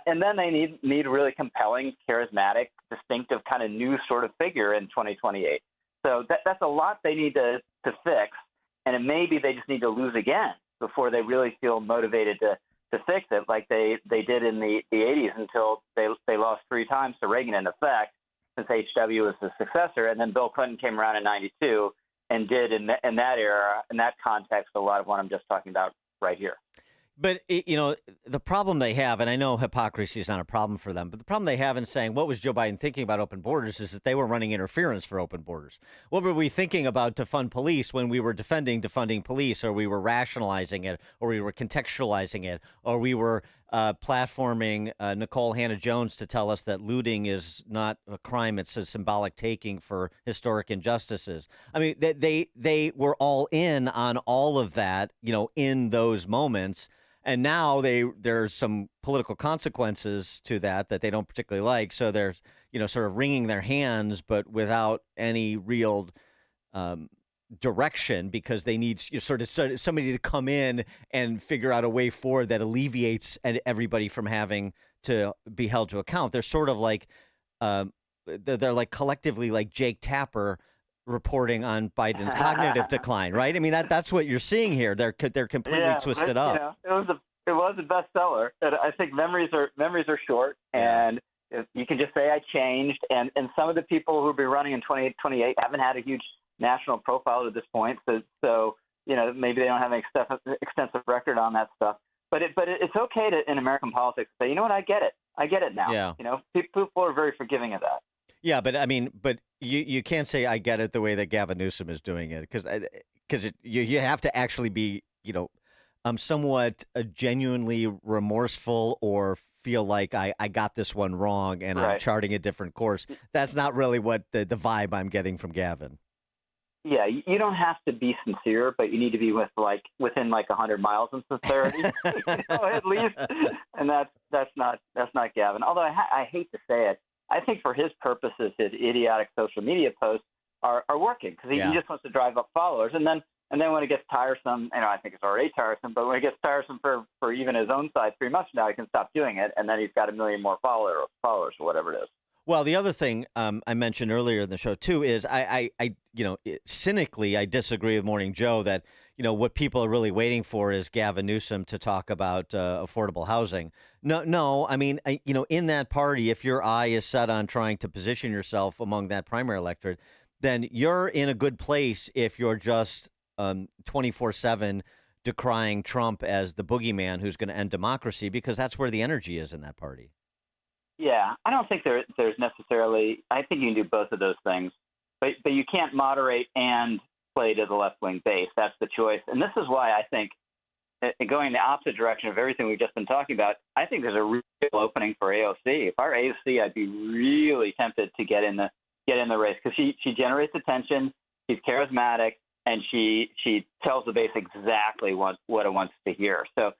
And then they need a really compelling, charismatic, distinctive kind of new sort of figure in 2028. So that's a lot they need to fix, and maybe they just need to lose again before they really feel motivated to fix it, like they did in the 80s until they lost 3 times to Reagan in effect, since HW was the successor, and then Bill Clinton came around in 92 and did in that era, in that context, a lot of what I'm just talking about right here. But, the problem they have, and I know hypocrisy is not a problem for them, but the problem they have in saying, what was Joe Biden thinking about open borders is that they were running interference for open borders. What were we thinking about to fund police when we were defunding police, or we were rationalizing it, or we were contextualizing it, or we were platforming Nicole Hannah-Jones to tell us that looting is not a crime, it's a symbolic taking for historic injustices. I mean, they were all in on all of that, in those moments. And now there's some political consequences to that they don't particularly like. So there's, sort of wringing their hands, but without any real direction, because they need sort of somebody to come in and figure out a way forward that alleviates everybody from having to be held to account. They're sort of like they're like collectively like Jake Tapper reporting on Biden's cognitive decline, right? I mean, that's what you're seeing here. They're completely twisted up. It was a bestseller. I think memories are short, and you can just say I changed. And some of the people who'll be running in 2028 haven't had a huge national profile to this point, so maybe they don't have an extensive record on that stuff. But it's okay to in American politics say, you know what, I get it now. Yeah. People are very forgiving of that. Yeah, but I mean, you can't say I get it the way that Gavin Newsom is doing it, because you have to actually be somewhat genuinely remorseful or feel like I got this one wrong and I'm charting a different course. That's not really what the vibe I'm getting from Gavin. Yeah, you don't have to be sincere, but you need to be within 100 miles of sincerity, at least. And that's not Gavin. Although I hate to say it, I think for his purposes, his idiotic social media posts are working, because he just wants to drive up followers, and then when it gets tiresome, I think it's already tiresome, but when it gets tiresome for even his own side 3 months from now, he can stop doing it, and then he's got 1 million more followers or whatever it is. Well, the other thing I mentioned earlier in the show too is I cynically I disagree with Morning Joe that what people are really waiting for is Gavin Newsom to talk about affordable housing. No, I mean in that party, if your eye is set on trying to position yourself among that primary electorate, then you're in a good place if you're just 24/7 decrying Trump as the boogeyman who's going to end democracy, because that's where the energy is in that party. Yeah, I don't think there's necessarily. I think you can do both of those things, but you can't moderate and play to the left-wing base. That's the choice, and this is why I think, going in the opposite direction of everything we've just been talking about, I think there's a real opening for AOC. If I were AOC, I'd be really tempted to get in the race, because she generates attention, she's charismatic, and she tells the base exactly what it wants to hear. So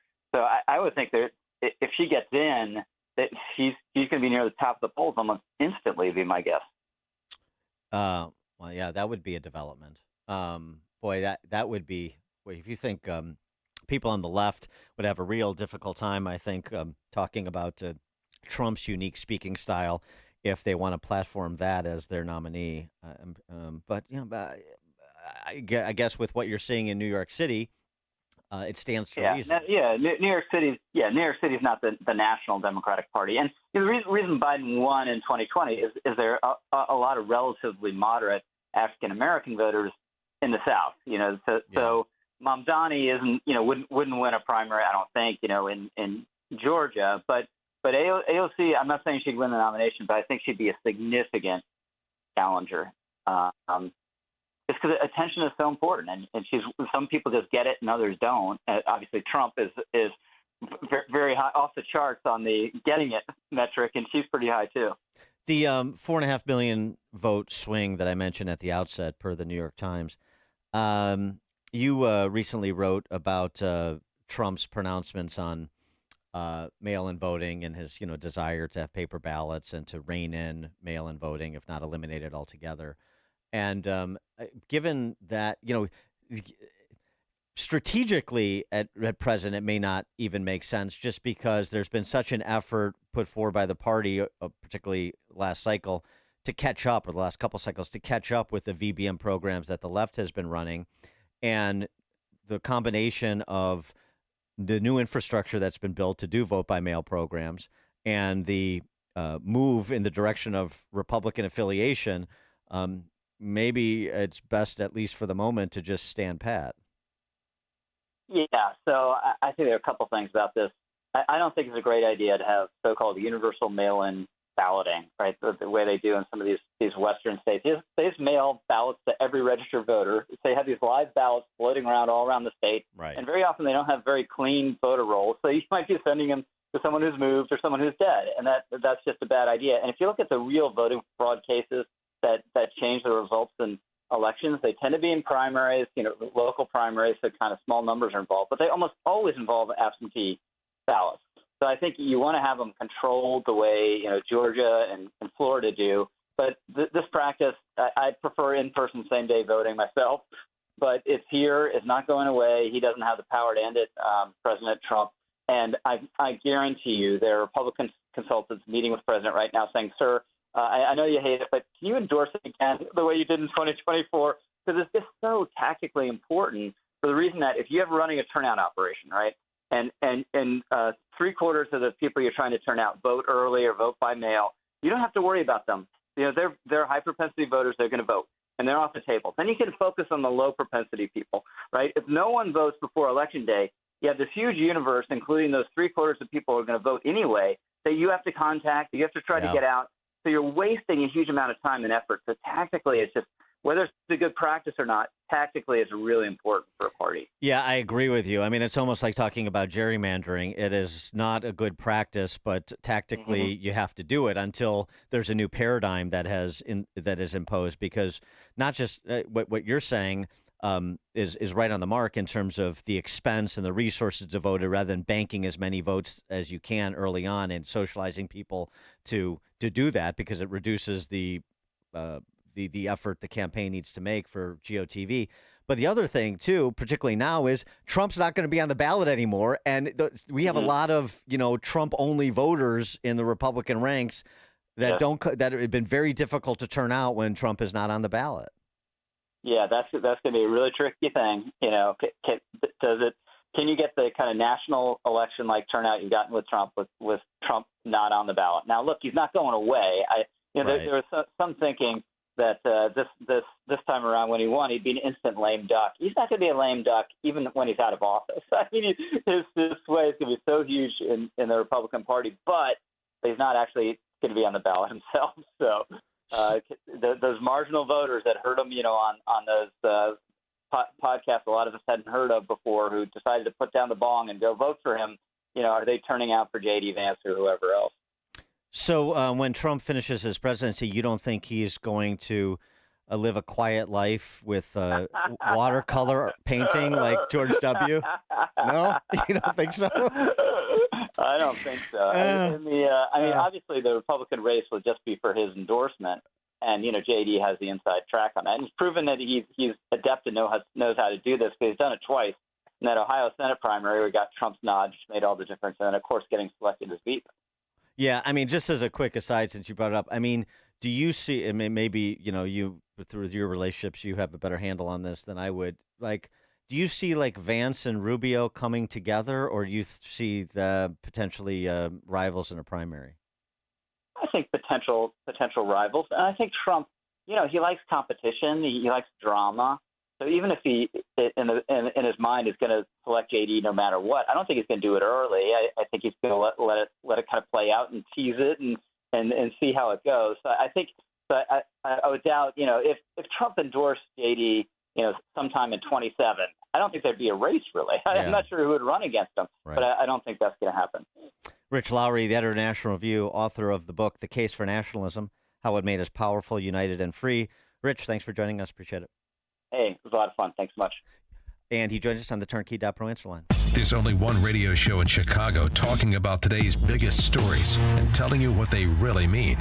I would think that if she gets in, that she's going to be near the top of the polls almost instantly, would be my guess. Well, yeah, that would be a development. Boy, that would be. If you think people on the left would have a real difficult time, I think, talking about Trump's unique speaking style if they want to platform that as their nominee. But I guess with what you're seeing in New York City, it stands to reason. New York City. Yeah, New York City is not the National Democratic Party, and the reason Biden won in 2020 is there a lot of relatively moderate African American voters in the South. So Mamdani wouldn't win a primary, I don't think, in Georgia, but AOC, I'm not saying she'd win the nomination, but I think she'd be a significant challenger. It's because attention is so important, and some people just get it and others don't. Obviously, Trump is very high, off the charts on the getting it metric, and she's pretty high too. The 4.5 million vote swing that I mentioned at the outset, per the New York Times, you recently wrote about Trump's pronouncements on mail-in voting and his desire to have paper ballots and to rein in mail-in voting, if not eliminate it altogether. And given that, strategically at present, it may not even make sense, just because there's been such an effort put forward by the party, particularly last cycle, to catch up, or the last couple cycles, to catch up with the VBM programs that the left has been running. And the combination of the new infrastructure that's been built to do vote by mail programs and the move in the direction of Republican affiliation, maybe it's best, at least for the moment, to just stand pat. Yeah, so I think there are a couple things about this. I don't think it's a great idea to have so-called universal mail-in balloting, right? The way they do in some of these Western states. They just mail ballots to every registered voter. They have these live ballots floating around all around the state. Right. And very often they don't have very clean voter rolls. So you might be sending them to someone who's moved or someone who's dead. And that's just a bad idea. And if you look at the real voting fraud cases that change the results in elections, they tend to be in primaries, local primaries, so kind of small numbers are involved. But they almost always involve absentee ballots. So I think you want to have them controlled the way Georgia and Florida do. But this practice, I prefer in-person same-day voting myself. But it's here. It's not going away. He doesn't have the power to end it, President Trump. And I guarantee you there are Republican consultants meeting with the president right now saying, sir, I know you hate it, but can you endorse it again the way you did in 2024? Because it's just so tactically important for the reason that if you have running a turnout operation, right, and 3/4 of the people you're trying to turn out vote early or vote by mail, you don't have to worry about them. They're high propensity voters. They're going to vote, and they're off the table. Then you can focus on the low propensity people, right? If no one votes before Election Day, you have this huge universe, including those 3/4 of people who are going to vote anyway, that you have to contact, you have to try to get out. So you're wasting a huge amount of time and effort. So tactically, it's just, whether it's a good practice or not, tactically it's really important for a party. Yeah, I agree with you. I mean, it's almost like talking about gerrymandering. It is not a good practice, but tactically you have to do it until there's a new paradigm that is imposed. Because not just what you're saying is right on the mark in terms of the expense and the resources devoted, rather than banking as many votes as you can early on and socializing people to do that, because it reduces the effort the campaign needs to make for GOTV. But the other thing, too, particularly now, is Trump's not going to be on the ballot anymore. And we have a lot of, Trump-only voters in the Republican ranks that that have been very difficult to turn out when Trump is not on the ballot. Yeah, that's going to be a really tricky thing. Can you get the kind of national election-like turnout you've gotten with Trump with Trump not on the ballot? Now, look, he's not going away. There was some thinking that this time around when he won, he'd be an instant lame duck. He's not going to be a lame duck even when he's out of office. I mean, his sway is going to be so huge in the Republican Party, but he's not actually going to be on the ballot himself. So those marginal voters that heard him, on those podcasts a lot of us hadn't heard of before, who decided to put down the bong and go vote for him, are they turning out for J.D. Vance or whoever else? So when Trump finishes his presidency, you don't think he's going to live a quiet life with watercolor painting like George W.? No? You don't think so? I don't think so. Obviously the Republican race will just be for his endorsement. And, J.D. has the inside track on that. And he's proven that he's adept and knows how to do this, because he's done it twice. In that Ohio Senate primary, we got Trump's nod, just made all the difference. And then, of course, getting selected as Speaker. Yeah, I mean, just as a quick aside, since you brought it up, I mean, do you see, I mean, maybe, you, through your relationships, you have a better handle on this than I would. Like, do you see, like, Vance and Rubio coming together, or do you see the potentially rivals in a primary? I think potential rivals. And I think Trump, he likes competition. He likes drama. So even if he, in his mind, is going to select JD no matter what, I don't think he's going to do it early. I think he's going to let it kind of play out and tease it and see how it goes. So I think, but I would doubt, if Trump endorsed JD, sometime in 27, I don't think there'd be a race really. I'm not sure who would run against him, but I don't think that's going to happen. Rich Lowry, the editor of National Review, author of the book, The Case for Nationalism, How It Made Us Powerful, United, and Free. Rich, thanks for joining us. Appreciate it. Hey, it was a lot of fun. Thanks so much. And he joins us on the Turnkey.Pro answer line. There's only one radio show in Chicago talking about today's biggest stories and telling you what they really mean.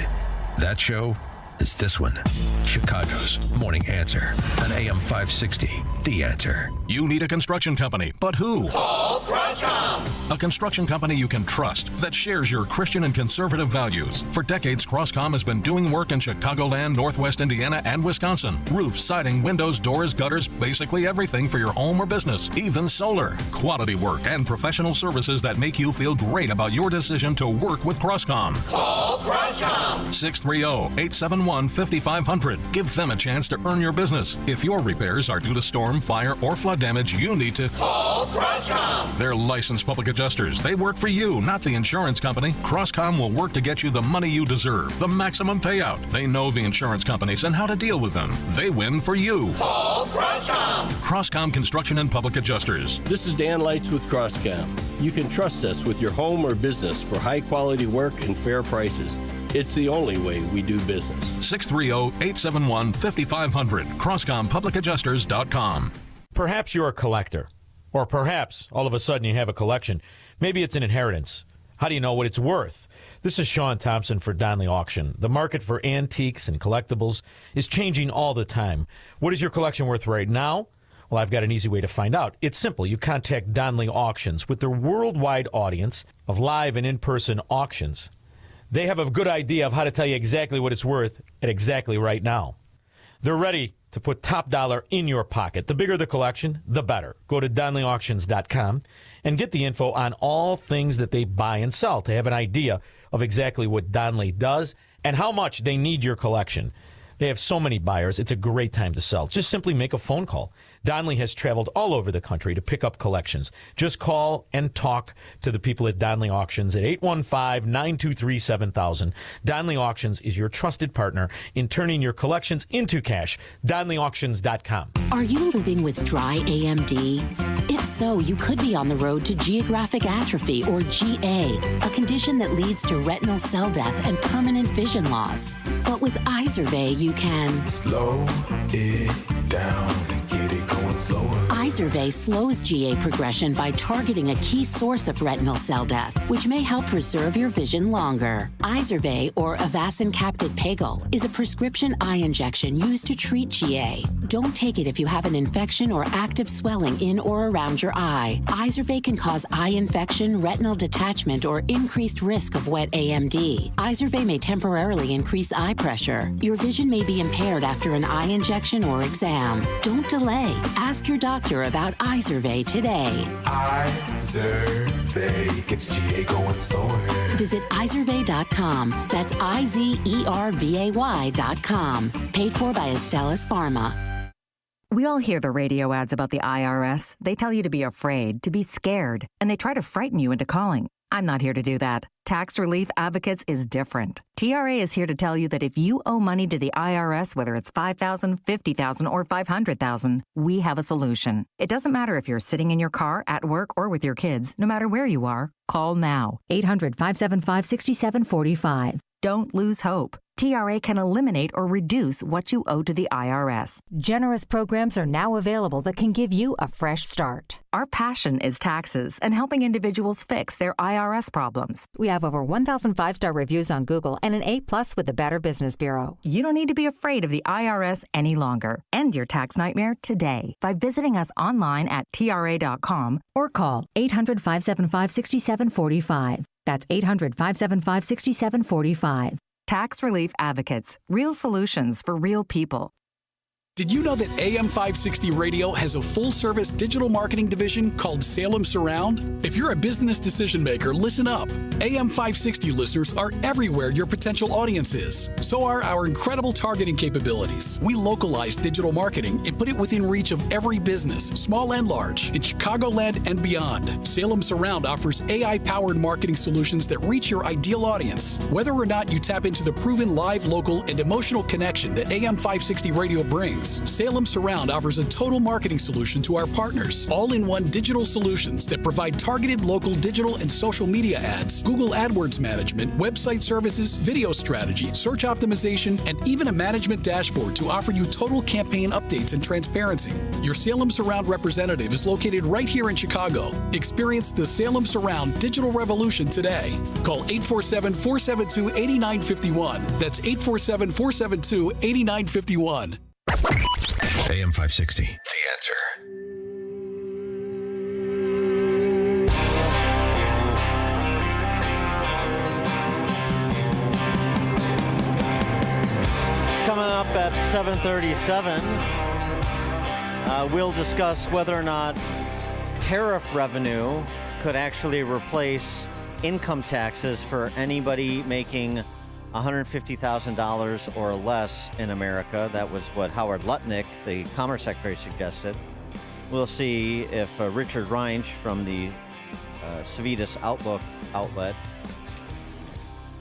That show is this one, Chicago's Morning Answer on AM 560, The Answer. You need a construction company, but who? Call CrossCom. A construction company you can trust that shares your Christian and conservative values. For decades, CrossCom has been doing work in Chicagoland, Northwest Indiana, and Wisconsin. Roofs, siding, windows, doors, gutters, basically everything for your home or business, even solar. Quality work and professional services that make you feel great about your decision to work with CrossCom. Call CrossCom. 630-871 871-5500. Give them a chance to earn your business. If your repairs are due to storm, fire, or flood damage, you need to call CrossCom. They're licensed public adjusters. They work for you, not the insurance company. CrossCom will work to get you the money you deserve, the maximum payout. They know the insurance companies and how to deal with them. They win for you. Call CrossCom. CrossCom Construction and Public Adjusters. This is Dan Lights with CrossCom. You can trust us with your home or business for high-quality work and fair prices. It's the only way we do business. 630-871-5500. CrossComPublicAdjusters.com. Perhaps you're a collector. Or perhaps all of a sudden you have a collection. Maybe it's an inheritance. How do you know what it's worth? This is Sean Thompson for Donnelly Auction. The market for antiques and collectibles is changing all the time. What is your collection worth right now? Well, I've got an easy way to find out. It's simple. You contact Donnelly Auctions with their worldwide audience of live and in-person auctions. They have a good idea of how to tell you exactly what it's worth at exactly right now. They're ready to put top dollar in your pocket. The bigger the collection, the better. Go to DonnellyAuctions.com and get the info on all things that they buy and sell to have an idea of exactly what Donnelly does and how much they need your collection. They have so many buyers, it's a great time to sell. Just simply make a phone call. Donnelly has traveled all over the country to pick up collections. Just call and talk to the people at Donnelly Auctions at 815-923-7000. Donnelly Auctions is your trusted partner in turning your collections into cash. DonnellyAuctions.com. Are you living with dry AMD? If so, you could be on the road to geographic atrophy, or GA, a condition that leads to retinal cell death and permanent vision loss. But with Izervay, you can slow it down and get it going slower. Izervay slows GA progression by targeting a key source of retinal cell death, which may help preserve your vision longer. Izervay, or avacincaptad pegol, is a prescription eye injection used to treat GA. Don't take it if you have an infection or active swelling in or around your eye. Izervay can cause eye infection, retinal detachment, or increased risk of wet AMD. Izervay may temporarily increase eye pressure. Your vision may be impaired after an eye injection or exam. Don't delay. Ask your doctor about Izervay today. Izervay gets GA going slower. Visit Izervay.com. That's IZERVAY.com. Paid for by Astellas Pharma. We all hear the radio ads about the IRS. They tell you to be afraid, to be scared, and they try to frighten you into calling. I'm not here to do that. Tax Relief Advocates is different. TRA is here to tell you that if you owe money to the IRS, whether it's $5,000, $50,000, or $500,000, we have a solution. It doesn't matter if you're sitting in your car, at work, or with your kids. No matter where you are, call now. 800-575-6745. Don't lose hope. TRA can eliminate or reduce what you owe to the IRS. Generous programs are now available that can give you a fresh start. Our passion is taxes and helping individuals fix their IRS problems. We have over 1,000 5-star reviews on Google and an A+ with the Better Business Bureau. You don't need to be afraid of the IRS any longer. End your tax nightmare today by visiting us online at TRA.com or call 800-575-6745. That's 800-575-6745. Tax Relief Advocates. Real solutions for real people. Did you know that AM 560 Radio has a full-service digital marketing division called Salem Surround? If you're a business decision maker, listen up. AM 560 listeners are everywhere your potential audience is. So are our incredible targeting capabilities. We localize digital marketing and put it within reach of every business, small and large, in Chicagoland and beyond. Salem Surround offers AI-powered marketing solutions that reach your ideal audience. Whether or not you tap into the proven live, local, and emotional connection that AM 560 Radio brings, Salem Surround offers a total marketing solution to our partners, all-in-one digital solutions that provide targeted local digital and social media ads, Google AdWords management, website services, video strategy, search optimization, and even a management dashboard to offer you total campaign updates and transparency. Your Salem Surround representative is located right here in Chicago. Experience the Salem Surround digital revolution today. Call 847-472-8951. That's 847-472-8951. AM 560, The Answer. Coming up at 7:37, we'll discuss whether or not tariff revenue could actually replace income taxes for anybody making $150,000 or less in America. That was what Howard Lutnick, the Commerce Secretary, suggested. We'll see if Richard Reinsch from the Civitas Outlook outlet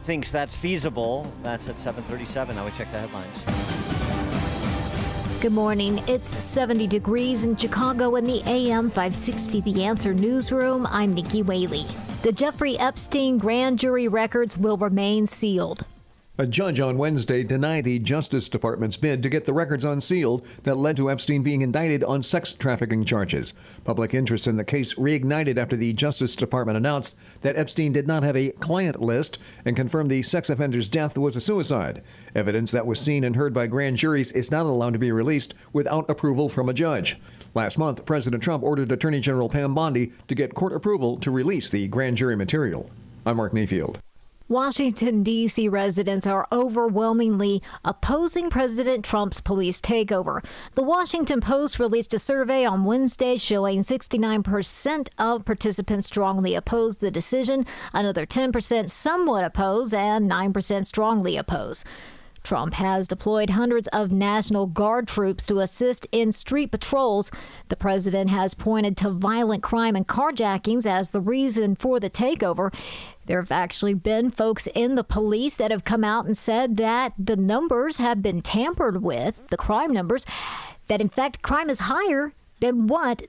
thinks that's feasible. That's at 7:37. Now we check the headlines. Good morning. It's 70 degrees in Chicago in the AM 560 The Answer newsroom. I'm Nikki Whaley. The Jeffrey Epstein grand jury records will remain sealed. A judge on Wednesday denied the Justice Department's bid to get the records unsealed that led to Epstein being indicted on sex trafficking charges. Public interest in the case reignited after the Justice Department announced that Epstein did not have a client list and confirmed the sex offender's death was a suicide. Evidence that was seen and heard by grand juries is not allowed to be released without approval from a judge. Last month, President Trump ordered Attorney General Pam Bondi to get court approval to release the grand jury material. I'm Mark Mayfield. Washington, D.C. residents are overwhelmingly opposing President Trump's police takeover. The Washington Post released a survey on Wednesday showing 69% of participants strongly oppose the decision, another 10% somewhat oppose, and 9% strongly oppose. Trump has deployed hundreds of National Guard troops to assist in street patrols. The president has pointed to violent crime and carjackings as the reason for the takeover. There have actually been folks in the police that have come out and said that the numbers have been tampered with, the crime numbers, that in fact crime is higher than what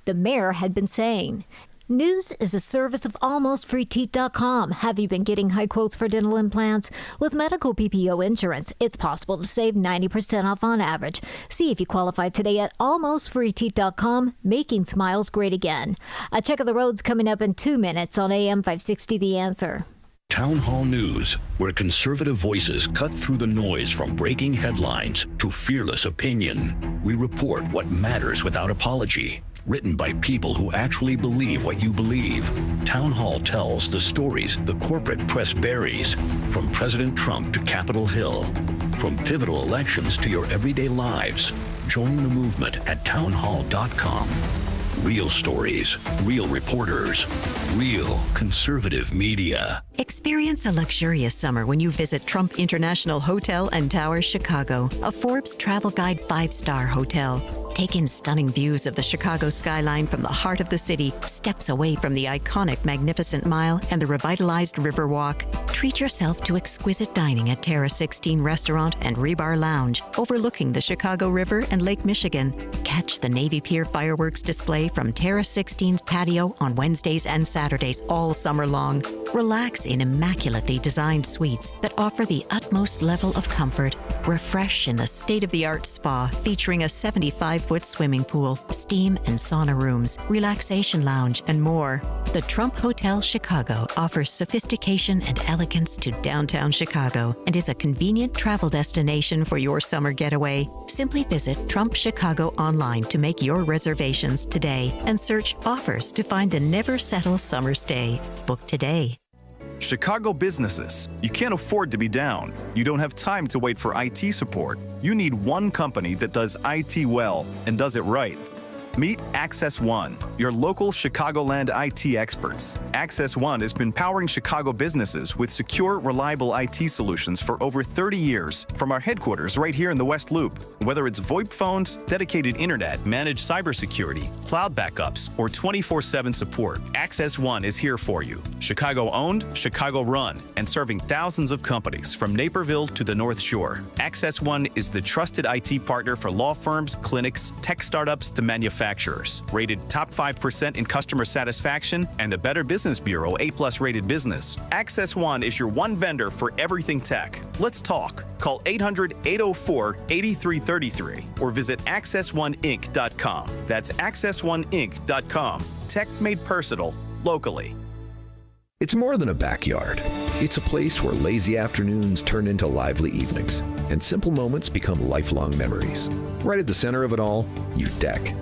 the mayor had been saying. News is a service of AlmostFreeTeeth.com. Have you been getting high quotes for dental implants? With medical PPO insurance, it's possible to save 90% off on average. See if you qualify today at AlmostFreeTeeth.com, making smiles great again. A check of the roads coming up in 2 minutes on AM 560 The Answer. Town Hall News, where conservative voices cut through the noise from breaking headlines to fearless opinion. We report what matters without apology. Written by people who actually believe what you believe. Town Hall tells the stories the corporate press buries, from President Trump to Capitol Hill, from pivotal elections to your everyday lives. Join the movement at townhall.com. Real stories, real reporters, real conservative media. Experience a luxurious summer when you visit Trump International Hotel and Towers, Chicago, a Forbes Travel Guide 5-star hotel. Take in stunning views of the Chicago skyline from the heart of the city, steps away from the iconic Magnificent Mile and the revitalized Riverwalk. Treat yourself to exquisite dining at Terrace 16 Restaurant and Rebar Lounge, overlooking the Chicago River and Lake Michigan. Catch the Navy Pier fireworks display from Terrace 16's patio on Wednesdays and Saturdays all summer long. Relax in immaculately designed suites that offer the utmost level of comfort. Refresh in the state-of-the-art spa featuring a 75-foot swimming pool, steam and sauna rooms, relaxation lounge, and more. The Trump Hotel Chicago offers sophistication and elegance to downtown Chicago and is a convenient travel destination for your summer getaway. Simply visit Trump Chicago online to make your reservations today and search offers to find the never settle summer stay. Book today. Chicago businesses, you can't afford to be down. You don't have time to wait for IT support. You need one company that does IT well and does it right. Meet Access One, your local Chicagoland IT experts. Access One has been powering Chicago businesses with secure, reliable IT solutions for over 30 years from our headquarters right here in the West Loop. Whether it's VoIP phones, dedicated internet, managed cybersecurity, cloud backups, or 24/7 support, Access One is here for you. Chicago-owned, Chicago-run, and serving thousands of companies from Naperville to the North Shore. Access One is the trusted IT partner for law firms, clinics, tech startups to manufacturers. Rated top 5% in customer satisfaction and a Better Business Bureau A+ rated business. Access One is your one vendor for everything tech. Let's talk. Call 800-804-8333 or visit accessoneInc.com. That's accessoneInc.com. Tech made personal, locally. It's more than a backyard. It's a place where lazy afternoons turn into lively evenings, and simple moments become lifelong memories. Right at the center of it all, your deck.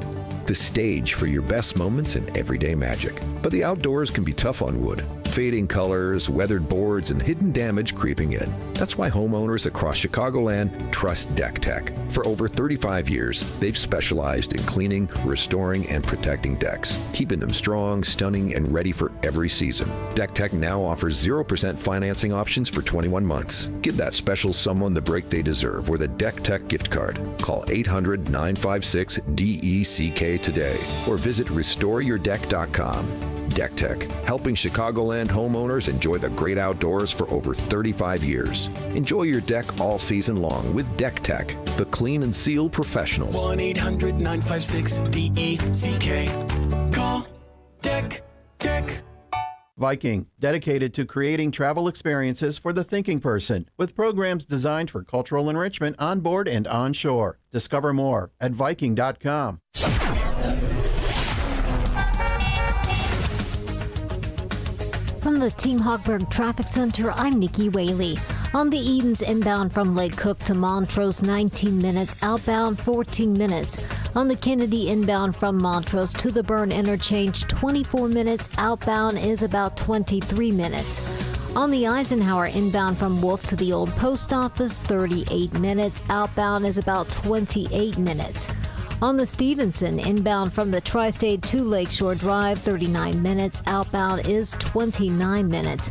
The stage for your best moments in everyday magic. But the outdoors can be tough on wood. Fading colors, weathered boards, and hidden damage creeping in. That's why homeowners across Chicagoland trust Deck Tech. For over 35 years, they've specialized in cleaning, restoring, and protecting decks, keeping them strong, stunning, and ready for every season. Deck Tech now offers 0% financing options for 21 months. Give that special someone the break they deserve with a Deck Tech gift card. Call 800-956-DECK today or visit restoreyourdeck.com. Deck Tech, helping Chicagoland homeowners enjoy the great outdoors for over 35 years. Enjoy your deck all season long with Deck Tech, the clean and seal professionals. 1-800-956-DECK. Call Deck Tech. Viking, dedicated to creating travel experiences for the thinking person, with programs designed for cultural enrichment on board and on shore. Discover more at Viking.com. From the Team Hogberg Traffic Center, I'm Nikki Whaley. On the Edens inbound from Lake Cook to Montrose, 19 minutes. Outbound, 14 minutes. On the Kennedy inbound from Montrose to the Burn Interchange, 24 minutes. Outbound is about 23 minutes. On the Eisenhower inbound from Wolf to the Old Post Office, 38 minutes. Outbound is about 28 minutes. On the Stevenson inbound from the Tri-State to Lakeshore Drive, 39 minutes. Outbound is 29 minutes.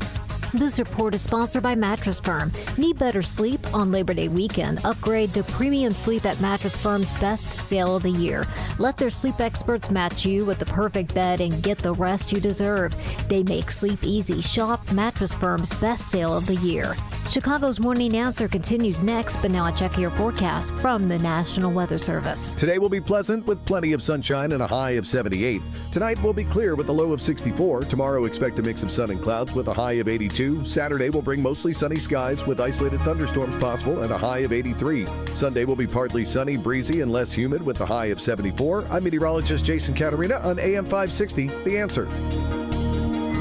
This report is sponsored by Mattress Firm. Need better sleep on Labor Day weekend? Upgrade to premium sleep at Mattress Firm's best sale of the year. Let their sleep experts match you with the perfect bed and get the rest you deserve. They make sleep easy. Shop Mattress Firm's best sale of the year. Chicago's Morning Answer continues next, but now a check of your forecast from the National Weather Service. Today will be pleasant with plenty of sunshine and a high of 78. Tonight will be clear with a low of 64. Tomorrow expect a mix of sun and clouds with a high of 82. Saturday will bring mostly sunny skies with isolated thunderstorms possible and a high of 83. Sunday will be partly sunny, breezy, and less humid with a high of 74. I'm meteorologist Jason Caterina on AM 560, The Answer.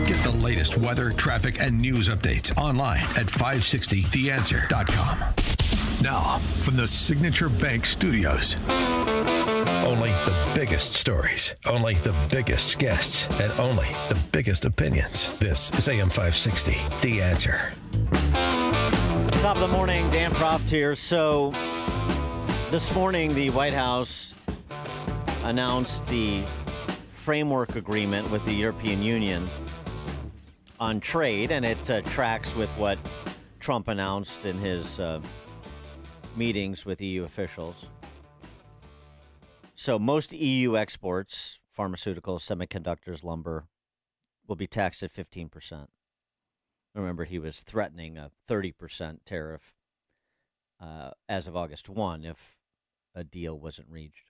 Get the latest weather, traffic, and news updates online at 560theanswer.com. Now, from the Signature Bank Studios. Only the biggest stories, only the biggest guests, and only the biggest opinions. This is AM 560, The Answer. Top of the morning, Dan Proft here. So, this morning, the White House announced the framework agreement with the European Union on trade, and it tracks with what Trump announced in his meetings with EU officials. So most EU exports, pharmaceuticals, semiconductors, lumber, will be taxed at 15%. Remember, he was threatening a 30% tariff as of August 1 if a deal wasn't reached.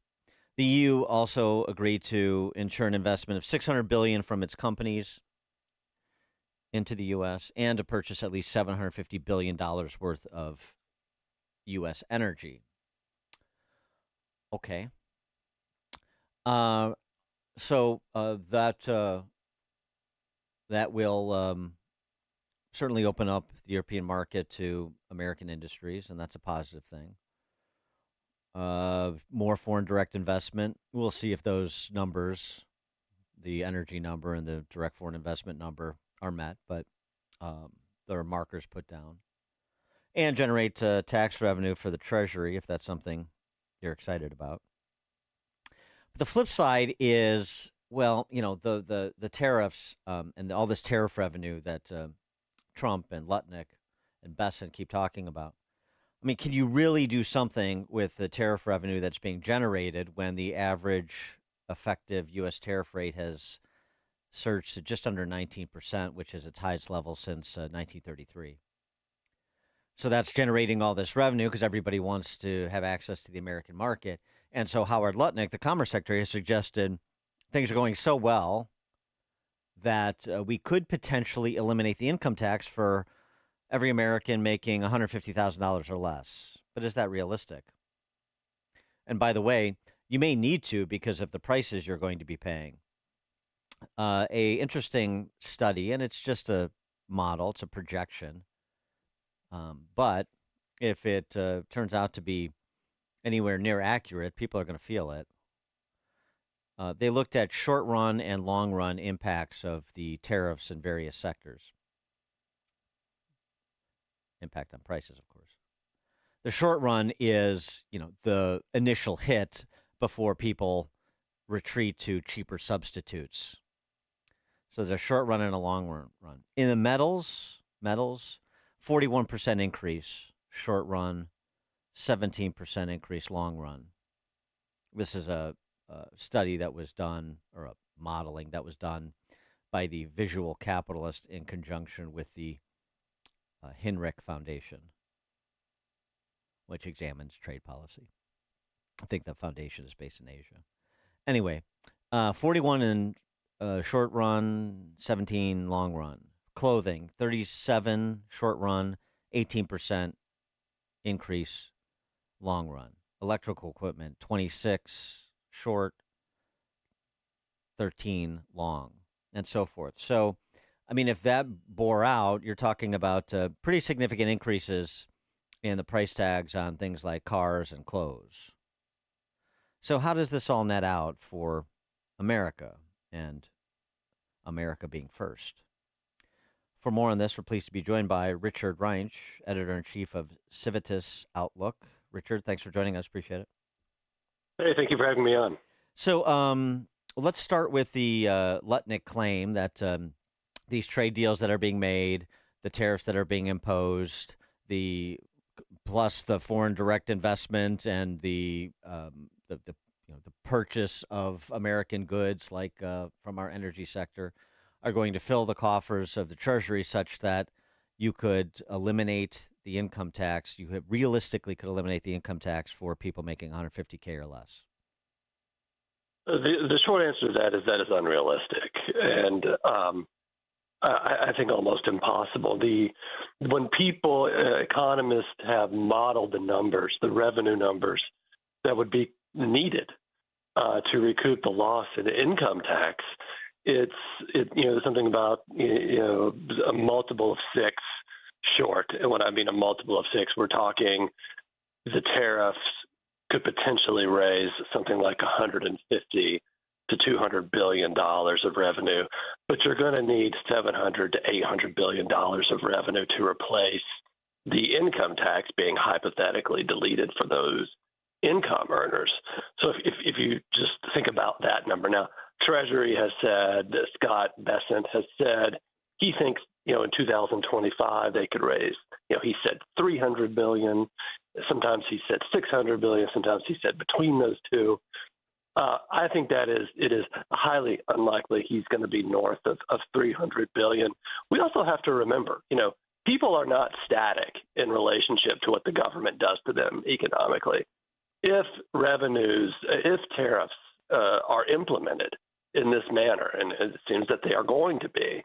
The EU also agreed to ensure an investment of $600 billion from its companies into the U.S. and to purchase at least $750 billion worth of U.S. energy. Okay. So that will certainly open up the European market to American industries, and that's a positive thing. More foreign direct investment. We'll see if those numbers, the energy number and the direct foreign investment number, are met, but there are markers put down. And generate tax revenue for the Treasury, if that's something you're excited about. But the flip side is, well, you know, the tariffs and all this tariff revenue that Trump and Lutnick and Bestgen keep talking about. I mean, can you really do something with the tariff revenue that's being generated when the average effective U.S. tariff rate has surged to just under 19%, which is its highest level since 1933? So that's generating all this revenue because everybody wants to have access to the American market. And so Howard Lutnick, the Commerce Secretary, has suggested things are going so well that we could potentially eliminate the income tax for every American making $150,000 or less. But is that realistic? And by the way, you may need to because of the prices you're going to be paying. A interesting study, and it's just a model, it's a projection. But if it turns out to be anywhere near accurate, people are going to feel it. They looked at short-run and long-run impacts of the tariffs in various sectors. Impact on prices, of course. The short run is, the initial hit before people retreat to cheaper substitutes. So there's a short run and a long run. In the metals, 41% increase, short run, 17% increase, long run. This is a study that was done, or a modeling that was done by the Visual Capitalist in conjunction with the Hinrich Foundation, which examines trade policy. I think the foundation is based in Asia. Anyway, 41 in short run, 17 long run. Clothing, 37 short run, 18% increase long run. Electrical equipment, 26 short, 13 long, and so forth. So, I mean, if that bore out, you're talking about pretty significant increases in the price tags on things like cars and clothes. So how does this all net out for America, and America being first? For more on this, we're pleased to be joined by Richard Reinsch, Editor-in-Chief of Civitas Outlook. Richard, thanks for joining us. Appreciate it. Hey, thank you for having me on. So let's start with the Lutnick claim that these trade deals that are being made, the tariffs that are being imposed, plus the foreign direct investment and the purchase of American goods, like from our energy sector, are going to fill the coffers of the Treasury such that you could eliminate the income tax. You realistically could eliminate the income tax for people making $150K or less. The short answer to that is unrealistic, and I think almost impossible. When people, economists have modeled the numbers, the revenue numbers that would be needed to recoup the loss in income tax, it's something about a multiple of 6 short. And when I mean a multiple of 6, we're talking the tariffs could potentially raise something like $150 to $200 billion of revenue, but you're going to need $700 to $800 billion of revenue to replace the income tax being hypothetically deleted for those income earners. So if you just think about that number now, Treasury has said, Scott Bessent has said, he thinks in 2025 they could raise. He said $300 billion. Sometimes he said $600 billion. Sometimes he said between those two. I think it is highly unlikely he's going to be north of $300 billion. We also have to remember, people are not static in relationship to what the government does to them economically. If tariffs are implemented in this manner, and it seems that they are going to be,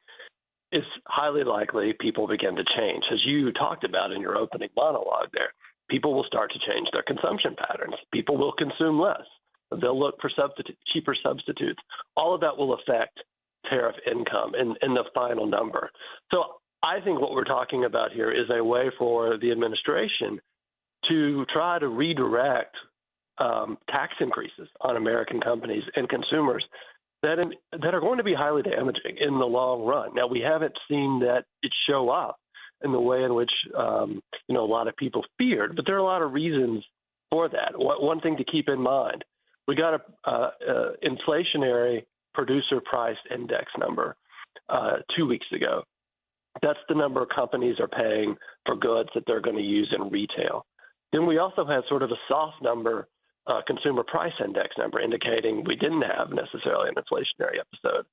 it's highly likely people begin to change. As you talked about in your opening monologue there, people will start to change their consumption patterns. People will consume less. They'll look for cheaper substitutes. All of that will affect tariff income in the final number. So I think what we're talking about here is a way for the administration to try to redirect tax increases on American companies and consumers that are going to be highly damaging in the long run. Now, we haven't seen that it show up in the way in which a lot of people feared, but there are a lot of reasons for that. One thing to keep in mind, we got a inflationary producer price index number 2 weeks ago. That's the number companies are paying for goods that they're going to use in retail. Then we also had sort of a soft number, consumer price index number, indicating we didn't have necessarily an inflationary episode.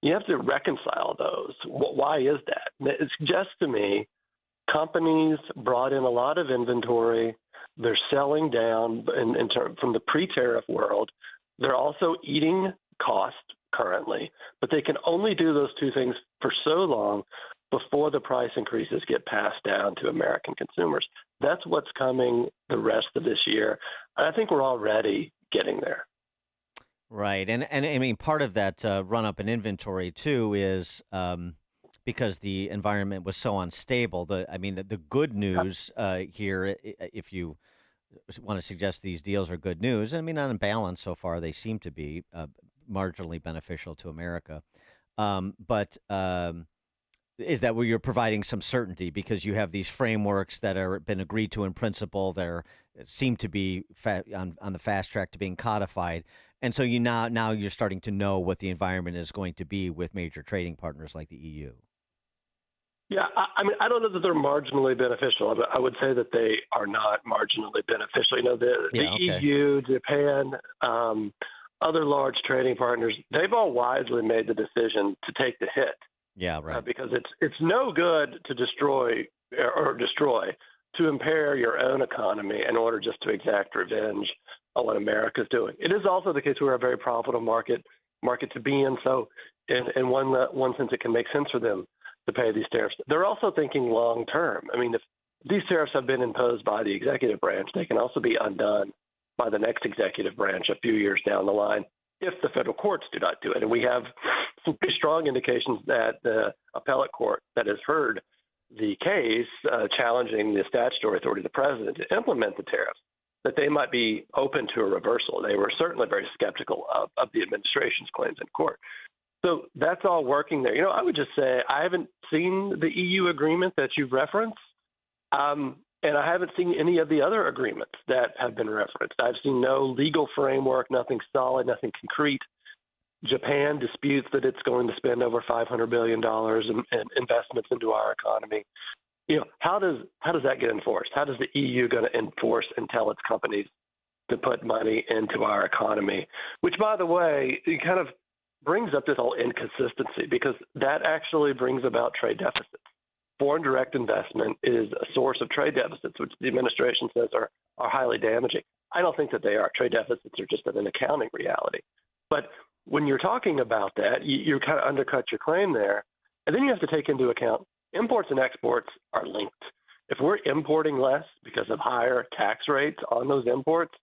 You have to reconcile those. Why is that? It suggests to me companies brought in a lot of inventory. They're selling down from the pre-tariff world. They're also eating cost currently, but they can only do those two things for so long before the price increases get passed down to American consumers. That's what's coming the rest of this year. I think we're already getting there. Right. And I mean, part of that run up in inventory, too, is because the environment was so unstable. The good news here, if you want to suggest these deals are good news, I mean, on balance so far, they seem to be marginally beneficial to America. But is that where you're providing some certainty because you have these frameworks that are been agreed to in principle that seem to be on the fast track to being codified, and so now you're starting to know what the environment is going to be with major trading partners like the EU. Yeah, I mean, I don't know that they're marginally beneficial. I would say that they are not marginally beneficial. You know, the EU, Japan, other large trading partners, they've all wisely made the decision to take the hit. Yeah, right. Because it's no good to destroy to impair your own economy in order just to exact revenge on what America's doing. It is also the case we're a very profitable market to be in. So in one sense, it can make sense for them to pay these tariffs. They're also thinking long term. I mean, if these tariffs have been imposed by the executive branch, they can also be undone by the next executive branch a few years down the line if the federal courts do not do it. And we have some pretty strong indications that the appellate court that has heard the case challenging the statutory authority of the president to implement the tariffs, that they might be open to a reversal. They were certainly very skeptical of the administration's claims in court. So that's all working there. You know, I would just say I haven't seen the EU agreement that you've referenced, and I haven't seen any of the other agreements that have been referenced. I've seen no legal framework, nothing solid, nothing concrete. Japan disputes that it's going to spend over $500 billion in investments into our economy. You know, how does that get enforced? How does the EU going to enforce and tell its companies to put money into our economy? Which, by the way, it kind of brings up this whole inconsistency because that actually brings about trade deficits. Foreign direct investment is a source of trade deficits, which the administration says are highly damaging. I don't think that they are. Trade deficits are just an accounting reality. But when you're talking about that, you kind of undercut your claim there. And then you have to take into account imports and exports are linked. If we're importing less because of higher tax rates on those imports,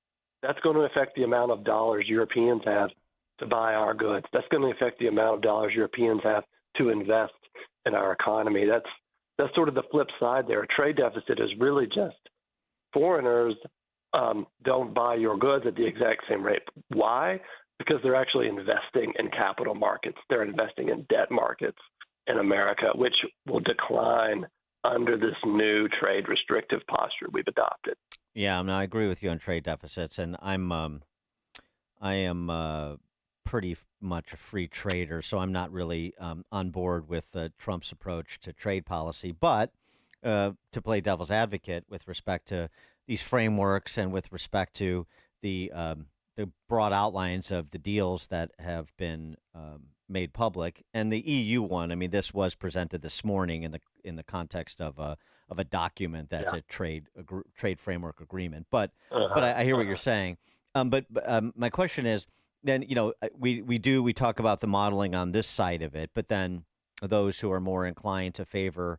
that's going to affect the amount of dollars Europeans have to buy our goods. That's going to affect the amount of dollars Europeans have to invest in our economy. That's sort of the flip side there. A trade deficit is really just foreigners don't buy your goods at the exact same rate. Why? Because they're actually investing in capital markets. They're investing in debt markets in America, which will decline under this new trade restrictive posture we've adopted. Yeah, I agree with you on trade deficits, and I am pretty much a free trader, so I'm not really on board with Trump's approach to trade policy. But to play devil's advocate with respect to these frameworks and with respect to the broad outlines of the deals that have been made public, and the EU one, I mean, this was presented this morning in the context of a document that's a trade framework agreement. But I hear what you're saying. But my question is, then, you know, we talk about the modeling on this side of it, but then those who are more inclined to favor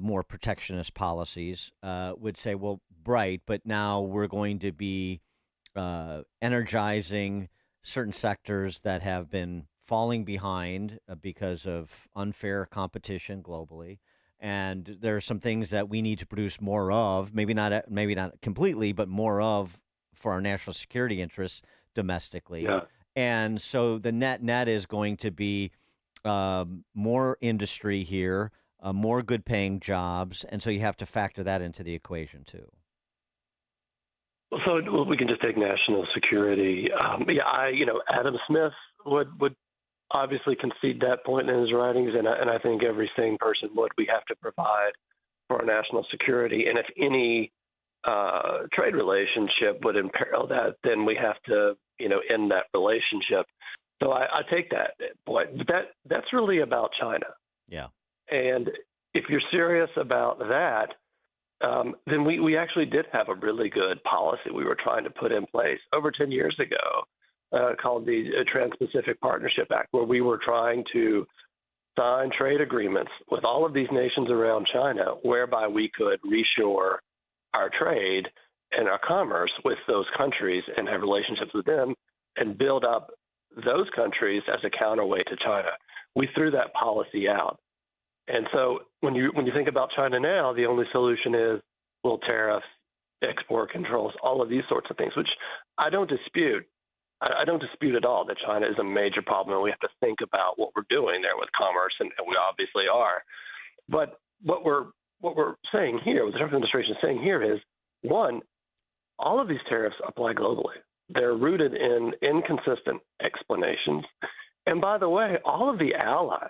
more protectionist policies would say, well, right, but now we're going to be energizing certain sectors that have been falling behind because of unfair competition globally. And there are some things that we need to produce more of, maybe not completely, but more of for our national security interests domestically. Yeah. And so the net is going to be more industry here, more good paying jobs. And so you have to factor that into the equation too. So we can just take national security. Adam Smith would obviously concede that point in his writings, and I think every sane person would. We have to provide for our national security, and if any trade relationship would imperil that, then we have to, end that relationship. So I take that point. But that's really about China. Yeah. And if you're serious about that, then we actually did have a really good policy we were trying to put in place over 10 years ago called the Trans-Pacific Partnership Act, where we were trying to sign trade agreements with all of these nations around China, whereby we could reshore our trade and our commerce with those countries and have relationships with them and build up those countries as a counterweight to China. We threw that policy out. And so when you think about China now, the only solution is tariffs, export controls, all of these sorts of things, which I don't dispute. I don't dispute at all that China is a major problem, and we have to think about what we're doing there with commerce, and we obviously are. But what we're saying here, what the Trump administration is saying here is, one, all of these tariffs apply globally. They're rooted in inconsistent explanations. And by the way, all of the allies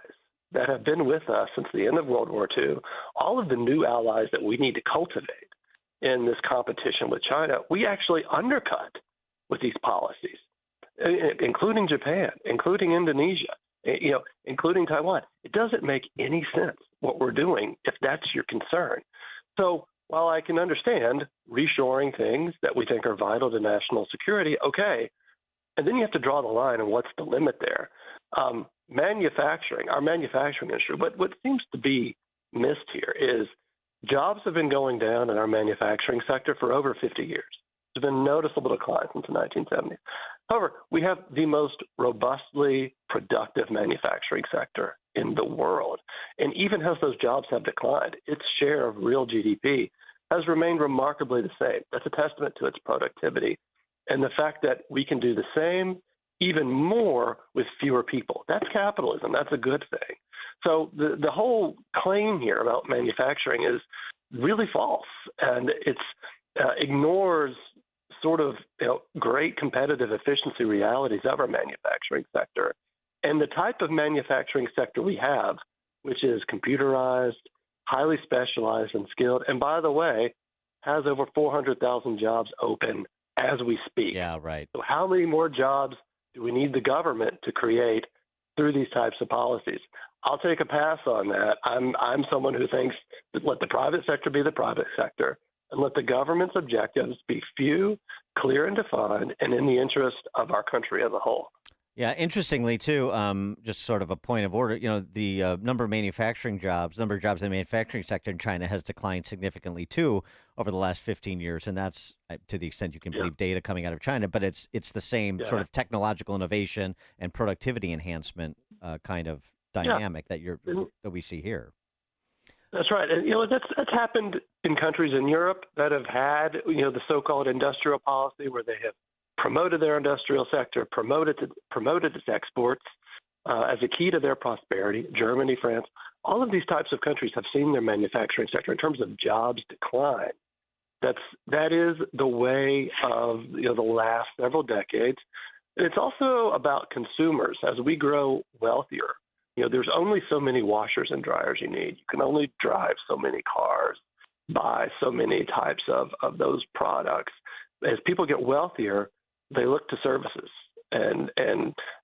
that have been with us since the end of World War II, all of the new allies that we need to cultivate in this competition with China, we actually undercut with these policies, including Japan, including Indonesia, including Taiwan. It doesn't make any sense what we're doing if that's your concern. So while I can understand reshoring things that we think are vital to national security, okay, and then you have to draw the line on what's the limit there. Manufacturing, our manufacturing industry, what seems to be missed here is jobs have been going down in our manufacturing sector for over 50 years. There's been noticeable decline since the 1970s. However, we have the most robustly productive manufacturing sector in the world. And even as those jobs have declined, its share of real GDP has remained remarkably the same. That's a testament to its productivity. And the fact that we can do the same, even more, with fewer people. That's capitalism. That's a good thing. So the whole claim here about manufacturing is really false, and it ignores sort of great competitive efficiency realities of our manufacturing sector. And the type of manufacturing sector we have, which is computerized, highly specialized and skilled, and by the way, has over 400,000 jobs open as we speak. Yeah, right. So how many more jobs do we need the government to create through these types of policies? I'll take a pass on that. I'm someone who thinks that let the private sector be the private sector and let the government's objectives be few, clear and defined, and in the interest of our country as a whole. Yeah, interestingly, too, just sort of a point of order, the number of jobs in the manufacturing sector in China has declined significantly, too, over the last 15 years. And that's, to the extent you can believe data coming out of China, but it's the same sort of technological innovation and productivity enhancement kind of dynamic that we see here. That's right. And, that's happened in countries in Europe that have had, the so-called industrial policy where they have promoted their industrial sector, promoted its exports as a key to their prosperity. Germany, France, all of these types of countries have seen their manufacturing sector in terms of jobs decline. That is the way of the last several decades. And it's also about consumers. As we grow wealthier, there's only so many washers and dryers you need. You can only drive so many cars, buy so many types of those products. As people get wealthier, they look to services, and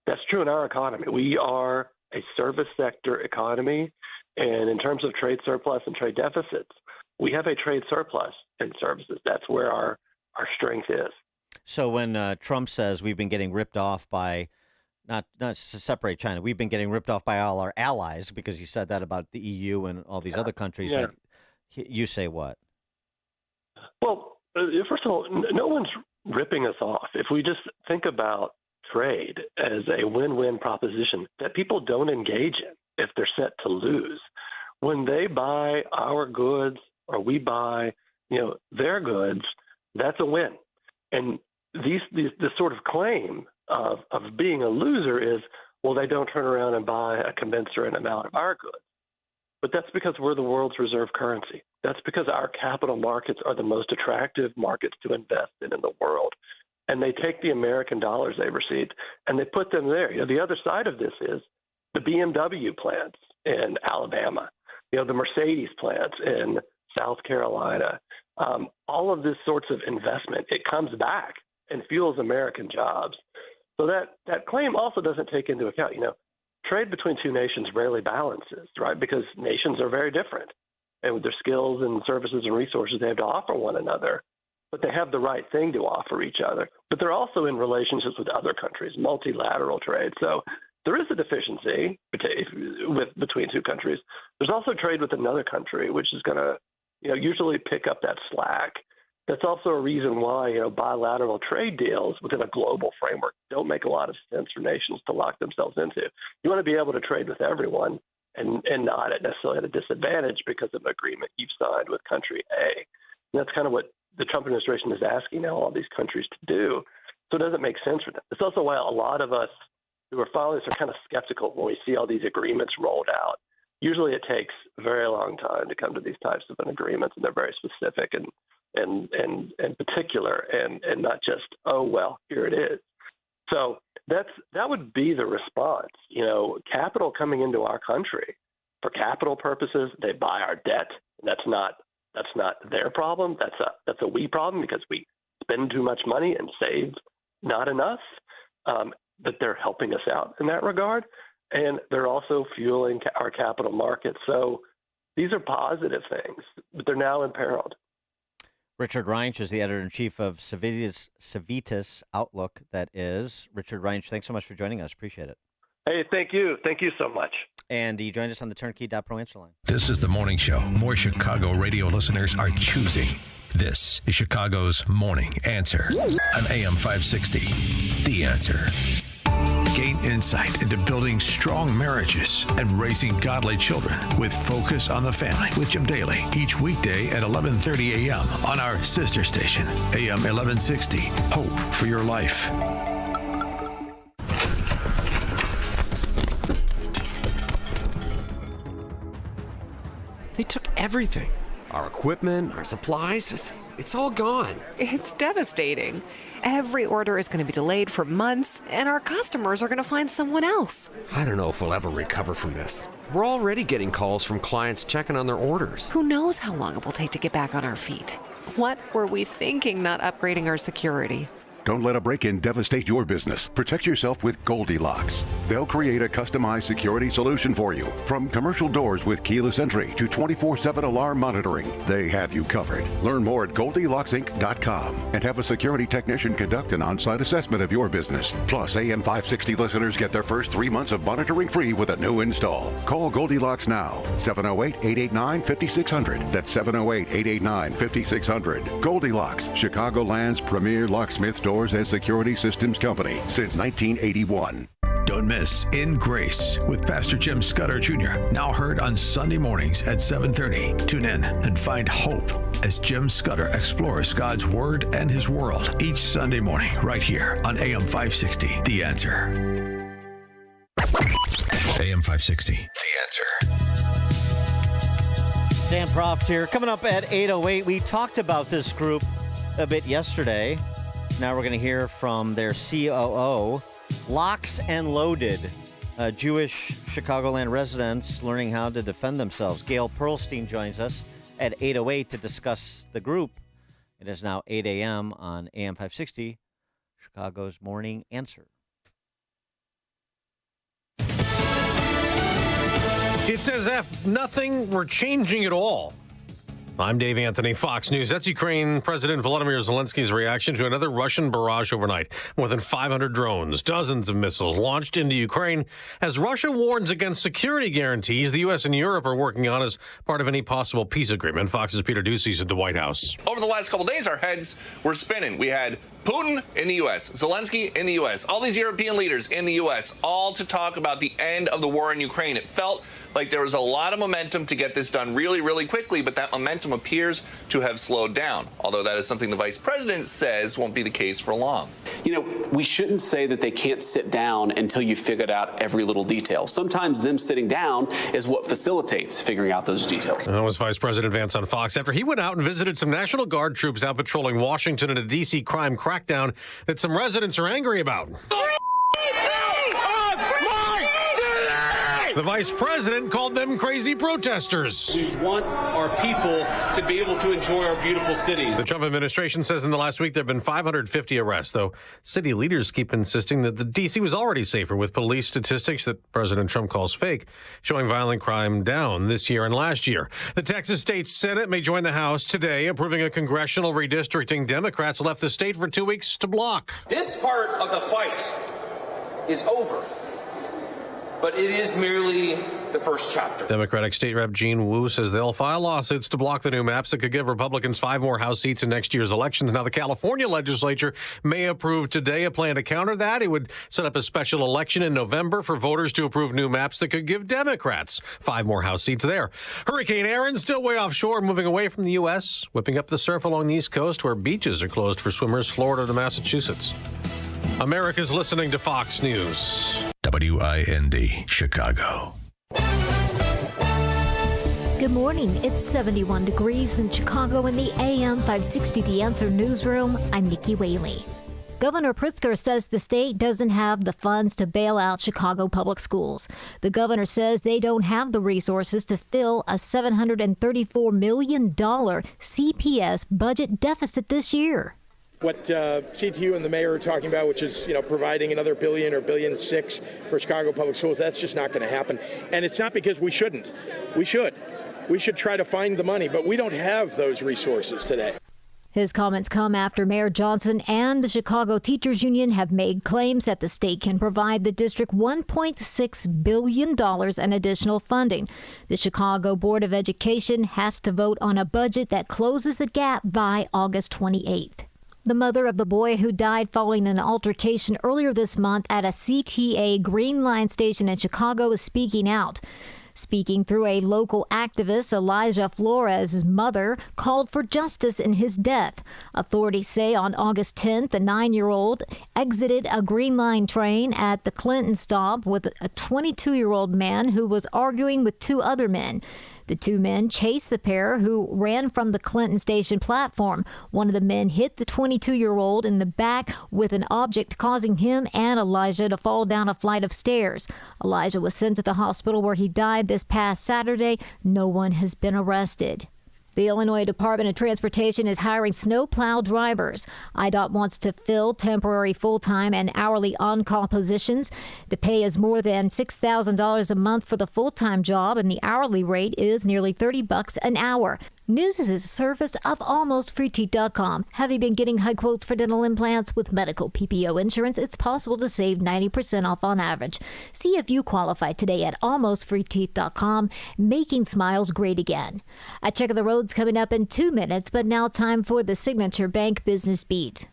that's true in our economy. We are a service sector economy, and in terms of trade surplus and trade deficits, we have a trade surplus in services. That's where our strength is. So when Trump says we've been getting ripped off by, not to separate China, we've been getting ripped off by all our allies, because he said that about the EU and all these other countries, like, you say what? Well, first of all, no one's ripping us off. If we just think about trade as a win-win proposition that people don't engage in if they're set to lose, when they buy our goods or we buy their goods, that's a win. And this sort of claim of being a loser is, well, they don't turn around and buy a commensurate amount of our goods. But that's because we're the world's reserve currency. That's because our capital markets are the most attractive markets to invest in the world. And they take the American dollars they've received and they put them there. The other side of this is the BMW plants in Alabama, the Mercedes plants in South Carolina. All of this sorts of investment, it comes back and fuels American jobs. So that claim also doesn't take into account, trade between two nations rarely balances, right? Because nations are very different, and with their skills and services and resources they have to offer one another, but they have the right thing to offer each other. But they're also in relationships with other countries, multilateral trade. So there is a deficiency between two countries. There's also trade with another country, which is going to, usually pick up that slack. That's also a reason why, bilateral trade deals within a global framework don't make a lot of sense for nations to lock themselves into. You want to be able to trade with everyone and not necessarily at a disadvantage because of an agreement you've signed with country A. And that's kind of what the Trump administration is asking now all these countries to do. So it doesn't make sense for them. It's also why a lot of us who are followers are kind of skeptical when we see all these agreements rolled out. Usually it takes a very long time to come to these types of agreements, and they're very specific and particular, and not just, oh, well, here it is. So that would be the response. Capital coming into our country for capital purposes, they buy our debt. That's not their problem. That's a we problem because we spend too much money and save not enough. But they're helping us out in that regard, and they're also fueling our capital markets. So these are positive things, but they're now imperiled. Richard Reinsch is the editor-in-chief of Civitas Outlook, that is. Richard Reinsch, thanks so much for joining us. Appreciate it. Hey, thank you. Thank you so much. And you joined us on the Turnkey.pro answer line. This is the morning show more Chicago radio listeners are choosing. This is Chicago's Morning Answer on AM 560. The Answer. Gain insight into building strong marriages and raising godly children with Focus on the Family with Jim Daly each weekday at 11:30 a.m. on our sister station, AM 1160. Hope for your life. They took everything. Our equipment, our supplies, it's all gone. It's devastating. Every order is going to be delayed for months, and our customers are going to find someone else. I don't know if we'll ever recover from this. We're already getting calls from clients checking on their orders. Who knows how long it will take to get back on our feet? What were we thinking not upgrading our security? Don't let a break-in devastate your business. Protect yourself with Goldilocks. They'll create a customized security solution for you. From commercial doors with keyless entry to 24/7 alarm monitoring, they have you covered. Learn more at GoldilocksInc.com and have a security technician conduct an on-site assessment of your business. Plus, AM 560 listeners get their first 3 months of monitoring free with a new install. Call Goldilocks now. 708-889-5600. That's 708-889-5600. Goldilocks, Chicagoland's premier locksmith store and security systems company since 1981. Don't miss In Grace with Pastor Jim Scudder Jr. Now heard on Sunday mornings at 7:30. Tune in and find hope as Jim Scudder explores God's Word and His world each Sunday morning right here on AM 560. The Answer. AM 560. The Answer. Dan Proft here. Coming up at 8:08. We talked about this group a bit yesterday. Now we're going to hear from their COO, Locks and Loaded, Jewish Chicagoland residents learning how to defend themselves. Gail Pearlstein joins us at 8:08 to discuss the group. It is now 8 a.m. on AM 560, Chicago's Morning Answer. It's as if nothing were changing at all. I'm Dave Anthony, Fox News. That's Ukraine President Volodymyr Zelensky's reaction to another Russian barrage overnight. More than 500 drones, dozens of missiles launched into Ukraine as Russia warns against security guarantees the U.S. and Europe are working on as part of any possible peace agreement. Fox's Peter Ducey's at the White House. Over the last couple of days, our heads were spinning. We had Putin in the U.S., Zelensky in the U.S., all these European leaders in the U.S., all to talk about the end of the war in Ukraine. It felt like there was a lot of momentum to get this done really, really quickly, but that momentum appears to have slowed down, although that is something the vice president says won't be the case for long. You know, we shouldn't say that they can't sit down until you've figured out every little detail. Sometimes them sitting down is what facilitates figuring out those details. That was Vice President Vance on Fox after he went out and visited some National Guard troops out patrolling Washington in a D.C. crime crackdown that some residents are angry about. The vice president called them crazy protesters. We want our people to be able to enjoy our beautiful cities. The Trump administration says in the last week there have been 550 arrests, though city leaders keep insisting that the D.C. was already safer, with police statistics that President Trump calls fake showing violent crime down this year and last year. The Texas State Senate may join the House today, approving a congressional redistricting Democrats left the state for 2 weeks to block. This part of the fight is over. But it is merely the first chapter. Democratic State Rep Gene Wu says they'll file lawsuits to block the new maps that could give Republicans 5 more House seats in next year's elections. Now, the California legislature may approve today a plan to counter that. It would set up a special election in November for voters to approve new maps that could give Democrats 5 more House seats there. Hurricane Aaron still way offshore, moving away from the U.S., whipping up the surf along the East Coast where beaches are closed for swimmers, Florida to Massachusetts. America's listening to Fox News. WIND, Chicago. Good morning. It's 71 degrees in Chicago in the AM 560 The Answer newsroom. I'm Nikki Whaley. Governor Pritzker says the state doesn't have the funds to bail out Chicago public schools. The governor says they don't have the resources to fill a $734 million CPS budget deficit this year. What CTU and the mayor are talking about, which is, providing another $1 billion or $1.6 billion for Chicago public schools, that's just not going to happen. And it's not because we shouldn't. We should. We should try to find the money, but we don't have those resources today. His comments come after Mayor Johnson and the Chicago Teachers Union have made claims that the state can provide the district $1.6 billion in additional funding. The Chicago Board of Education has to vote on a budget that closes the gap by August 28th. The mother of the boy who died following an altercation earlier this month at a CTA Green Line station in Chicago is speaking out. Speaking through a local activist, Elijah Flores' mother called for justice in his death. Authorities say on August 10th, the 9-year-old exited a Green Line train at the Clinton stop with a 22-year-old man who was arguing with two other men. The two men chased the pair who ran from the Clinton station platform. One of the men hit the 22-year-old in the back with an object, causing him and Elijah to fall down a flight of stairs. Elijah was sent to the hospital where he died this past Saturday. No one has been arrested. The Illinois Department of Transportation is hiring snowplow drivers. IDOT wants to fill temporary full-time and hourly on-call positions. The pay is more than $6,000 a month for the full-time job, and the hourly rate is nearly $30 an hour. News is a service of AlmostFreeTeeth.com. Have you been getting high quotes for dental implants? With medical PPO insurance, it's possible to save 90% off on average. See if you qualify today at AlmostFreeTeeth.com, making smiles great again. A check of the roads coming up in 2 minutes, but now time for the Signature Bank Business Beat.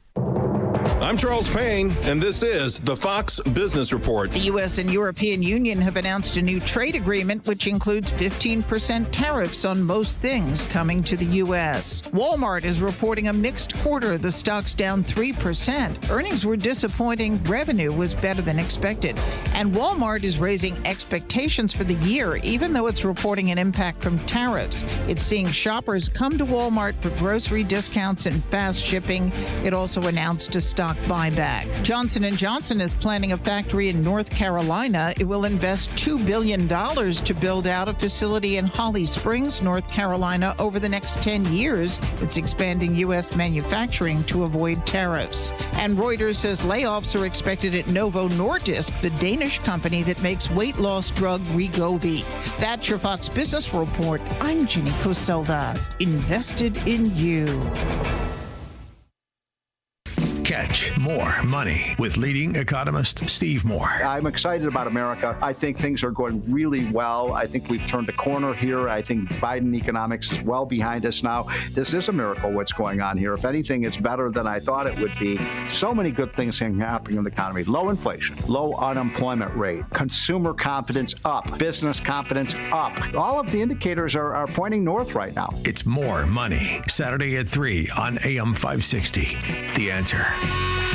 I'm Charles Payne, and this is the Fox Business Report. The U.S. and European Union have announced a new trade agreement, which includes 15% tariffs on most things coming to the U.S. Walmart is reporting a mixed quarter. The stock's down 3%. Earnings were disappointing. Revenue was better than expected. And Walmart is raising expectations for the year, even though it's reporting an impact from tariffs. It's seeing shoppers come to Walmart for grocery discounts and fast shipping. It also announced a stock buyback. Johnson & Johnson is planning a factory in North Carolina. It will invest $2 billion to build out a facility in Holly Springs, North Carolina over the next 10 years. It's expanding U.S. manufacturing to avoid tariffs. And Reuters says layoffs are expected at Novo Nordisk, the Danish company that makes weight loss drug Wegovy. That's your Fox Business Report. I'm Ginny Coselda. Invested in you. Catch more money with leading economist Steve Moore. I'm excited about America. I think things are going really well. I think we've turned a corner here. I think Biden economics is well behind us now. This is a miracle what's going on here. If anything, it's better than I thought it would be. So many good things happening in the economy. Low inflation, low unemployment rate, consumer confidence up, business confidence up. All of the indicators are pointing north right now. It's More Money, Saturday at 3 on AM 560. The Answer.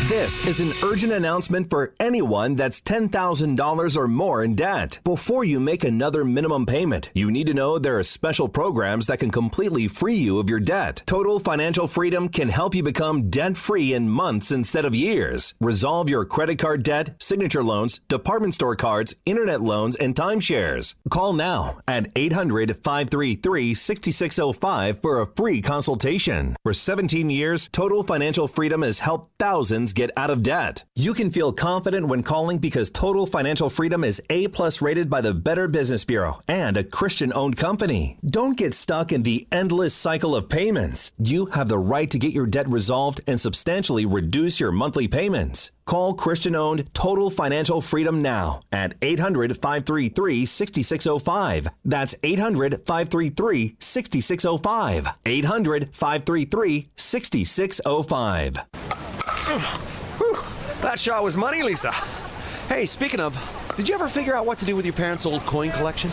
This is an urgent announcement for anyone that's $10,000 or more in debt. Before you make another minimum payment, you need to know there are special programs that can completely free you of your debt. Total Financial Freedom can help you become debt-free in months instead of years. Resolve your credit card debt, signature loans, department store cards, internet loans, and timeshares. Call now at 800-533-6605 for a free consultation. For 17 years, Total Financial Freedom has helped thousands get out of debt. You can feel confident when calling because Total Financial Freedom is A+ rated by the Better Business Bureau and a Christian-owned company. Don't get stuck in the endless cycle of payments. You have the right to get your debt resolved and substantially reduce your monthly payments. Call Christian-owned Total Financial Freedom now at 800-533-6605. That's 800-533-6605. 800-533-6605. That shot was money, Lisa. Hey, speaking of, did you ever figure out what to do with your parents' old coin collection?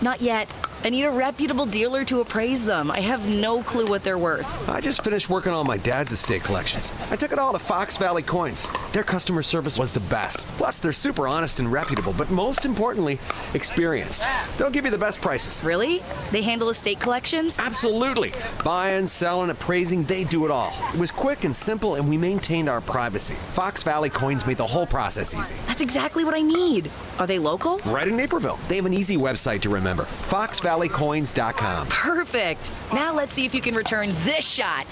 Not yet. I need a reputable dealer to appraise them. I have no clue what they're worth. I just finished working on my dad's estate collections. I took it all to Fox Valley Coins. Their customer service was the best. Plus, they're super honest and reputable, but most importantly, experienced. They'll give you the best prices. Really? They handle estate collections? Absolutely. Buying, selling, appraising, they do it all. It was quick and simple, and we maintained our privacy. Fox Valley Coins made the whole process easy. That's exactly what I need. Are they local? Right in Naperville. They have an easy website to remember. FoxValleyCoins.com. Perfect. Now let's see if you can return this shot.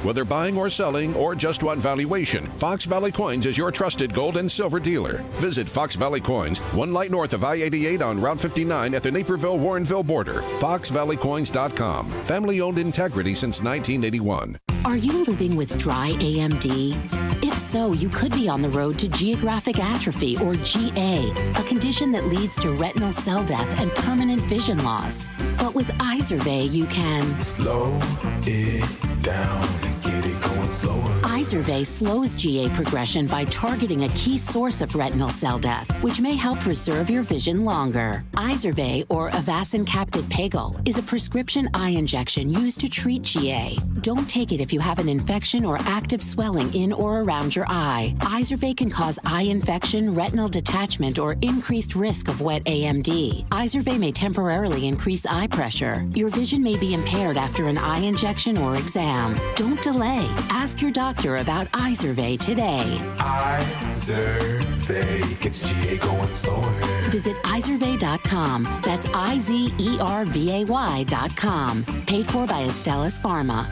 Whether buying or selling or just want valuation, Fox Valley Coins is your trusted gold and silver dealer. Visit Fox Valley Coins, 1 light north of I-88 on Route 59 at the Naperville-Warrenville border. FoxValleyCoins.com. Family-owned integrity since 1981. Are you living with dry AMD? If so, you could be on the road to geographic atrophy, or GA, a condition that leads to retinal cell death and permanent vision loss. But with Izervay, you can slow it down and get it going slower. Izervay slows GA progression by targeting a key source of retinal cell death, which may help preserve your vision longer. Izervay, or Avastin Captid Pagel, is a prescription eye injection used to treat GA. Don't take it if you have an infection or active swelling in or around your eye. Izervay can cause eye infection, retinal detachment, or increased risk of wet AMD. Izervay may temporarily increase eye pressure. Your vision may be impaired after an eye injection or exam. Don't delay. Ask your doctor about Izervay today. Izervay gets GA going slower. Visit Izervay.com. That's IZERVAY.com. Paid for by Astellas Pharma.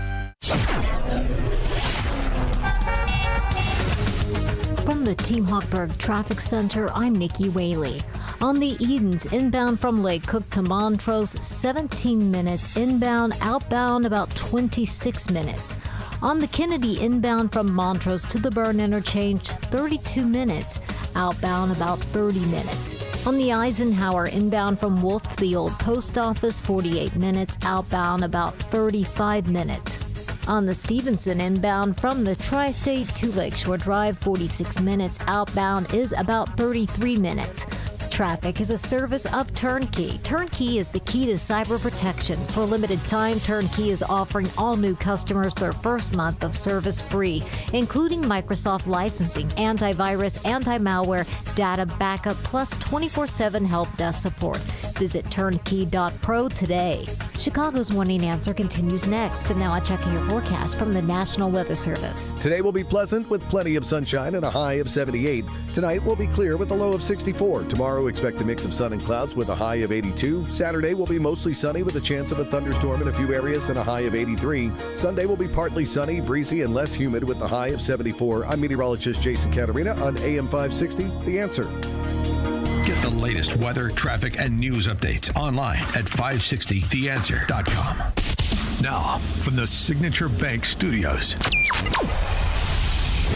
From the Team Hochberg Traffic Center, I'm Nikki Whaley. On the Edens, inbound from Lake Cook to Montrose, 17 minutes. Inbound, outbound, about 26 minutes. On the Kennedy, inbound from Montrose to the Burn Interchange, 32 minutes. Outbound, about 30 minutes. On the Eisenhower, inbound from Wolf to the Old Post Office, 48 minutes. Outbound, about 35 minutes. On the Stevenson, inbound from the Tri-State to Lakeshore Drive, 46 minutes. Outbound is about 33 minutes. Traffic is a service of Turnkey. Turnkey is the key to cyber protection. For a limited time, Turnkey is offering all new customers their first month of service free, including Microsoft licensing, antivirus, anti-malware, data backup, plus 24/7 help desk support. Visit turnkey.pro today. Chicago's Morning Answer continues next, but now I check your forecast from the National Weather Service. Today will be pleasant with plenty of sunshine and a high of 78. Tonight will be clear with a low of 64. Tomorrow, expect a mix of sun and clouds with a high of 82. Saturday will be mostly sunny with a chance of a thunderstorm in a few areas and a high of 83. Sunday will be partly sunny, breezy, and less humid with a high of 74. I'm meteorologist Jason Caterina on AM 560, The Answer. Get the latest weather, traffic, and news updates online at 560theanswer.com. Now, from the Signature Bank Studios.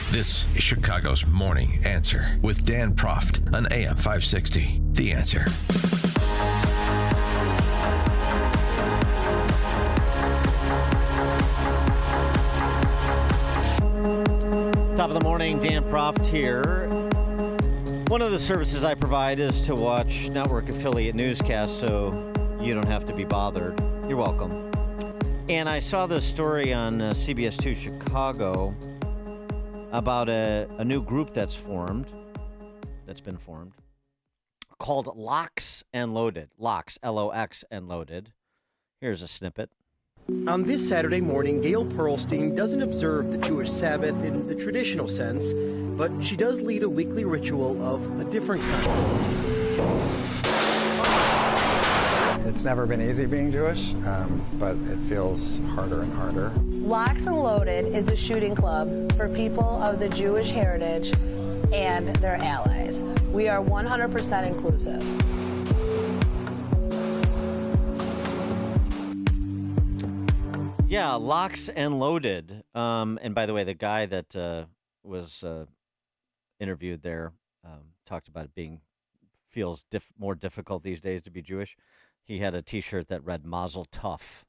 This is Chicago's Morning Answer with Dan Proft on AM 560. The Answer. Top of the morning, Dan Proft here. One of the services I provide is to watch network affiliate newscasts so you don't have to be bothered. You're welcome. And I saw this story on CBS 2 Chicago about a new group that's been formed, called Locks and Loaded. Locks, L-O-X and Loaded. Here's a snippet. On this Saturday morning, Gail Pearlstein doesn't observe the Jewish Sabbath in the traditional sense, but she does lead a weekly ritual of a different kind. It's never been easy being Jewish, but it feels harder and harder. Locks and Loaded is a shooting club for people of the Jewish heritage and their allies. We are 100% inclusive. Yeah, Locks and Loaded. And by the way, the guy that was interviewed there talked about it feels more difficult these days to be Jewish. He had a T-shirt that read Mazel Tov.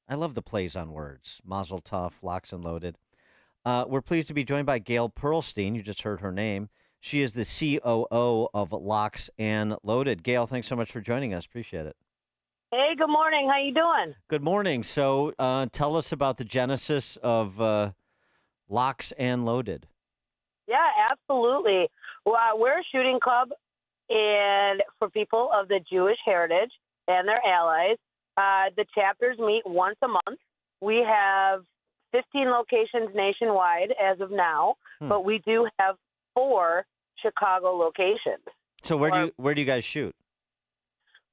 I love the plays on words. Mazel Tov, Locks and Loaded. We're pleased to be joined by Gail Pearlstein. You just heard her name. She is the COO of Locks and Loaded. Gail, thanks so much for joining us. Appreciate it. Hey, good morning. How you doing? Good morning. So tell us about the genesis of Locks and Loaded. Yeah, absolutely. Well, we're a shooting club and for people of the Jewish heritage and their allies. The chapters meet once a month. We have 15 locations nationwide as of now, but we do have 4 Chicago locations. So where do you guys shoot?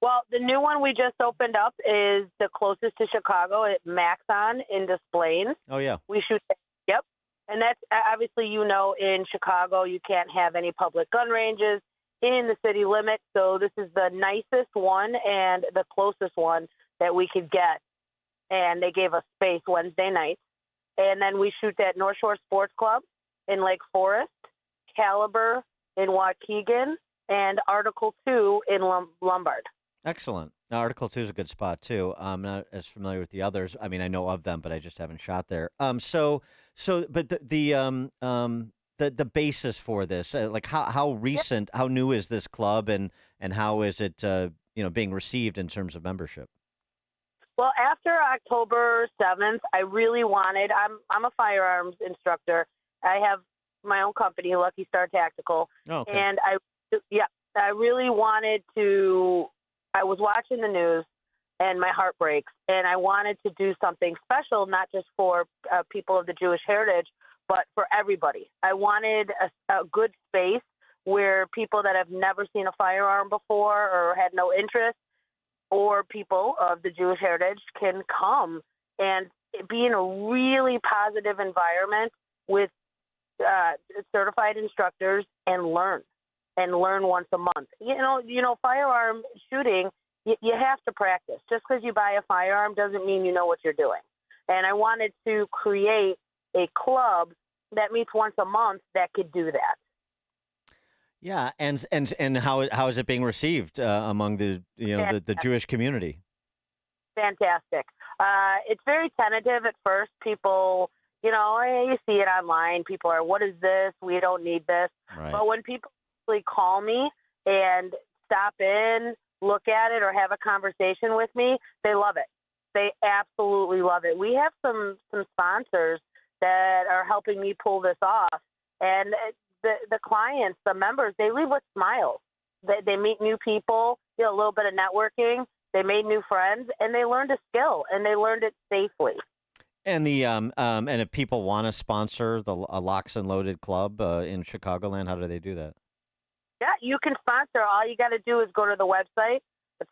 Well, the new one we just opened up is the closest to Chicago at Maxon in Des Plaines. Oh, yeah. We shoot, yep. And that's obviously, in Chicago, you can't have any public gun ranges in the city limits. So this is the nicest one and the closest one that we could get. And they gave us space Wednesday nights. And then we shoot at North Shore Sports Club in Lake Forest, Caliber in Waukegan, and Article 2 in Lombard. Excellent. Now, Article 2 is a good spot, too. I'm not as familiar with the others. I mean, I know of them, but I just haven't shot there. But the basis for this, like how recent, how new is this club, and how is it, being received in terms of membership? Well, after October 7th, I really wanted. I'm a firearms instructor. I have my own company, Lucky Star Tactical, and I really wanted to. I was watching the news, and my heart breaks, and I wanted to do something special, not just for people of the Jewish heritage, but for everybody. I wanted a good space where people that have never seen a firearm before or had no interest, or people of the Jewish heritage can come and be in a really positive environment with certified instructors and learn once a month. Firearm shooting, you have to practice. Just because you buy a firearm doesn't mean you know what you're doing. And I wanted to create a club that meets once a month that could do that. Yeah, and how is it being received among the Jewish community? Fantastic. It's very tentative at first. People, you see it online. People are, what is this? We don't need this. Right. But when people actually call me and stop in, look at it, or have a conversation with me, they love it. They absolutely love it. We have some sponsors that are helping me pull this off, and the clients, the members, they leave with smiles. They meet new people, a little bit of networking. They made new friends, and they learned a skill, and they learned it safely. And and if people want to sponsor a Locks and Loaded club in Chicagoland, how do they do that? Yeah, you can sponsor. All you got to do is go to the website. It's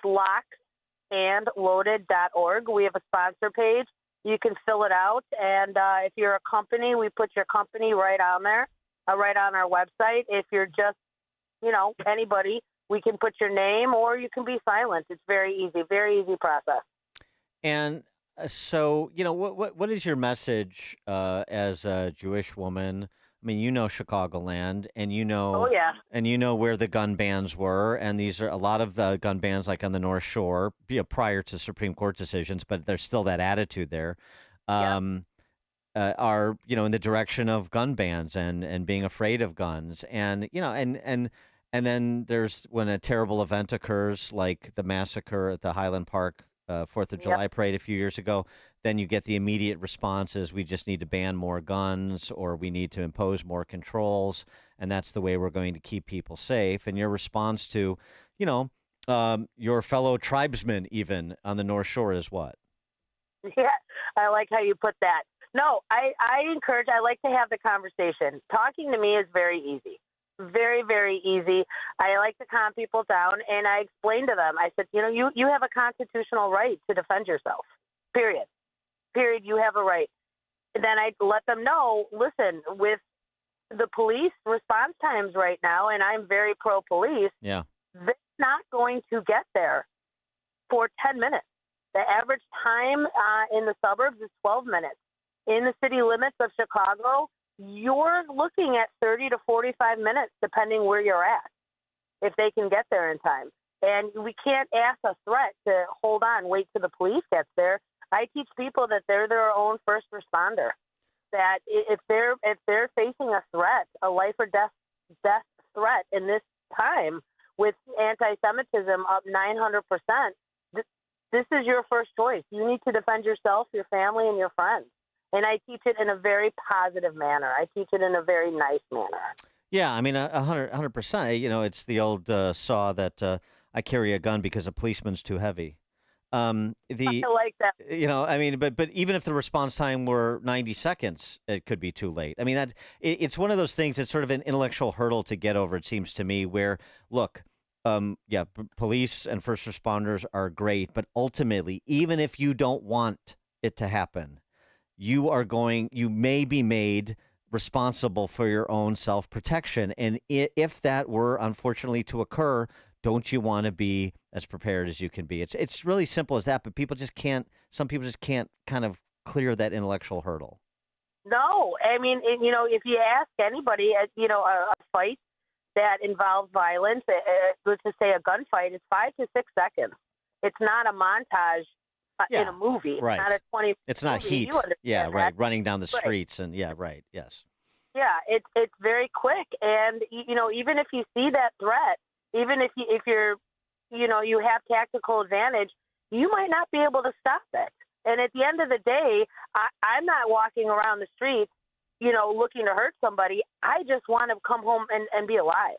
locksandloaded.org. We have a sponsor page. You can fill it out, and if you're a company, we put your company right on there, right on our website. If you're just, anybody, we can put your name, or you can be silent. It's very easy process. And so, what is your message as a Jewish woman? I mean, Chicagoland, and and where the gun bans were, and these are a lot of the gun bans, like on the North Shore, prior to Supreme Court decisions, but there's still that attitude there. Are in the direction of gun bans and being afraid of guns, and then there's when a terrible event occurs, like the massacre at the Highland Park 4th of July parade a few years ago, then you get the immediate responses, we just need to ban more guns, or we need to impose more controls, and that's the way we're going to keep people safe. And your response to, your fellow tribesmen even on the North Shore is what? Yeah, I like how you put that. No, I like to have the conversation. Talking to me is very easy. Very, very easy. I like to calm people down, and I explain to them. I said, you have a constitutional right to defend yourself, period. You have a right. And then I let them know, listen, with the police response times right now, and I'm very pro-police, they're not going to get there for 10 minutes. The average time in the suburbs is 12 minutes. In the city limits of Chicago, you're looking at 30 to 45 minutes, depending where you're at, if they can get there in time. And we can't ask a threat to hold on, wait till the police gets there. I teach people that they're their own first responder, that if they're facing a threat, a life or death threat in this time with anti-Semitism up 900%, this is your first choice. You need to defend yourself, your family, and your friends. And I teach it in a very positive manner. I teach it in a very nice manner. Yeah, I mean, 100%. You know, it's the old saw that I carry a gun because a policeman's too heavy. I like that. You know, I mean, but even if the response time were 90 seconds, it could be too late. I mean, it's one of those things that's sort of an intellectual hurdle to get over, it seems to me, where, look, police and first responders are great, but ultimately, even if you don't want it to happen, you may be made responsible for your own self-protection. And if that were unfortunately to occur, don't you want to be as prepared as you can be? It's really simple as that, but some people just can't kind of clear that intellectual hurdle. No, I mean, if you ask anybody, a fight that involves violence, let's just say a gunfight, it's 5 to 6 seconds. It's not a montage in a movie. Right. It's not a 20. It's not movie. heat. Yeah, right. Running down the streets and right. Yes. Yeah, it's very quick, and even if you see that threat, even if you're you have tactical advantage, you might not be able to stop it. And at the end of the day, I'm not walking around the streets, looking to hurt somebody. I just want to come home and be alive.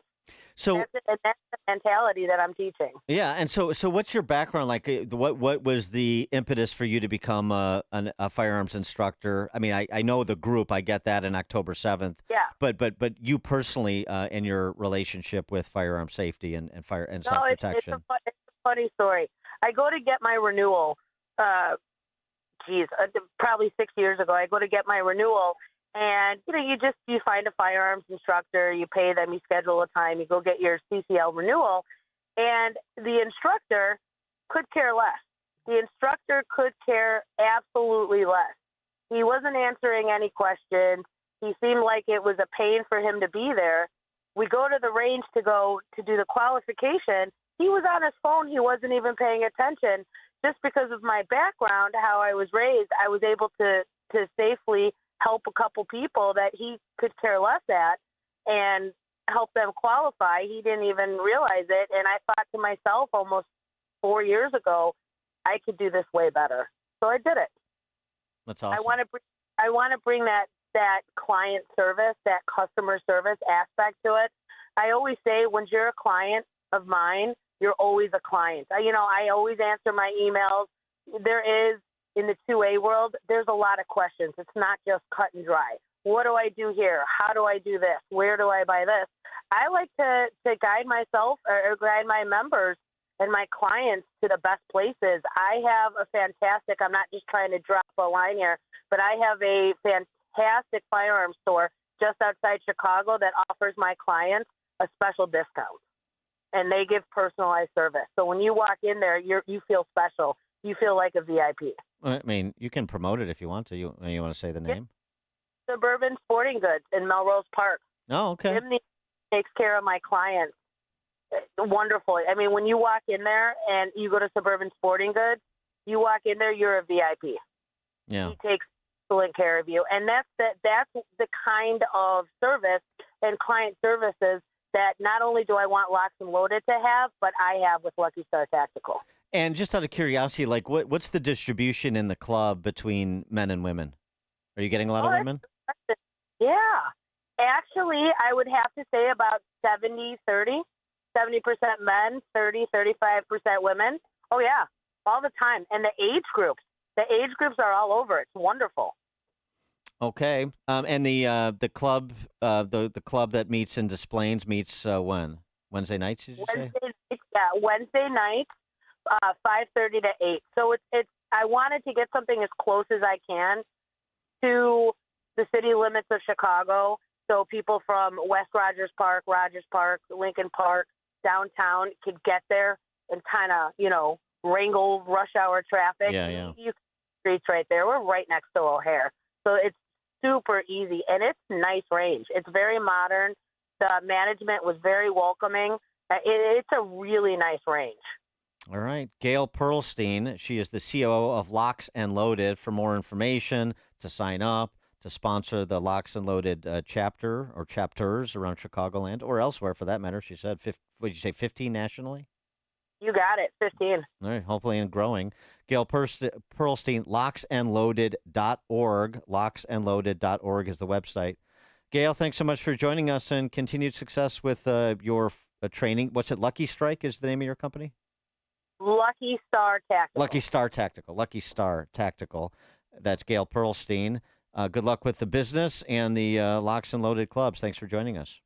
So that's the mentality that I'm teaching. Yeah, and so what's your background like? What was the impetus for you to become a firearms instructor? I mean, I know the group, I get that, in October 7th. Yeah. But you personally, in your relationship with firearm safety and fire and self-protection. It's a funny story. I go to get my renewal. Probably 6 years ago, I go to get my renewal. And, you find a firearms instructor, you pay them, you schedule a time, you go get your CCL renewal. And the instructor could care less. The instructor could care absolutely less. He wasn't answering any questions. He seemed like it was a pain for him to be there. We go to the range to do the qualification. He was on his phone. He wasn't even paying attention. Just because of my background, how I was raised, I was able to safely help a couple people that he could care less at and help them qualify. He didn't even realize it. And I thought to myself almost 4 years ago, I could do this way better. So I did it. That's awesome. I want to bring that client service, that customer service aspect to it. I always say, when you're a client of mine, you're always a client. I always answer my emails. In the 2A world, there's a lot of questions. It's not just cut and dry. What do I do here? How do I do this? Where do I buy this? I like to guide myself or guide my members and my clients to the best places. I have a fantastic, I'm not just trying to drop a line here, but I have a fantastic firearms store just outside Chicago that offers my clients a special discount. And they give personalized service. So when you walk in there, you feel special. You feel like a VIP. I mean, you can promote it if you want to. You want to say the name? Suburban Sporting Goods in Melrose Park. Oh, okay. Jim takes care of my clients wonderfully. I mean, when you walk in there and you go to Suburban Sporting Goods, you walk in there, you're a VIP. Yeah. He takes excellent care of you. And that's the kind of service and client services that not only do I want Locks and Loaded to have, but I have with Lucky Star Tactical. And just out of curiosity, like what's the distribution in the club between men and women? Are you getting a lot of women? Yeah. Actually, I would have to say about 70-30. 70% men, 35% women. Oh, yeah, all the time. And the age groups are all over. It's wonderful. Okay. And the club the club that meets in Des Plaines meets when? Wednesday nights, did you say? Wednesday nights. 5:30 to 8. So it's. I wanted to get something as close as I can to the city limits of Chicago, so people from West Rogers Park, Lincoln Park, downtown could get there and kind of wrangle rush hour traffic. Yeah. You streets right there. We're right next to O'Hare, so it's super easy and it's nice range. It's very modern. The management was very welcoming. It's a really nice range. All right. Gail Pearlstein, she is the COO of Locks and Loaded. For more information, to sign up, to sponsor the Locks and Loaded chapter or chapters around Chicagoland or elsewhere for that matter, she said, would you say 15 nationally? You got it, 15. All right, hopefully and growing. Gail Pearlstein, locksandloaded.org. Locksandloaded.org is the website. Gail, thanks so much for joining us, and continued success with your training. What's it? Lucky Strike is the name of your company? Lucky Star Tactical. Lucky Star Tactical. That's Gail Pearlstein. Good luck with the business and the Locks and Loaded clubs. Thanks for joining us.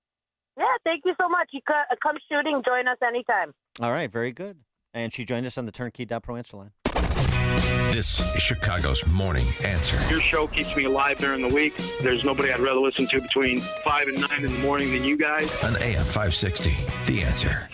Yeah, thank you so much. You come shooting. Join us anytime. All right, very good. And she joined us on the Turnkey.pro answer line. This is Chicago's Morning Answer. Your show keeps me alive during the week. There's nobody I'd rather listen to between 5 and 9 in the morning than you guys. On AM 560, The Answer.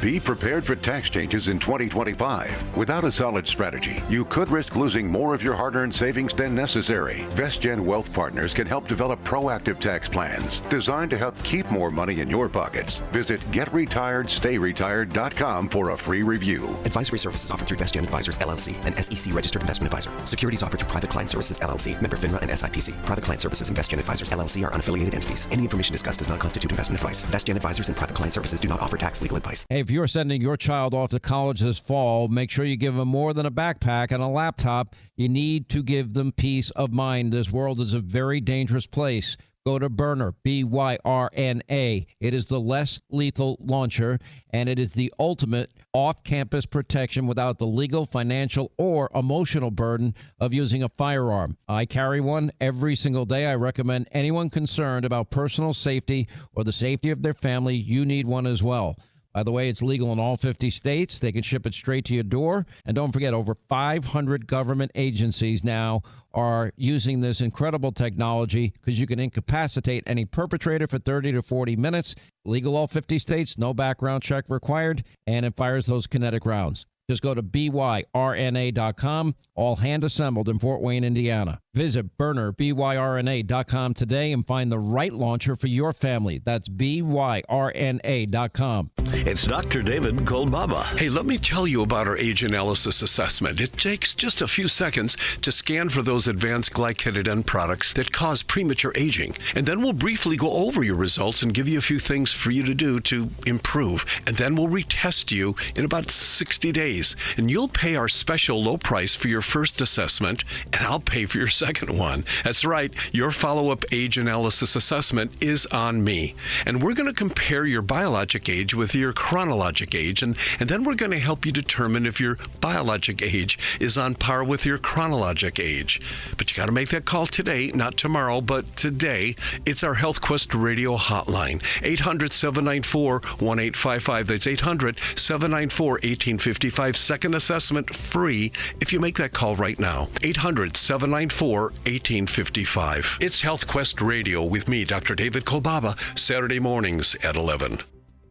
Be prepared for tax changes in 2025. Without a solid strategy, you could risk losing more of your hard-earned savings than necessary. Bestgen Wealth Partners can help develop proactive tax plans designed to help keep more money in your pockets. Visit GetRetiredStayRetired.com for a free review. Advisory services offered through Bestgen Advisors, LLC, an SEC registered investment advisor. Securities offered through Private Client Services, LLC, member FINRA and SIPC. Private Client Services and Bestgen Advisors, LLC are unaffiliated entities. Any information discussed does not constitute investment advice. Bestgen Advisors and Private Client Services do not offer tax legal advice. Hey, if you're sending your child off to college this fall, make sure you give them more than a backpack and a laptop. You need to give them peace of mind. This world is a very dangerous place. Go to Byrna, B-Y-R-N-A. It is the less lethal launcher, and it is the ultimate off-campus protection without the legal, financial, or emotional burden of using a firearm. I carry one every single day. I recommend anyone concerned about personal safety or the safety of their family, you need one as well. By the way, it's legal in all 50 states. They can ship it straight to your door. And don't forget, over 500 government agencies now are using this incredible technology because you can incapacitate any perpetrator for 30 to 40 minutes. Legal all 50 states, no background check required, and it fires those kinetic rounds. Just go to byrna.com, all hand assembled in Fort Wayne, Indiana. Visit byrna.com today and find the right launcher for your family. That's byrna.com. It's Dr. David Kolbaba. Hey, let me tell you about our age analysis assessment. It takes just a few seconds to scan for those advanced glycated end products that cause premature aging. And then we'll briefly go over your results and give you a few things for you to do to improve. And then we'll retest you in about 60 days. And you'll pay our special low price for your first assessment, and I'll pay for your second one. That's right. Your follow-up age analysis assessment is on me. And we're going to compare your biologic age with your chronologic age, and then we're going to help you determine if your biologic age is on par with your chronologic age. But you got to make that call today, not tomorrow, but today. It's our Health Quest radio hotline, 800-794-1855. That's 800-794-1855. Second assessment free if you make that call right now. 800-794-1855. It's Health Quest Radio with me, Dr. David Kolbaba, Saturday mornings at 11.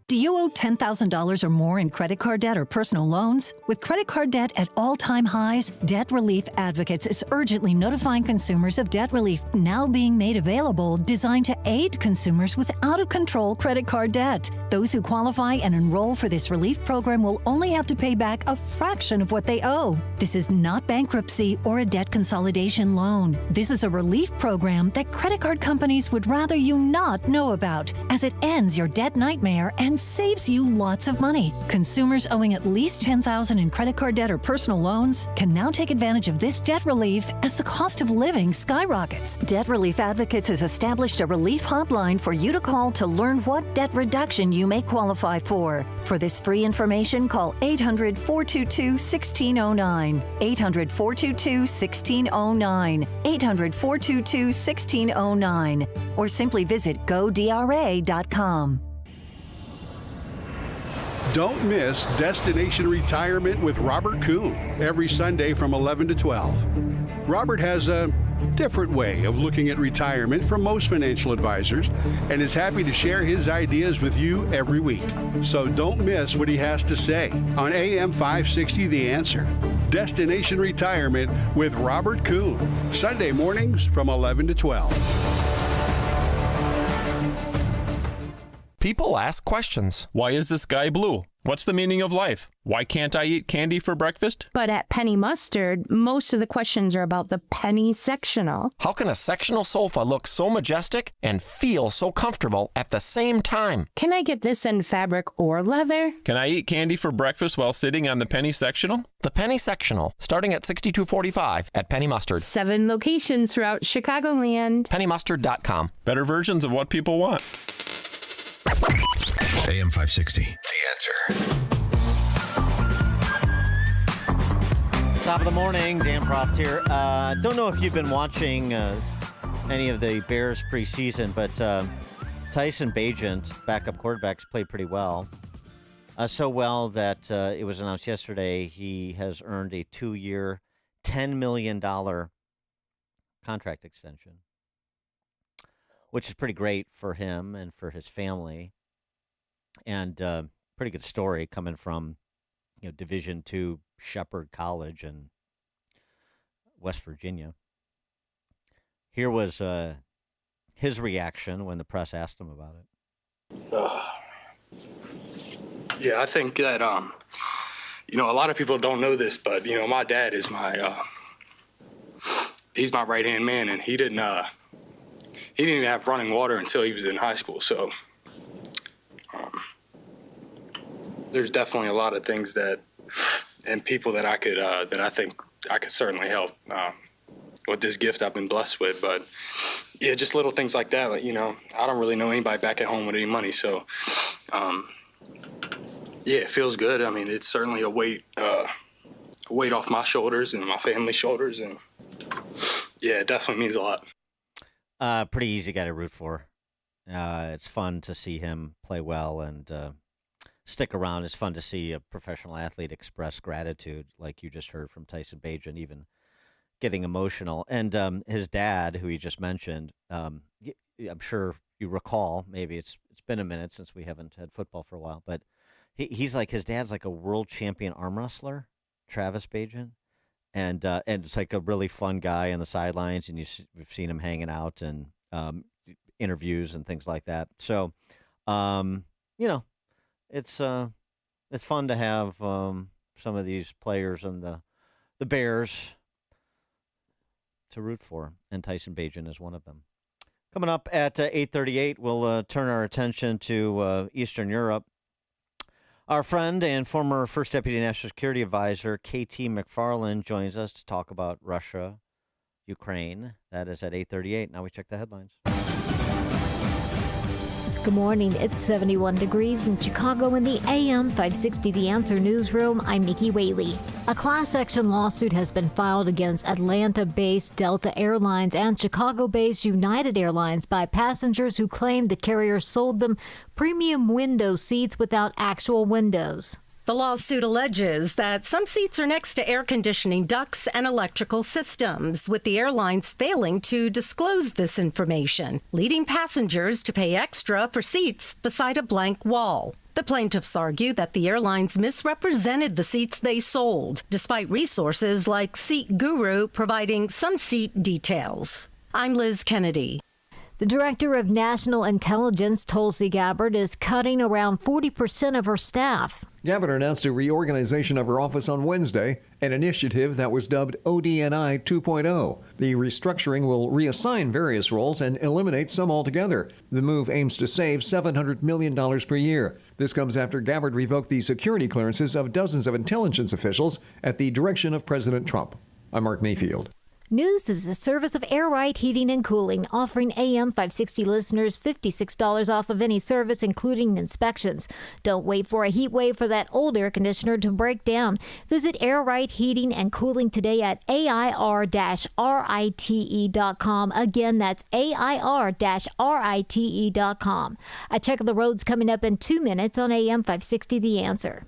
Do you owe $10,000 or more in credit card debt or personal loans? With credit card debt at all-time highs, Debt Relief Advocates is urgently notifying consumers of debt relief now being made available, designed to aid consumers with out-of-control credit card debt. Those who qualify and enroll for this relief program will only have to pay back a fraction of what they owe. This is not bankruptcy or a debt consolidation loan. This is a relief program that credit card companies would rather you not know about, as it ends your debt nightmare and saves you lots of money. Consumers owing at least $10,000 in credit card debt or personal loans can now take advantage of this debt relief as the cost of living skyrockets. Debt Relief Advocates has established a relief hotline for you to call to learn what debt reduction you may qualify for. For this free information, call 800-422-1609, 800-422-1609, 800-422-1609, or simply visit godra.com. Don't miss Destination Retirement with Robert Kuhn every Sunday from 11 to 12. Robert has a different way of looking at retirement from most financial advisors and is happy to share his ideas with you every week. So don't miss what he has to say on AM 560 The Answer. Destination Retirement with Robert Kuhn, Sunday mornings from 11 to 12. People ask questions. Why is the sky blue? What's the meaning of life? Why can't I eat candy for breakfast? But at Penny Mustard, most of the questions are about the penny sectional. How can a sectional sofa look so majestic and feel so comfortable at the same time? Can I get this in fabric or leather? Can I eat candy for breakfast while sitting on the penny sectional? The penny sectional, starting at $62.45 at Penny Mustard. 7 locations throughout Chicagoland. PennyMustard.com. Better versions of what people want. AM 560, The Answer. Top of the morning, Dan Proft here. Don't know if you've been watching any of the Bears preseason, but Tyson Bagent, backup quarterbacks, played pretty well. So well that it was announced yesterday he has earned a 2-year, $10 million contract extension, which is pretty great for him and for his family. And pretty good story coming from, Division II Shepherd College in West Virginia. Here was his reaction when the press asked him about it. Yeah, I think that, a lot of people don't know this, but, my dad is he's my right-hand man, and he didn't even have running water until he was in high school. So there's definitely a lot of things and people that I think I could certainly help with this gift I've been blessed with. But yeah, just little things like that. Like, I don't really know anybody back at home with any money. So yeah, it feels good. I mean, it's certainly a weight off my shoulders and my family's shoulders. And yeah, it definitely means a lot. Pretty easy guy to root for. It's fun to see him play well and stick around. It's fun to see a professional athlete express gratitude, like you just heard from Tyson Bagent, even getting emotional. And his dad, who you just mentioned, I'm sure you recall, maybe it's been a minute since we haven't had football for a while, but he's like, his dad's like a world champion arm wrestler, Travis Bagent. And it's like a really fun guy on the sidelines, and you've seen him hanging out and interviews and things like that. So, it's fun to have some of these players and the Bears to root for, and Tyson Bagent is one of them. Coming up at 8:38, we'll turn our attention to Eastern Europe. Our friend and former First Deputy National Security Advisor, KT McFarland, joins us to talk about Russia, Ukraine. That is at 8:38. Now we check the headlines. Good morning. It's 71 degrees in Chicago in the AM 560 The Answer newsroom. I'm Nikki Whaley. A class action lawsuit has been filed against Atlanta-based Delta Airlines and Chicago-based United Airlines by passengers who claimed the carrier sold them premium window seats without actual windows. The lawsuit alleges that some seats are next to air conditioning ducts and electrical systems, with the airlines failing to disclose this information, leading passengers to pay extra for seats beside a blank wall. The plaintiffs argue that the airlines misrepresented the seats they sold, despite resources like Seat Guru providing some seat details. I'm Liz Kennedy. The Director of National Intelligence, Tulsi Gabbard, is cutting around 40% of her staff. Gabbard announced a reorganization of her office on Wednesday, an initiative that was dubbed ODNI 2.0. The restructuring will reassign various roles and eliminate some altogether. The move aims to save $700 million per year. This comes after Gabbard revoked the security clearances of dozens of intelligence officials at the direction of President Trump. I'm Mark Mayfield. News is a service of Air Right Heating and Cooling, offering AM 560 listeners $56 off of any service, including inspections. Don't wait for a heat wave for that old air conditioner to break down. Visit Air Right Heating and Cooling today at AIR-RITE.com. Again, that's AIR-RITE.com. A check of the roads coming up in 2 minutes on AM 560 The Answer.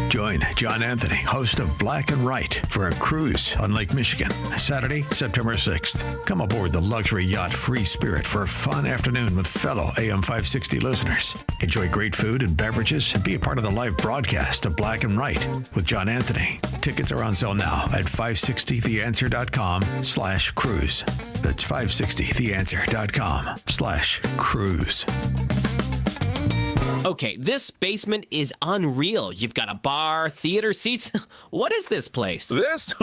Join John Anthony, host of Black and Right, for a cruise on Lake Michigan, Saturday, September 6th. Come aboard the luxury yacht Free Spirit for a fun afternoon with fellow AM 560 listeners. Enjoy great food and beverages and be a part of the live broadcast of Black and Right with John Anthony. Tickets are on sale now at 560theanswer.com/cruise. That's 560theanswer.com/cruise. Okay, this basement is unreal. You've got a bar, theater, seats. What is this place? This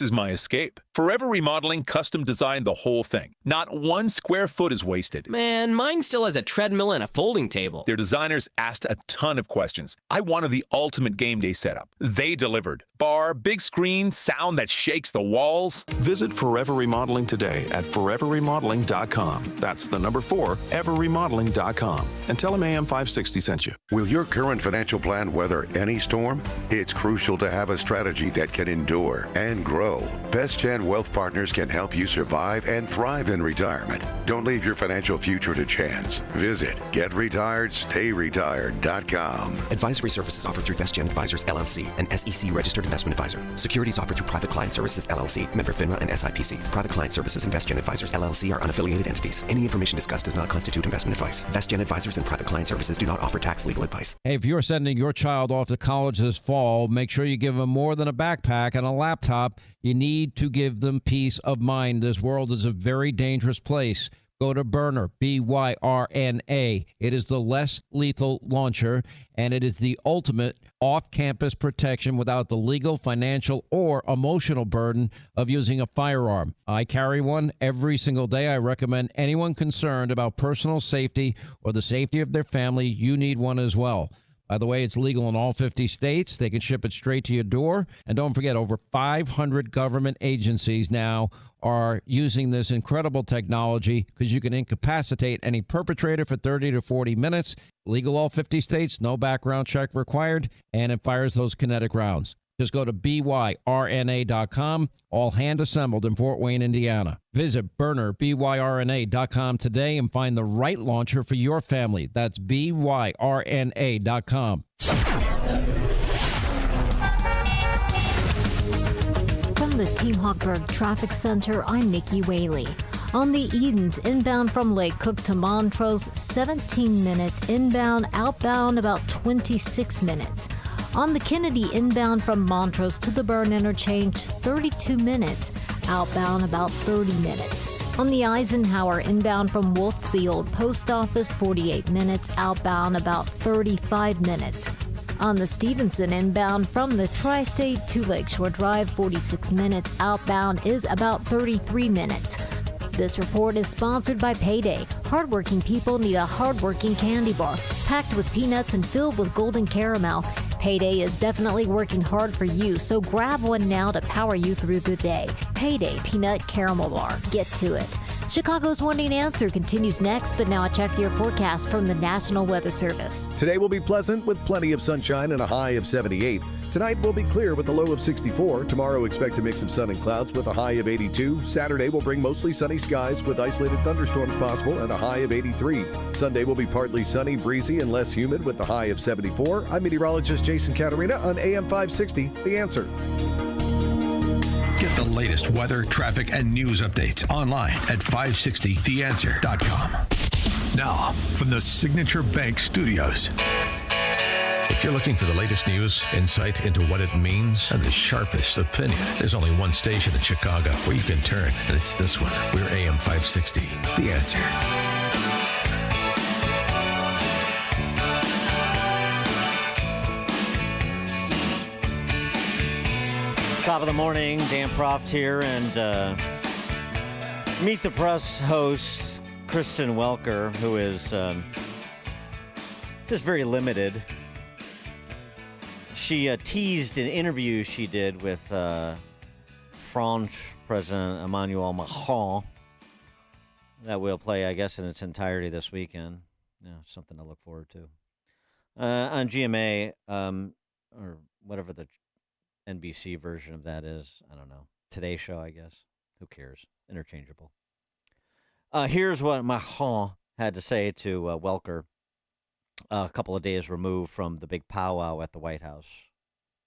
is my escape. Forever Remodeling custom designed the whole thing. Not 1 square foot is wasted. Man, mine still has a treadmill and a folding table. Their designers asked a ton of questions. I wanted the ultimate game day setup. They delivered. Bar, big screen, sound that shakes the walls. Visit Forever Remodeling today at foreverremodeling.com. That's the number 4, everremodeling.com. And tell them AM 560 sent you. Will your current financial plan weather any storm? It's crucial to have a strategy that can endure and grow. Bestgen Wealth Partners can help you survive and thrive in retirement. Don't leave your financial future to chance. Visit GetRetiredStayRetired.com. Advisory services offered through Bestgen Advisors, LLC, an SEC registered investment advisor. Securities offered through Private Client Services, LLC, member FINRA and SIPC. Private Client Services and Bestgen Advisors, LLC are unaffiliated entities. Any information discussed does not constitute investment advice. Bestgen Advisors and Private Client Services do not offer tax legal advice. Hey, if you're sending your child off to college this fall, make sure you give them more than a backpack and a laptop. You need to give them peace of mind. This world is a very dangerous place. Go to Byrna, B-Y-R-N-A. It is the less lethal launcher, and it is the ultimate off-campus protection without the legal, financial, or emotional burden of using a firearm. I carry one every single day. I recommend anyone concerned about personal safety or the safety of their family, you need one as well. By the way, it's legal in all 50 states. They can ship it straight to your door. And don't forget, over 500 government agencies now are using this incredible technology because you can incapacitate any perpetrator for 30 to 40 minutes. Legal all 50 states, no background check required, and it fires those kinetic rounds. Just go to byrna.com, all hand assembled in Fort Wayne, Indiana. Visit Byrna, byrna.com today and find the right launcher for your family. That's byrna.com. From the Team Hawkberg Traffic Center, I'm Nikki Whaley. On the Edens, inbound from Lake Cook to Montrose, 17 minutes. Inbound, outbound, about 26 minutes. On the Kennedy, inbound from Montrose to the Burn Interchange, 32 minutes. Outbound, about 30 minutes. On the Eisenhower, inbound from Wolf to the Old Post Office, 48 minutes. Outbound, about 35 minutes. On the Stevenson, inbound from the Tri-State to Lakeshore Drive, 46 minutes. Outbound is about 33 minutes. This report is sponsored by Payday. Hardworking people need a hardworking candy bar, packed with peanuts and filled with golden caramel. Payday is definitely working hard for you, so grab one now to power you through the day. Payday Peanut Caramel Bar. Get to it. Chicago's Morning Answer continues next, but now check your forecast from the National Weather Service. Today will be pleasant with plenty of sunshine and a high of 78. Tonight will be clear with a low of 64. Tomorrow expect a mix of sun and clouds with a high of 82. Saturday will bring mostly sunny skies with isolated thunderstorms possible and a high of 83. Sunday will be partly sunny, breezy, and less humid with a high of 74. I'm meteorologist Jason Caterina on AM 560, The Answer. Get the latest weather, traffic, and news updates online at 560theanswer.com. Now, from the Signature Bank Studios. If you're looking for the latest news, insight into what it means, and the sharpest opinion, there's only one station in Chicago where you can turn, and it's this one. We're AM 560, The Answer. Top of the morning, Dan Proft here, and Meet the Press host Kristen Welker, who is just very limited. She teased an interview she did with French President Emmanuel Macron that will play, I guess, in its entirety this weekend. Yeah, something to look forward to. On GMA, or whatever the NBC version of that is. I don't know. Today Show, I guess. Who cares? Interchangeable. Here's what Macron had to say to Welker a couple of days removed from the big powwow at the White House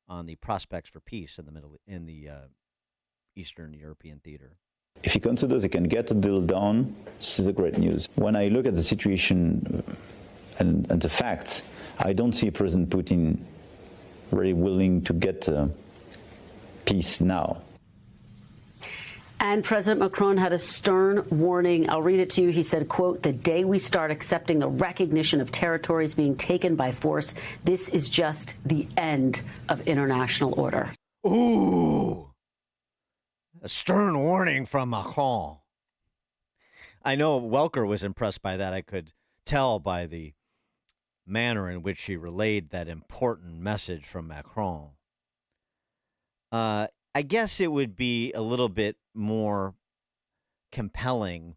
on the prospects for peace in the Eastern European theater. If he considers he can get a deal done, this is a great news. When I look at the situation and the facts, I don't see President Putin really willing to get peace now. And President Macron had a stern warning. I'll read it to you. He said, quote, "The day we start accepting the recognition of territories being taken by force, this is just the end of international order." Ooh, a stern warning from Macron. I know Welker was impressed by that. I could tell by the manner in which he relayed that important message from Macron. I guess it would be a little bit more compelling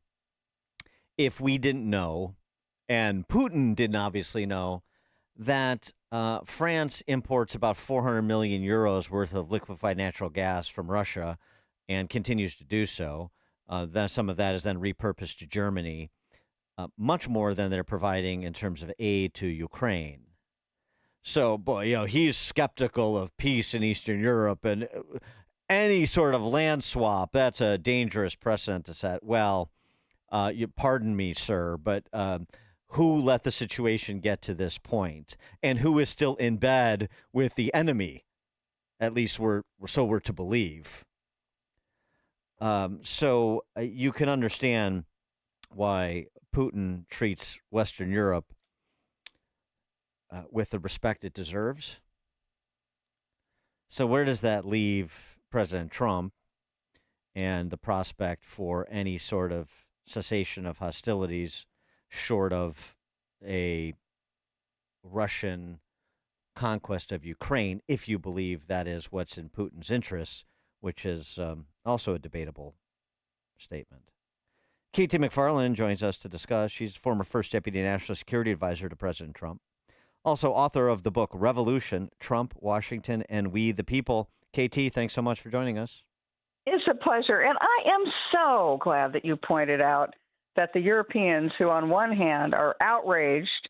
if we didn't know, and Putin didn't obviously know, that France imports about 400 million euros worth of liquefied natural gas from Russia and continues to do so. Then some of that is then repurposed to Germany, much more than they're providing in terms of aid to Ukraine. So, boy, he's skeptical of peace in Eastern Europe, and any sort of land swap, that's a dangerous precedent to set. Well, you pardon me, sir, but who let the situation get to this point, and who is still in bed with the enemy? At least we're to believe. So you can understand why Putin treats Western Europe with the respect it deserves. So where does that leave President Trump and the prospect for any sort of cessation of hostilities short of a Russian conquest of Ukraine, if you believe that is what's in Putin's interests, which is also a debatable statement. Katie McFarland joins us to discuss. She's former First Deputy National Security Advisor to President Trump. Also author of the book Revolution, Trump, Washington, and We the People. KT, thanks so much for joining us. It's a pleasure. And I am so glad that you pointed out that the Europeans, who on one hand are outraged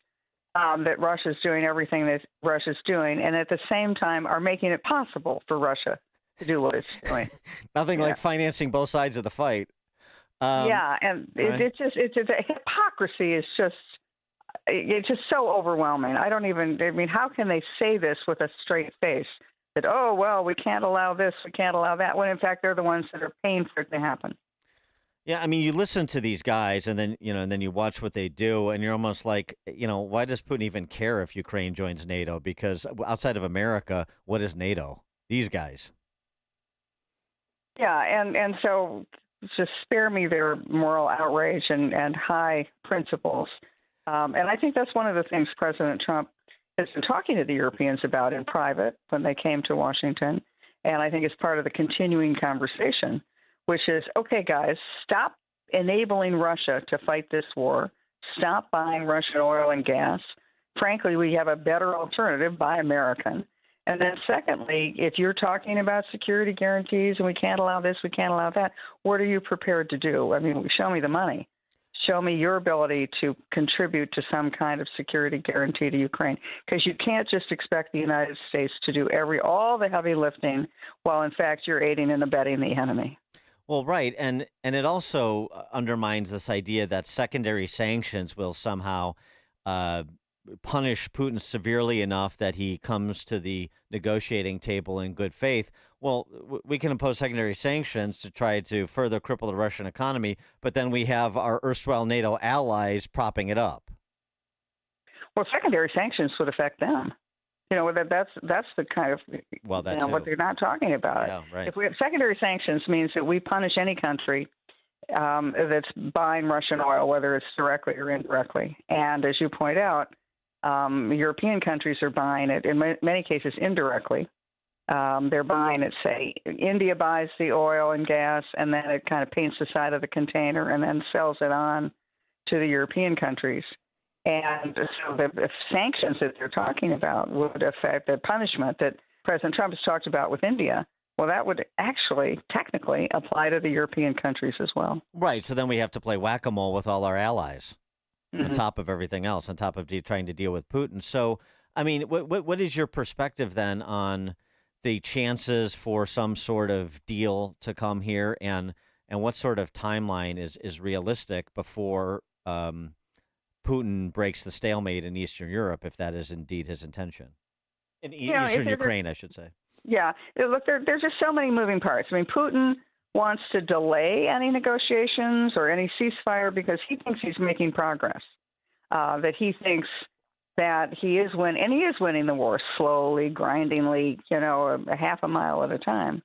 that Russia's doing everything that Russia's doing, and at the same time are making it possible for Russia to do what it's doing. Nothing like financing both sides of the fight. And right. it's the hypocrisy is just so overwhelming. How can they say this with a straight face? That, oh, well, we can't allow this, we can't allow that, when in fact they're the ones that are paying for it to happen. Yeah, I mean, you listen to these guys and then you watch what they do and you're almost like, why does Putin even care if Ukraine joins NATO? Because outside of America, what is NATO? These guys. Yeah, and so just spare me their moral outrage and high principles. And I think that's one of the things President Trump has been talking to the Europeans about in private when they came to Washington. And I think it's part of the continuing conversation, which is, okay, guys, stop enabling Russia to fight this war. Stop buying Russian oil and gas. Frankly, we have a better alternative, buy American. And then secondly, if you're talking about security guarantees and we can't allow this, we can't allow that, what are you prepared to do? I mean, show me the money. Show me your ability to contribute to some kind of security guarantee to Ukraine, because you can't just expect the United States to do all the heavy lifting while, in fact, you're aiding and abetting the enemy. Well, right. And it also undermines this idea that secondary sanctions will somehow punish Putin severely enough that he comes to the negotiating table in good faith. Well, we can impose secondary sanctions to try to further cripple the Russian economy, but then we have our erstwhile NATO allies propping it up. Well, secondary sanctions would affect them. That's the kind of what they're not talking about. Yeah, right. If we have secondary sanctions, means that we punish any country that's buying Russian oil, whether it's directly or indirectly. And as you point out, European countries are buying it in many cases indirectly. They're buying it, say, India buys the oil and gas, and then it kind of paints the side of the container and then sells it on to the European countries. And so the sanctions that they're talking about would affect the punishment that President Trump has talked about with India. Well, that would actually technically apply to the European countries as well. Right. So then we have to play whack-a-mole with all our allies on top of everything else, on top of trying to deal with Putin. So, I mean, what is your perspective then on the chances for some sort of deal to come here, and what sort of timeline is realistic before Putin breaks the stalemate in Eastern Europe, if that is indeed his intention? In Eastern Ukraine, I should say. Yeah. Look, there's just so many moving parts. I mean, Putin wants to delay any negotiations or any ceasefire because he thinks he's making progress, that he thinks that he is winning the war slowly, grindingly, a half a mile at a time,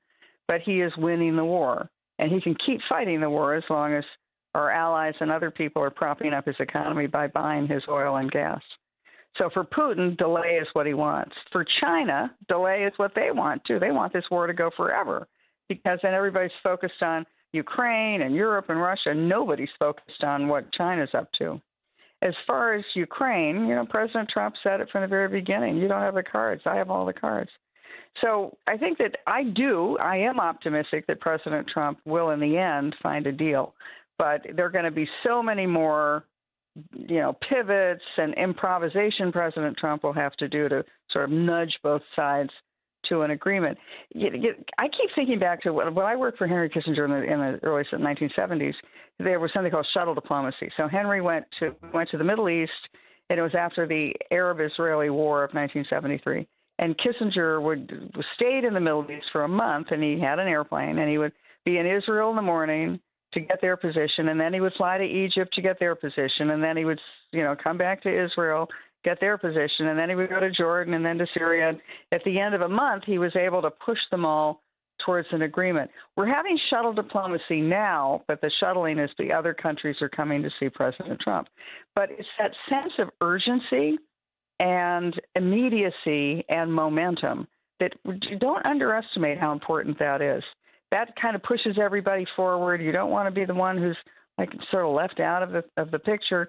but he is winning the war. And he can keep fighting the war as long as our allies and other people are propping up his economy by buying his oil and gas. So for Putin, delay is what he wants. For China, delay is what they want, too. They want this war to go forever because then everybody's focused on Ukraine and Europe and Russia. Nobody's focused on what China's up to. As far as Ukraine, President Trump said it from the very beginning. You don't have the cards. I have all the cards. So I think that I am optimistic that President Trump will, in the end, find a deal. But there are going to be so many more, pivots and improvisation President Trump will have to do to sort of nudge both sides to an agreement. I keep thinking back to when I worked for Henry Kissinger in the early 1970s. There was something called shuttle diplomacy. So Henry went to the Middle East, and it was after the Arab-Israeli War of 1973. And Kissinger stayed in the Middle East for a month, and he had an airplane, and he would be in Israel in the morning to get their position, and then he would fly to Egypt to get their position, and then he would, come back to Israel, get their position, and then he would go to Jordan and then to Syria. At the end of a month, he was able to push them all towards an agreement. We're having shuttle diplomacy now, but the shuttling is the other countries are coming to see President Trump. But it's that sense of urgency and immediacy and momentum that don't underestimate how important that is. That kind of pushes everybody forward. You don't want to be the one who's sort of left out of the picture.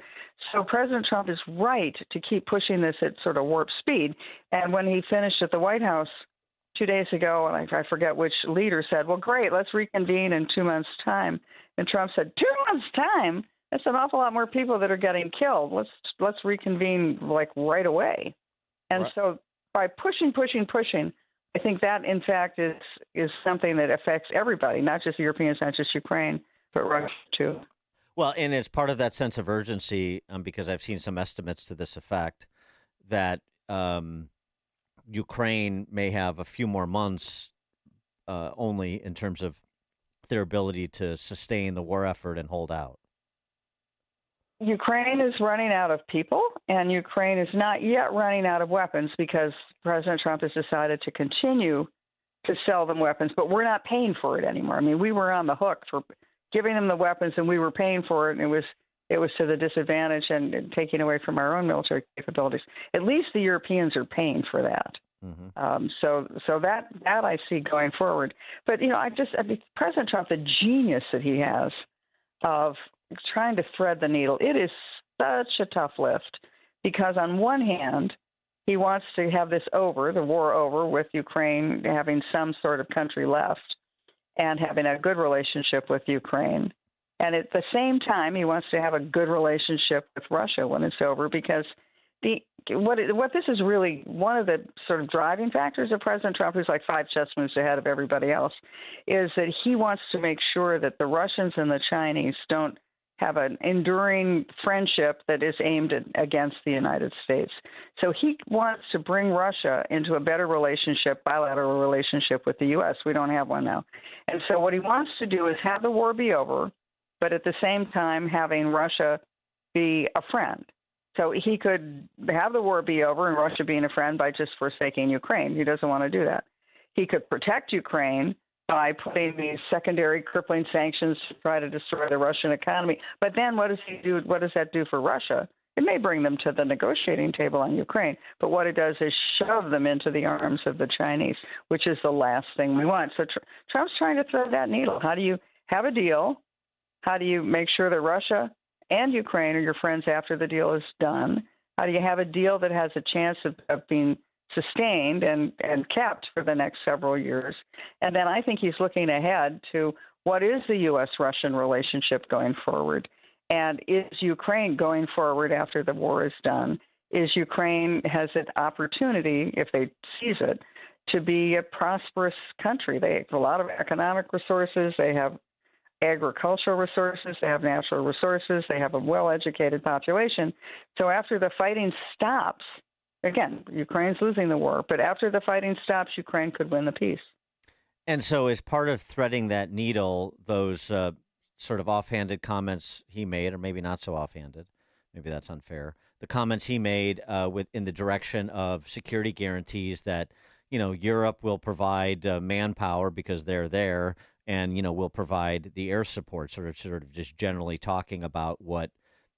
So President Trump is right to keep pushing this at sort of warp speed. And when he finished at the White House 2 days ago, and I forget which leader said, well, great, let's reconvene in 2 months' time. And Trump said, 2 months' time? That's an awful lot more people that are getting killed. Let's reconvene right away. And right. So by pushing, I think that, in fact, is something that affects everybody, not just the Europeans, not just Ukraine, but Russia, too. Well, and as part of that sense of urgency, because I've seen some estimates to this effect, that Ukraine may have a few more months only in terms of their ability to sustain the war effort and hold out. Ukraine is running out of people, and Ukraine is not yet running out of weapons because President Trump has decided to continue to sell them weapons, but we're not paying for it anymore. I mean, we were on the hook for giving them the weapons, and we were paying for it, and it was to the disadvantage and taking away from our own military capabilities. At least the Europeans are paying for that. Mm-hmm. So that I see going forward. But, President Trump, the genius that he has of trying to thread the needle, it is such a tough lift because on one hand, he wants to have the war over with Ukraine having some sort of country left and having a good relationship with Ukraine. And at the same time, he wants to have a good relationship with Russia when it's over because what this is really one of the sort of driving factors of President Trump, who's like 5 chess moves ahead of everybody else, is that he wants to make sure that the Russians and the Chinese don't have an enduring friendship that is aimed against the United States. So he wants to bring Russia into a better bilateral relationship with the U.S. We don't have one now. And so what he wants to do is have the war be over, but at the same time having Russia be a friend. So he could have the war be over and Russia being a friend by just forsaking Ukraine. He doesn't want to do that. He could protect Ukraine by putting these secondary crippling sanctions to try to destroy the Russian economy. But then what does he do? What does that do for Russia? It may bring them to the negotiating table on Ukraine, but what it does is shove them into the arms of the Chinese, which is the last thing we want. So Trump's trying to thread that needle. How do you have a deal? How do you make sure that Russia and Ukraine are your friends after the deal is done? How do you have a deal that has a chance of being sustained and kept for the next several years? And then I think he's looking ahead to what is the U.S.-Russian relationship going forward? And is Ukraine going forward after the war is done? Is Ukraine has an opportunity, if they seize it, to be a prosperous country? They have a lot of economic resources. They have agricultural resources. They have natural resources. They have a well-educated population. So after the fighting stops, again, Ukraine's losing the war, but after the fighting stops, Ukraine could win the peace. And so, as part of threading that needle, those sort of offhanded comments he made, or maybe not so offhanded, maybe that's unfair. The comments he made in the direction of security guarantees that Europe will provide manpower because they're there, and will provide the air support. Sort of just generally talking about what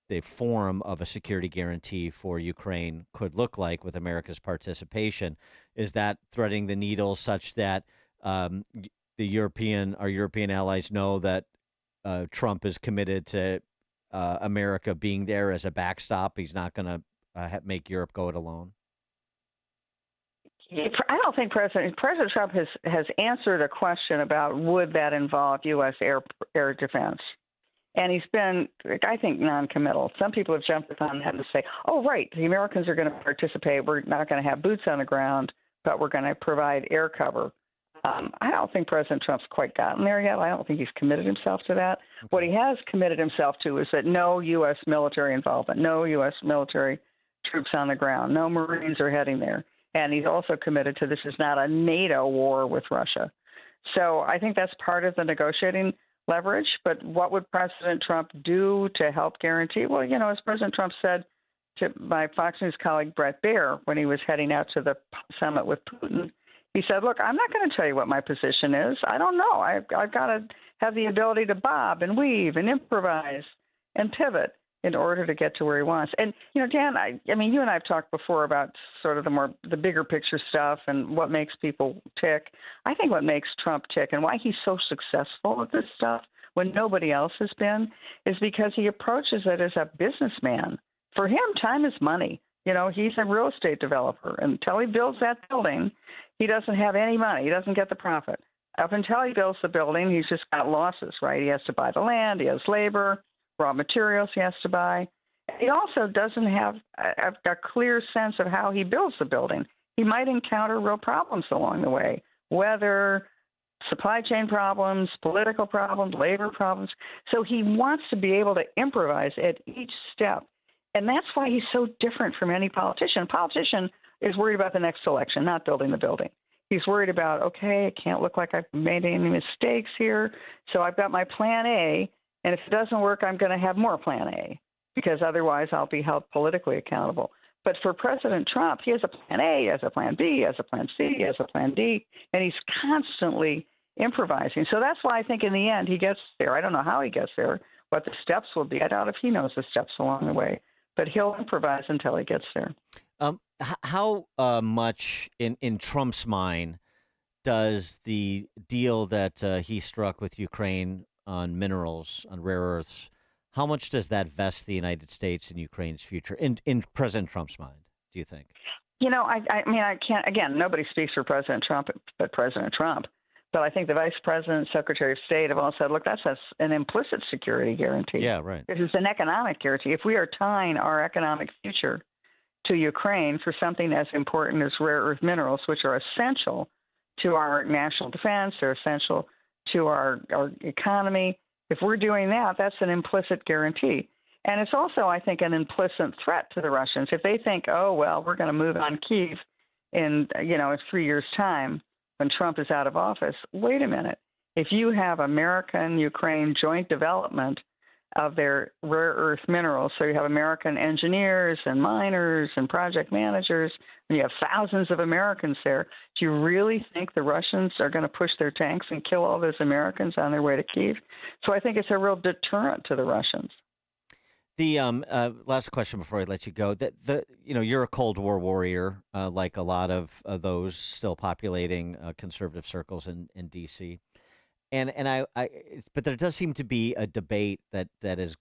the form of a security guarantee for Ukraine could look like with America's participation. Is that threading the needle such that our European allies know that Trump is committed to America being there as a backstop? He's not going to make Europe go it alone. I don't think President Trump has answered a question about would that involve U.S. air defense. And he's been, I think, non-committal. Some people have jumped on that and say, oh, right, the Americans are going to participate. We're not going to have boots on the ground, but we're going to provide air cover. I don't think President Trump's quite gotten there yet. I don't think he's committed himself to that. Okay. What he has committed himself to is that no U.S. military involvement, no U.S. military troops on the ground, no Marines are heading there. And he's also committed to this is not a NATO war with Russia. So I think that's part of the negotiating leverage. But what would President Trump do to help guarantee? Well, as President Trump said to my Fox News colleague Brett Baer when he was heading out to the summit with Putin, he said, look, I'm not going to tell you what my position is. I don't know. I've got to have the ability to bob and weave and improvise and pivot in order to get to where he wants. And, Dan, I mean, you and I have talked before about sort of the bigger picture stuff and what makes people tick. I think what makes Trump tick and why he's so successful at this stuff when nobody else has been is because he approaches it as a businessman. For him, time is money. He's a real estate developer. Until he builds that building, he doesn't have any money. He doesn't get the profit. Up until he builds the building, he's just got losses, right? He has to buy the land. He has labor, raw materials he has to buy. He also doesn't have a clear sense of how he builds the building. He might encounter real problems along the way, whether supply chain problems, political problems, labor problems. So he wants to be able to improvise at each step. And that's why he's so different from any politician. A politician is worried about the next election, not building the building. He's worried about, okay, it can't look like I've made any mistakes here, so I've got my plan A, and if it doesn't work, I'm going to have more plan A, because otherwise I'll be held politically accountable. But for President Trump, he has a plan A, he has a plan B, he has a plan C, he has a plan D, and he's constantly improvising. So that's why I think in the end he gets there. I don't know how he gets there, what the steps will be. I doubt if he knows the steps along the way, but he'll improvise until he gets there. How much in Trump's mind does the deal that he struck with Ukraine on minerals, on rare earths, how much does that vest the United States in Ukraine's future in President Trump's mind, do you think? I mean, I can't, again, nobody speaks for President Trump but President Trump. But I think the Vice President, Secretary of State have all said, look, that's an implicit security guarantee. Yeah, right. This is an economic guarantee. If we are tying our economic future to Ukraine for something as important as rare earth minerals, which are essential to our national defense, they're essential to our economy. If we're doing that, that's an implicit guarantee. And it's also, I think, an implicit threat to the Russians. If they think, oh, well, we're going to move on Kyiv in 3 years' time when Trump is out of office, wait a minute. If you have American-Ukraine joint development of their rare earth minerals, so you have American engineers and miners and project managers, and you have thousands of Americans there, do you really think the Russians are going to push their tanks and kill all those Americans on their way to Kyiv? So I think it's a real deterrent to the Russians. The last question before I let you go. You're a Cold War warrior, like a lot of those still populating conservative circles in D.C. But there does seem to be a debate that is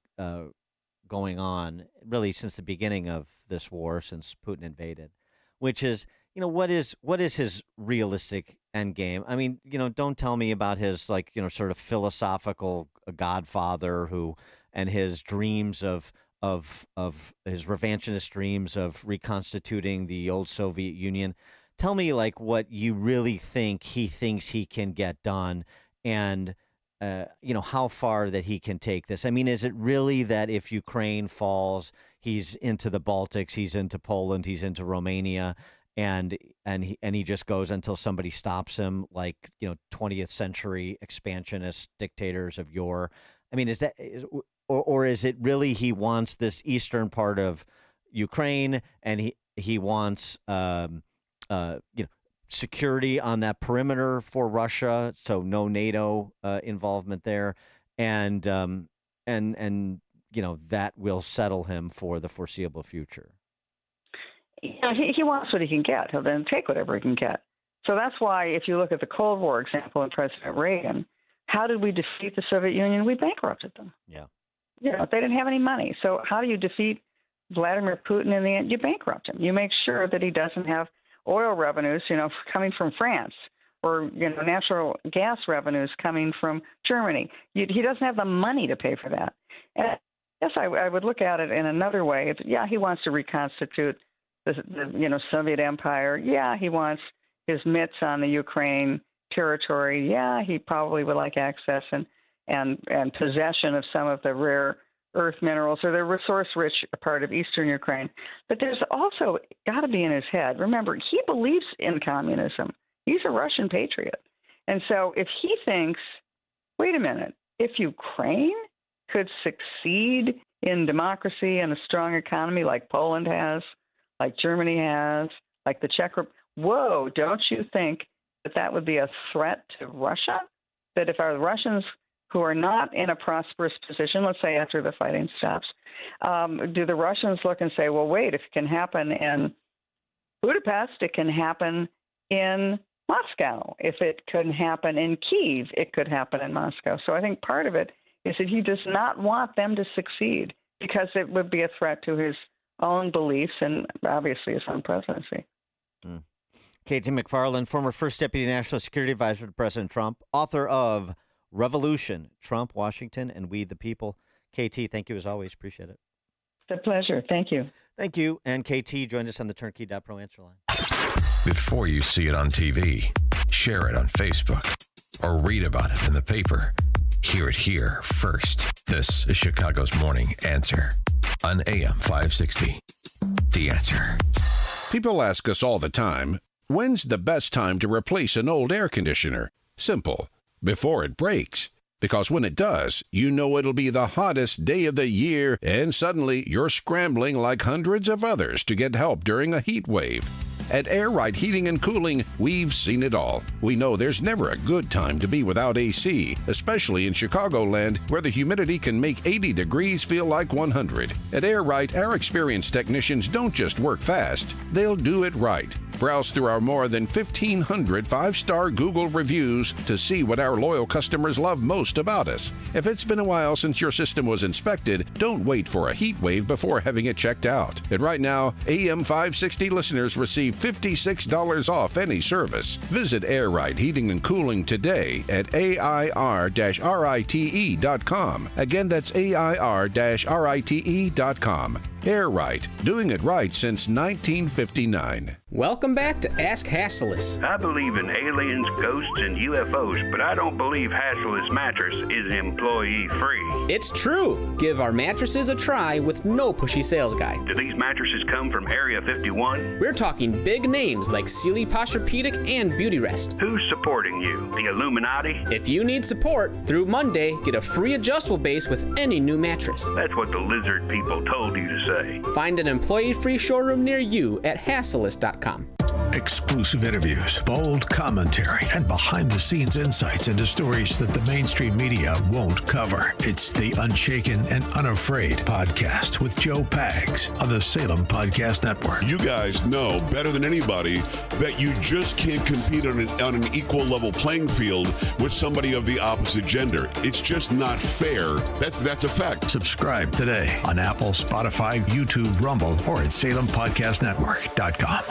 going on really since the beginning of this war, since Putin invaded, which is, what is his realistic end game? I mean, don't tell me about his sort of philosophical godfather and his dreams of his revanchist dreams of reconstituting the old Soviet Union. Tell me what you really think he thinks he can get done, and how far that he can take this. I mean, is it really that if Ukraine falls, he's into the Baltics, he's into Poland, he's into Romania, and he just goes until somebody stops him, like 20th century expansionist dictators of yore. I mean, is it really he wants this eastern part of Ukraine, and he wants security on that perimeter for Russia, so no NATO involvement there, and that will settle him for the foreseeable future. He wants what he can get. He'll then take whatever he can get. So that's why, if you look at the Cold War example of President Reagan, how did we defeat the Soviet Union? We bankrupted them. Yeah. They didn't have any money. So how do you defeat Vladimir Putin in the end? You bankrupt him. You make sure that he doesn't have oil revenues, coming from France, or natural gas revenues coming from Germany. He doesn't have the money to pay for that. And I guess I would look at it in another way. He wants to reconstitute the Soviet Empire. Yeah, he wants his mitts on the Ukraine territory. Yeah, he probably would like access and possession of some of the rare earth minerals, or the resource-rich part of eastern Ukraine. But there's also got to be in his head. Remember, he believes in communism. He's a Russian patriot. And so if he thinks, wait a minute, if Ukraine could succeed in democracy and a strong economy like Poland has, like Germany has, like the Czech Republic, whoa, don't you think that would be a threat to Russia? That if our Russians who are not in a prosperous position, let's say after the fighting stops, do the Russians look and say, well, wait, if it can happen in Budapest, it can happen in Moscow. If it couldn't happen in Kyiv, it could happen in Moscow. So I think part of it is that he does not want them to succeed because it would be a threat to his own beliefs and obviously his own presidency. KT McFarland, former first deputy national security advisor to President Trump, author of Revolution, Trump, Washington, and We the People. KT, thank you as always. Appreciate it. It's a pleasure. Thank you. Thank you. And KT joined us on the Turnkey.pro answer line. Before you see it on TV, share it on Facebook, or read about it in the paper. Hear it here first. This is Chicago's Morning Answer on AM 560. The Answer. People ask us all the time, when's the best time to replace an old air conditioner? Simple. Before it breaks. Because when it does, you know it'll be the hottest day of the year, and suddenly you're scrambling like hundreds of others to get help during a heat wave. At Air Right Heating and Cooling, we've seen it all. We know there's never a good time to be without AC, especially in Chicagoland, where the humidity can make 80 degrees feel like 100. At Air Right, our experienced technicians don't just work fast, they'll do it right. Browse through our more than 1,500 5-star Google reviews to see what our loyal customers love most about us. If it's been a while since your system was inspected, don't wait for a heat wave before having it checked out. And right now, AM 560 listeners receive $56 off any service. Visit Air Right Heating and Cooling today at AIR-RITE.com. Again, that's AIR-RITE.com. Air Right, doing it right since 1959. Welcome back to Ask Hassleus. I believe in aliens, ghosts, and UFOs, but I don't believe Hassleus Mattress is employee-free. It's true. Give our mattresses a try with no pushy sales guy. Do these mattresses come from Area 51? We're talking big names like Sealy Posturepedic and Beautyrest. Who's supporting you? The Illuminati? If you need support, through Monday, get a free adjustable base with any new mattress. That's what the lizard people told you to say. Find an employee-free showroom near you at Hassleus.com. Exclusive interviews, bold commentary, and behind-the-scenes insights into stories that the mainstream media won't cover. It's the Unshaken and Unafraid podcast with Joe Pags on the Salem Podcast Network. You guys know better than anybody that you just can't compete on an equal level playing field with somebody of the opposite gender. It's just not fair. That's a fact. Subscribe today on Apple, Spotify, YouTube, Rumble, or at SalemPodcastNetwork.com.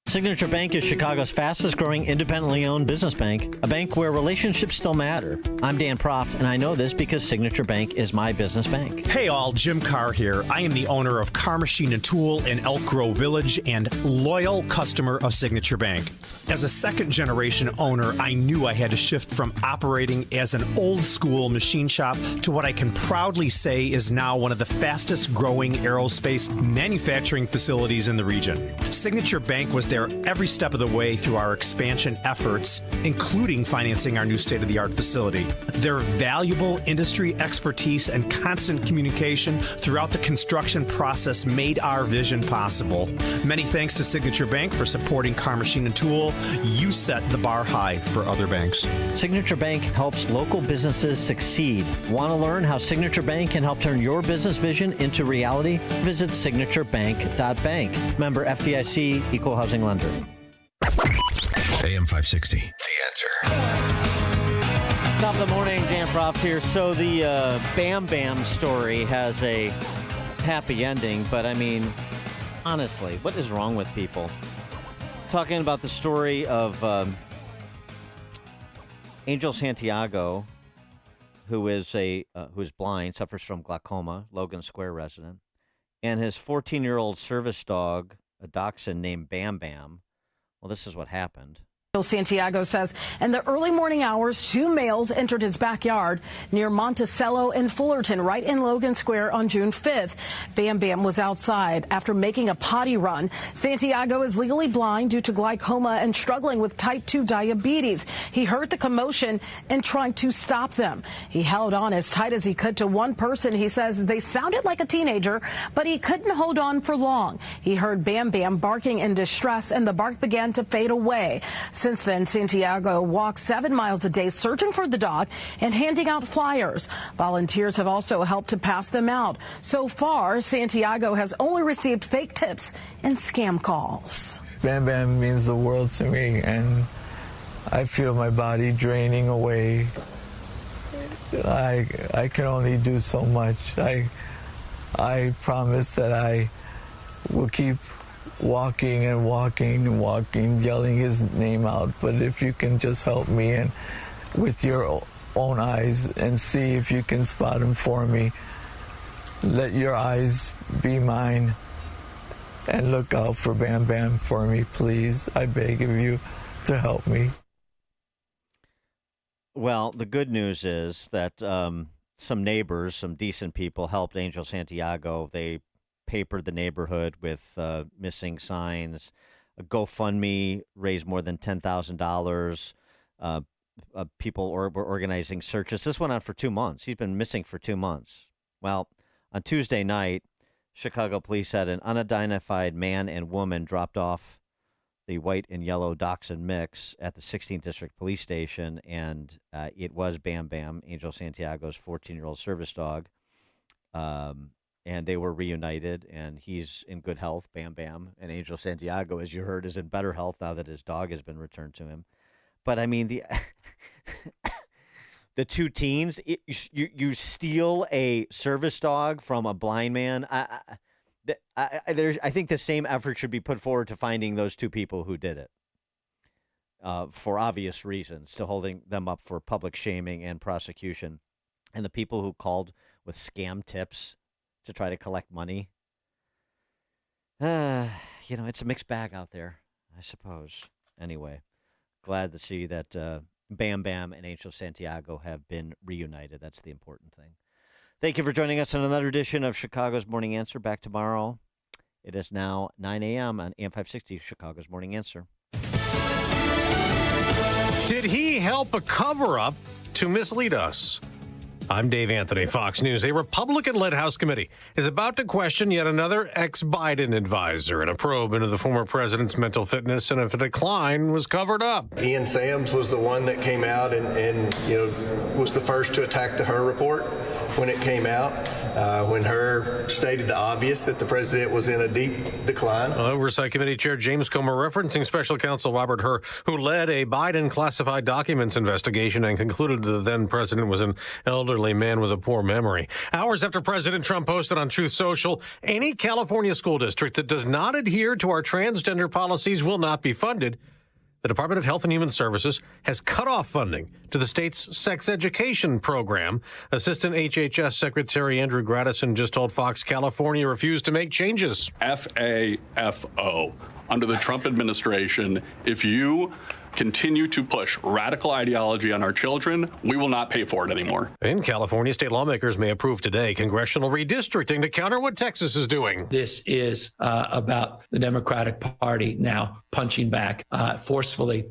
Signature Bank is Chicago's fastest growing independently owned business bank, a bank where relationships still matter. I'm Dan Proft, and I know this because Signature Bank is my business bank. Hey all, Jim Carr here. I am the owner of Car Machine and Tool in Elk Grove Village and loyal customer of Signature Bank. As a second generation owner, I knew I had to shift from operating as an old school machine shop to what I can proudly say is now one of the fastest growing aerospace manufacturing facilities in the region. Signature Bank was there every step of the way through our expansion efforts, including financing our new state-of-the-art facility. Their valuable industry expertise and constant communication throughout the construction process made our vision possible. Many thanks to Signature Bank for supporting Car Machine and Tool. You set the bar high for other banks. Signature Bank helps local businesses succeed. Want to learn how Signature Bank can help turn your business vision into reality? Visit signaturebank.bank. Member FDIC, Equal Housing Lender. AM 560, The Answer. Top of the morning, Dan Proft here. So the Bam Bam story has a happy ending, but I mean, honestly, what is wrong with people? Talking about the story of Angel Santiago, who is blind, suffers from glaucoma, Logan Square resident, and his 14-year-old service dog, a dachshund named Bam Bam. Well, this is what happened. Santiago says in the early morning hours, 2 males entered his backyard near Monticello and Fullerton, right in Logan Square on June 5th. Bam Bam was outside after making a potty run. Santiago is legally blind due to glaucoma and struggling with type 2 diabetes. He heard the commotion and tried to stop them. He held on as tight as he could to one person. He says they sounded like a teenager, but he couldn't hold on for long. He heard Bam Bam barking in distress, and the bark began to fade away. Since then, Santiago walks 7 miles a day searching for the dog and handing out flyers. Volunteers have also helped to pass them out. So far, Santiago has only received fake tips and scam calls. Bam Bam means the world to me, and I feel my body draining away. I can only do so much. I promise that I will keep walking and walking and walking, yelling his name out. But if you can just help me and with your own eyes and see if you can spot him for me, let your eyes be mine and look out for Bam Bam for me, please. I beg of you to help me. Well, the good news is that some neighbors, some decent people, helped Angel Santiago. They papered the neighborhood with missing signs. A GoFundMe raised more than $10,000. People were organizing searches. This went on for 2 months. He's been missing for 2 months. Well, on Tuesday night, Chicago police said an unidentified man and woman dropped off the white and yellow dachshund mix at the 16th District Police Station, and it was Bam Bam, Angel Santiago's 14-year-old service dog. And they were reunited, and he's in good health, Bam Bam. And Angel Santiago, as you heard, is in better health now that his dog has been returned to him. But, I mean, the two teens, you steal a service dog from a blind man. I think the same effort should be put forward to finding those two people who did it for obvious reasons, to holding them up for public shaming and prosecution. And the people who called with scam tips to try to collect money. It's a mixed bag out there, I suppose. Anyway, glad to see that Bam Bam and Angel Santiago have been reunited. That's the important thing. Thank you for joining us on another edition of Chicago's Morning Answer. Back tomorrow. It is now 9 a.m. on AM 560, Chicago's Morning Answer. Did he help a cover-up to mislead us? I'm Dave Anthony, Fox News. A Republican-led House committee is about to question yet another ex-Biden advisor in a probe into the former president's mental fitness and if a decline was covered up. Ian Sams was the one that came out and was the first to attack the Her report. when it came out, when her stated the obvious that the president was in a deep decline. Oversight Committee Chair James Comer referencing Special Counsel Robert Hur, who led a Biden classified documents investigation and concluded the then president was an elderly man with a poor memory. Hours after President Trump posted on Truth Social, any California school district that does not adhere to our transgender policies will not be funded. The Department of Health and Human Services has cut off funding to the state's sex education program. Assistant HHS Secretary Andrew Gradison just told Fox California refused to make changes. FAFO. Under the Trump administration, if you continue to push radical ideology on our children, we will not pay for it anymore. In California, state lawmakers may approve today congressional redistricting to counter what Texas is doing. This is about the Democratic Party now punching back forcefully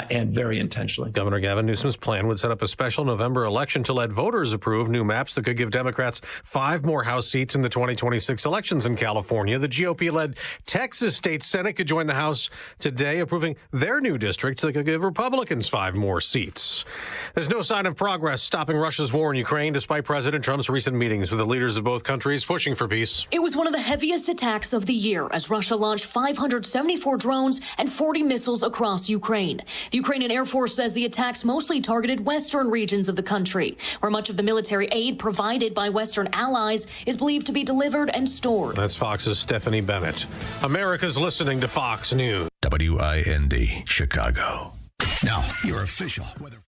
and very intentionally. Governor Gavin Newsom's plan would set up a special November election to let voters approve new maps that could give Democrats 5 more House seats in the 2026 elections in California. The GOP-led Texas State Senate could join the House today, approving their new districts that could give Republicans 5 more seats. There's no sign of progress stopping Russia's war in Ukraine, despite President Trump's recent meetings with the leaders of both countries pushing for peace. It was one of the heaviest attacks of the year as Russia launched 574 drones and 40 missiles across Ukraine. The Ukrainian Air Force says the attacks mostly targeted western regions of the country, where much of the military aid provided by Western allies is believed to be delivered and stored. That's Fox's Stephanie Bennett. America's listening to Fox News. WIND, Chicago. Now, your official weather.